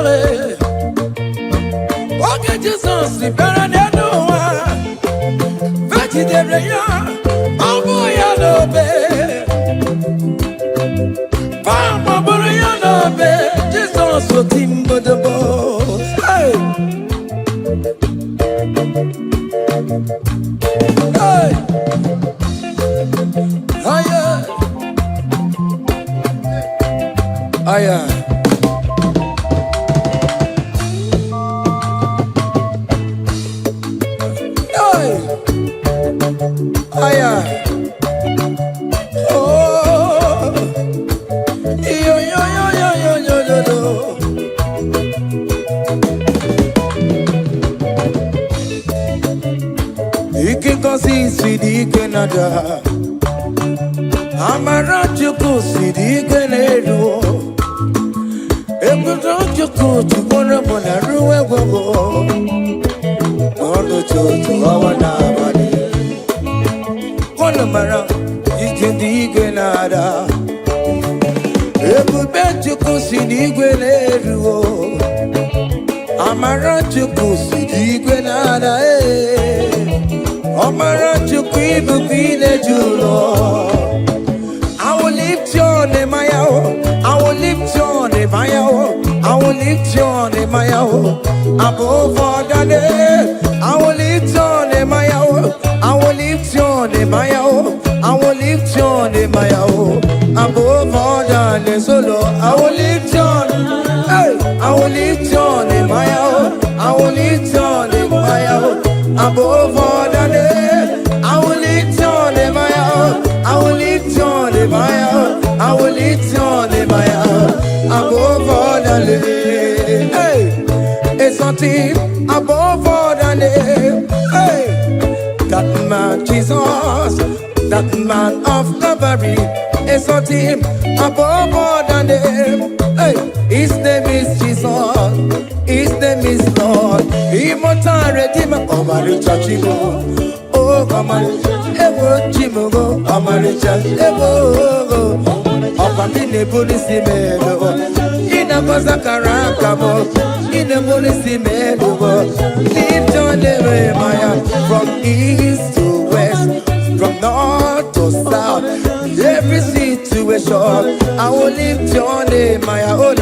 oge Jizọs bịara n'elu ụwa vejidere ya ọ bụ ya n'obe magburu ya n'obe Jizọs oti mbodobo hey! Hey! Aya! Aya! Hey! Aya! Oh! Yo yo yo yo yo yo yo yo! ike ngozi siri ike nada amara Chukwu siri ike n'elu ebudo Chukwu chukwara mụ na ruwe gwego ọnụ chotu ọwa n'abalị ọnụ mara ike dị ike nada ebube Chukwu siri ike n'elu amara Chukwu siri ike nada amara Chukwu ibukwe inejulo I will lift your name, I will lift your name, I will lift your name, above all the name. I will lift your name, I will lift your name, I will lift your name, above all the name. So Lord, I will lift your name, I will lift your name, I will lift your name, above all the name. I will lift your name, I will lift your name, I will lift your name, above all the name. Hey, it's something above all the name. Hey, that man Jesus, that man of Calvary, is something above all the name. Hey, his name is Jesus, his name is Lord. Immortal Redeemer, come on, church. Oh, come on, ever Jimugo, Amaricha, ever. Opamine police melo, in a Mazakarabo, in a police melo. Lift on the way, Maya, from east to west, from north to south, every situation. I will lift your name, Maya, I will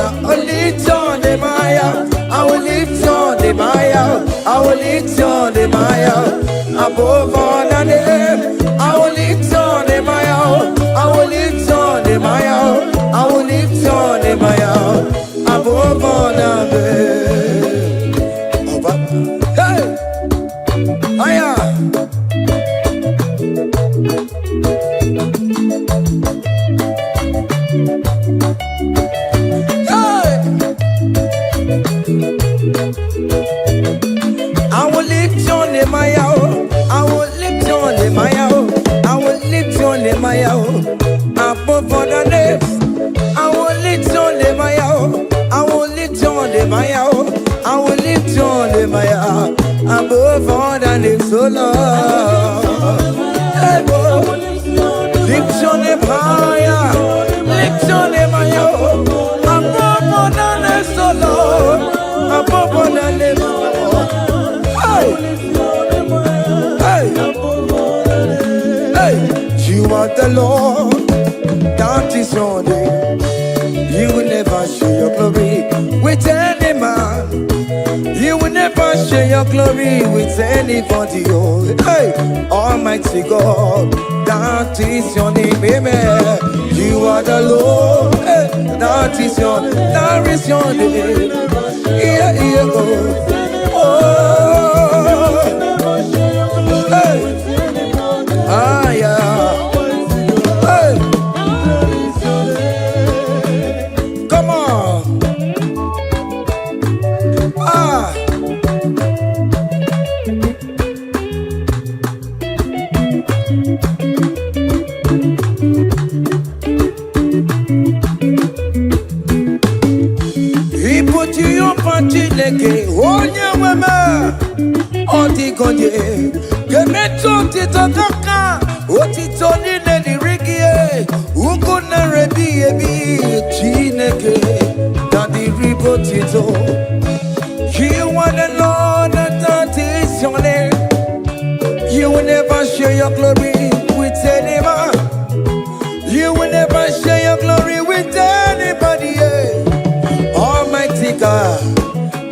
lift your name, Maya, I will lift your name, Maya, I will lift your name, Maya. Above all the name, I will lift your name, I will lift your name, I will lift your name, above all the name. Hey, Aya. I will lift your name, I will lift your name, I will lift your name, above all the names. I will lift your name, I will lift your name, I will lift your name, above all the names. So Lord, hey, lift your name higher, lift your name higher, above all the names. So Lord, above all the names. You are the Lord, that is your name. You will never share your glory with any man. You will never share your glory with anybody. Oh, hey, Almighty God, that is your name. Amen. You are the Lord, hey, that is your name. Yeah, yeah, oh, hey. Ah, yeah. Hey. Come on. Ah. He put you up on Chileke, onye wema, odigonye, gemeto titotoka, otito nile dirigie, ukuna rebi ebi, Chineke, daddy ribotito. You are the Lord, that is your name. You will never share your glory with any man. You will never share your glory with anybody. Almighty God,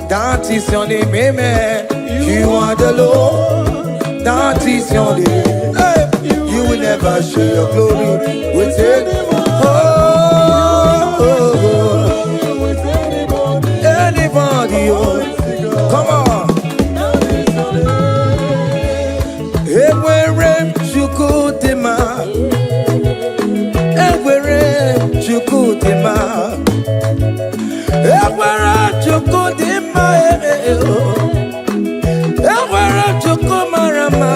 that is your name, amen. You are the Lord, that is your name. Hey, you will never share your glory with anyone. Anybody, come on. Ewere chukudema, ewere chukudema, ewere chukudema, ewere chukumarama,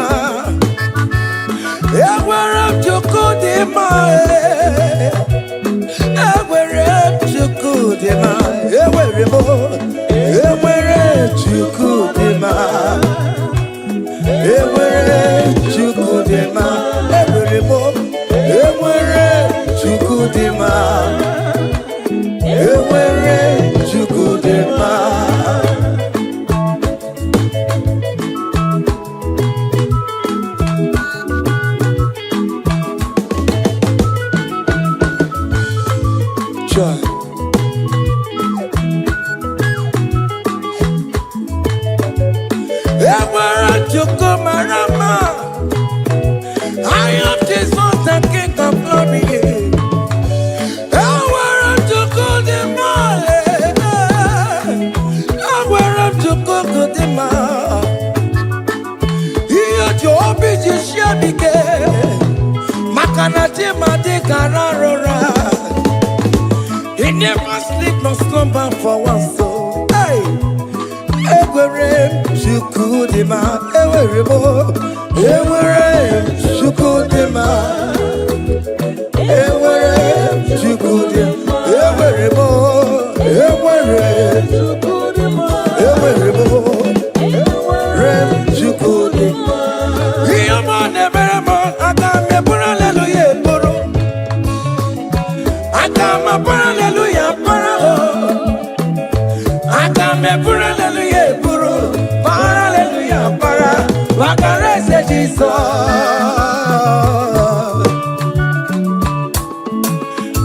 Chukudema, Ewerebo, Ewere, Chukudema, Ewere, Chukudema. Joy. Ewere, Chukumarama. I am Jesus, the King of Glory. Ewere, Chukudema. Ewere, Chukudema. Iyo Jobi Jishabike. Makanati Madikararora. He never sleep nor slumber for one soul. Hey, Ewere, Chukudema, Ewerebo, Ewere, Chukudema, Ewere, Chukudema, Ewerebo, Ewere, Ewerebo, Ewere, Chukudema. Yamane Beremo, Agame Hallelujah, Boro. Agama Hallelujah, Boro. Agame Hallelujah, Boro. Hallelujah, Bara. Wakarese Jesus.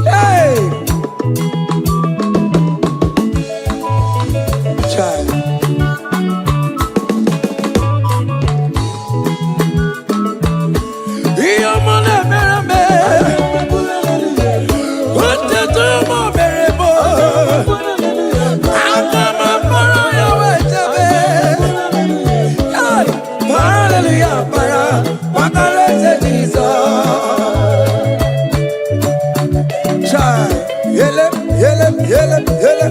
Hey, child. Yamane Bereme. What the domo berebo. Agama Hallelujah, para wakarese Jesus. Chai, yele, yele, yele, yele.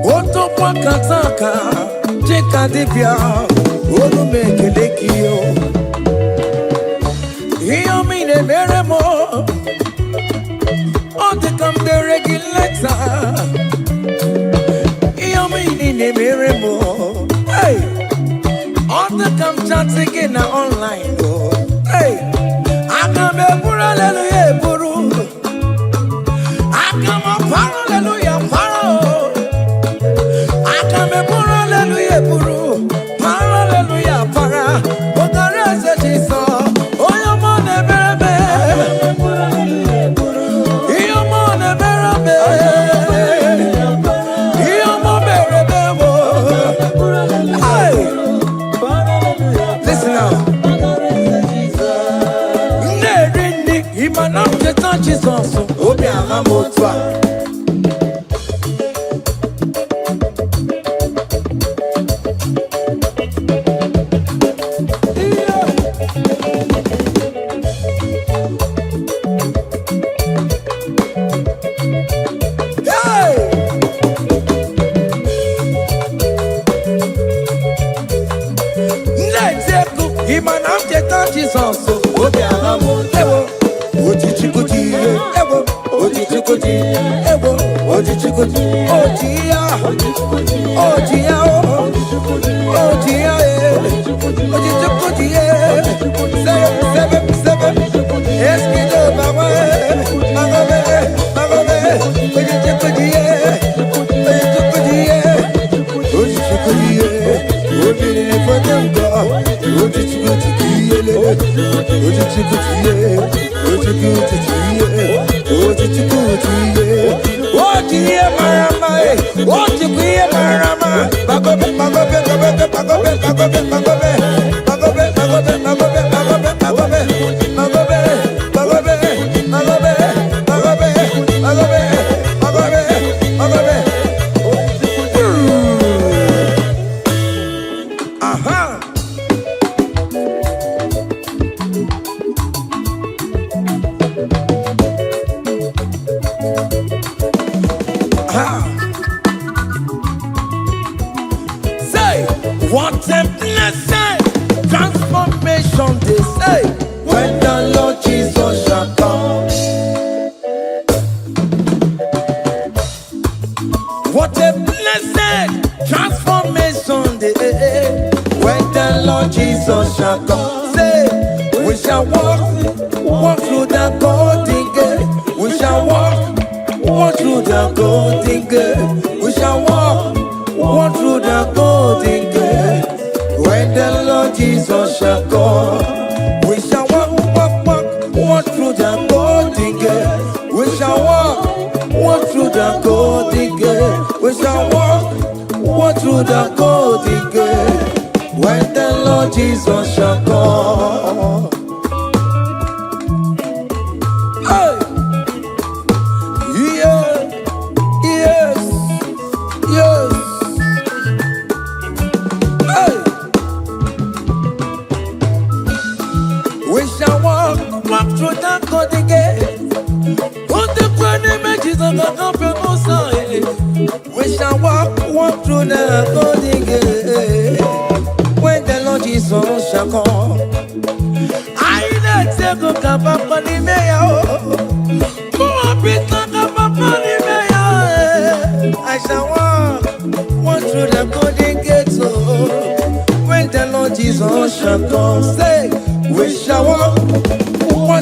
Oto kwa kataka, chika dipya, onu mekelekio. Iyo mine meremo, ote kam de regulator. Miremo, hey, all the come chatting in online, oh, hey, I come a hallelujah, Buru, I come a hallelujah, Paro, I come a hallelujah, Buru, hallelujah, Para, what the rest of this song, oh, your money, baby, your money, baby. Imanam jetan Jesus, obi ahamotwa. Imanam jetan Jesus, obi ahamotwa. Ojichikuti, ewo, ojichikuti, ewo, ojichikuti, ojia, ojia, ojia, ojichikuti, sebe, eskido bawa, magobe, ojichikuti, ojichikuti, obìnrin fọdẹ́ǹgọ́, ojichikuti, ojiye marama, ojiye marama, bagobe, bagobe, bagobe, bagobe, bagobe, bagobe, bagobe, bagobe, bagobe, bagobe, bagobe, bagobe, bagobe, bagobe, bagobe, bagobe, bagobe, bagobe. Aha. Say, what a blessing, transformation they say, when the Lord Jesus shall come. What a blessing, transformation they say, when Lord Jesus shall come. Say, we shall walk through the golden gate. We shall walk through the golden gate. We shall walk through the golden gate. When the Lord Jesus shall come, we shall walk through the golden gate. We shall walk through the golden gate. We shall walk through the golden gate. When the Lord Jesus shall come. Hey! Yeah! Yes! Yes! Hey! We shall walk through the golden gate. On the grand images of the company, we shall walk through the golden gate. When the Lord Jesus shall come, I let go kapapani meya. I shall walk through the golden gate. When the Lord Jesus shall come, say, we shall walk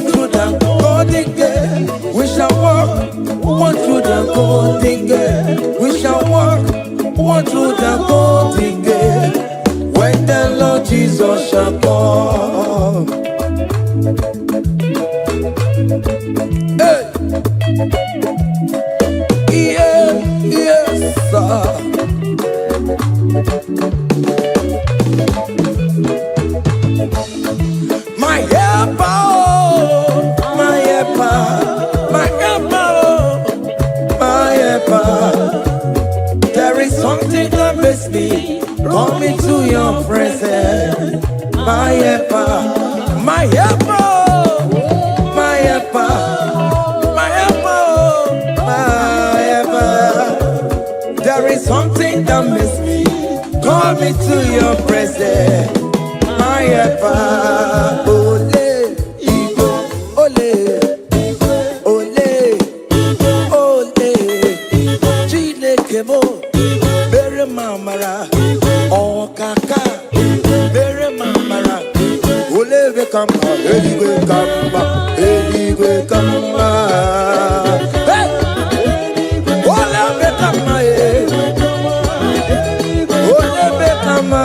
through the golden gate. We shall walk through the golden gate. We shall walk through the golden gate. When the Lord Jesus shall come. Hey! Yeah, yes, sir. My helper, my helper, my helper, my helper. There is something that makes me come into your presence. My helper, my helper, my helper, my helper, my helper. There is something that makes me come into your presence. My helper, ole, Igbo, ole, ole, ole, Chineke mo, bere mamara, okaka, bere mamara, ole be kamba, eligwe kamba, eligwe kamba, hey, ole be kamba, ole be kamba.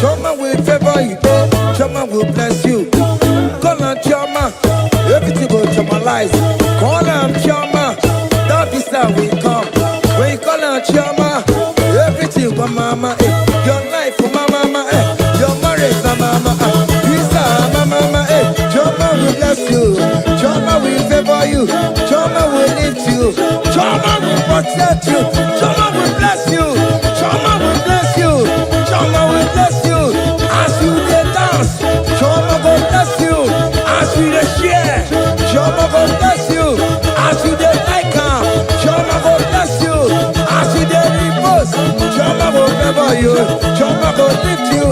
Choma will favor you, Choma will bless you. Call on Choma, everything will Chomalize. Call on Choma, that is how we come. When you call on Choma, everything for mama, your life for mama, your marriage for mama, visa mama, Choma will bless you, Choma will favor you, Choma will lift you, Choma will protect you, Choma will bless you, Choma will bless you, Choma will bless you. As you dance, Choma will bless you. dey share, Jehovah go bless you. As you dey like am, Jehovah go bless you. As you dey repost, Jehovah go favor you. Jehovah go lift you.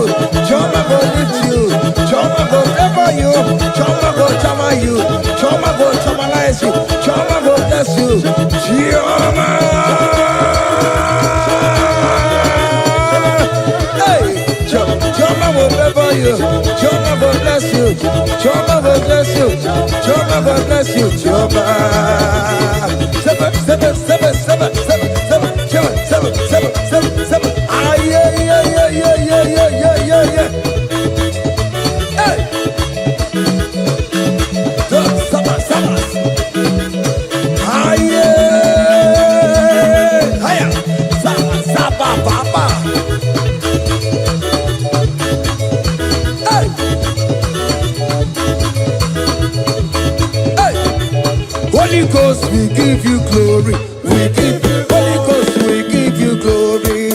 Jehovah go lift you. Jehovah go favor you. Jehovah go chama you. Jehovah go chamalize you. Jehovah go bless you. Jehovah. Jehovah will favor you. Jehovah will bless you. Jehovah will bless you. Jehovah will bless you. Jehovah. Seven, seven, seven, seven, seven, seven, seven, seven, seven, seven, seven. Ah, yeah, yeah, yeah, yeah, yeah, yeah, yeah, yeah, yeah. Hey. Saba, saba. Ah, yeah. Hiya. Saba, saba, papa. Holy Ghost, we give you glory. We give you Holy Ghost, we give you glory.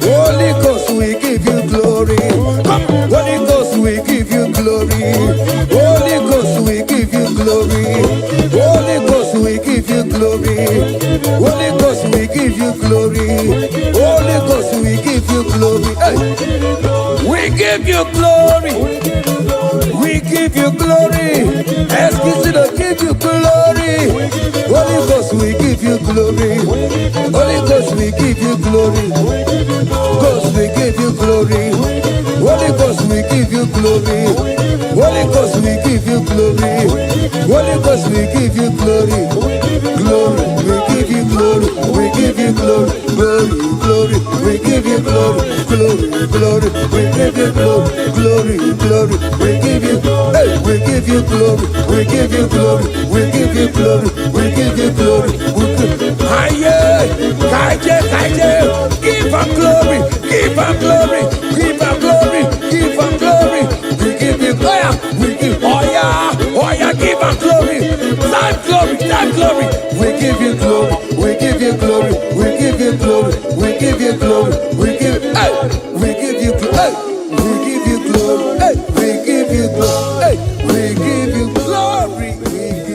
Holy Ghost, we give you glory. Come, Holy Ghost, we give you glory. Holy Ghost, we give you glory. Holy Ghost, we give you glory. Holy Ghost, we give you glory. Holy Ghost, we give you glory. Hey. We give you glory. We give you glory. Excuse me, give you glory. Holy Ghost, we give you glory. Holy Ghost, we give you glory. Ghost, we give you glory. Holy Ghost, we give you glory. Holy Ghost, we give you glory. Holy Ghost, we give you glory. Glory, we give you glory. We give you glory. Glory, glory, we give you glory. Glory, glory, we give you glory. Glory, glory, we give you glory. Hey, we give you glory. We give you glory. We give you glory. We give you glory. Aye, kaije, kaije. Give am glory. Give am glory. Give am glory. Give am glory. We give you glory. We give oh yeah, give am glory. Time glory, time glory. We give you glory. We give you glory. We give you glory. We give you glory. We give hey, we give you glory. We give you glory. Hey, we give you glory. Hey, we give you glory. We give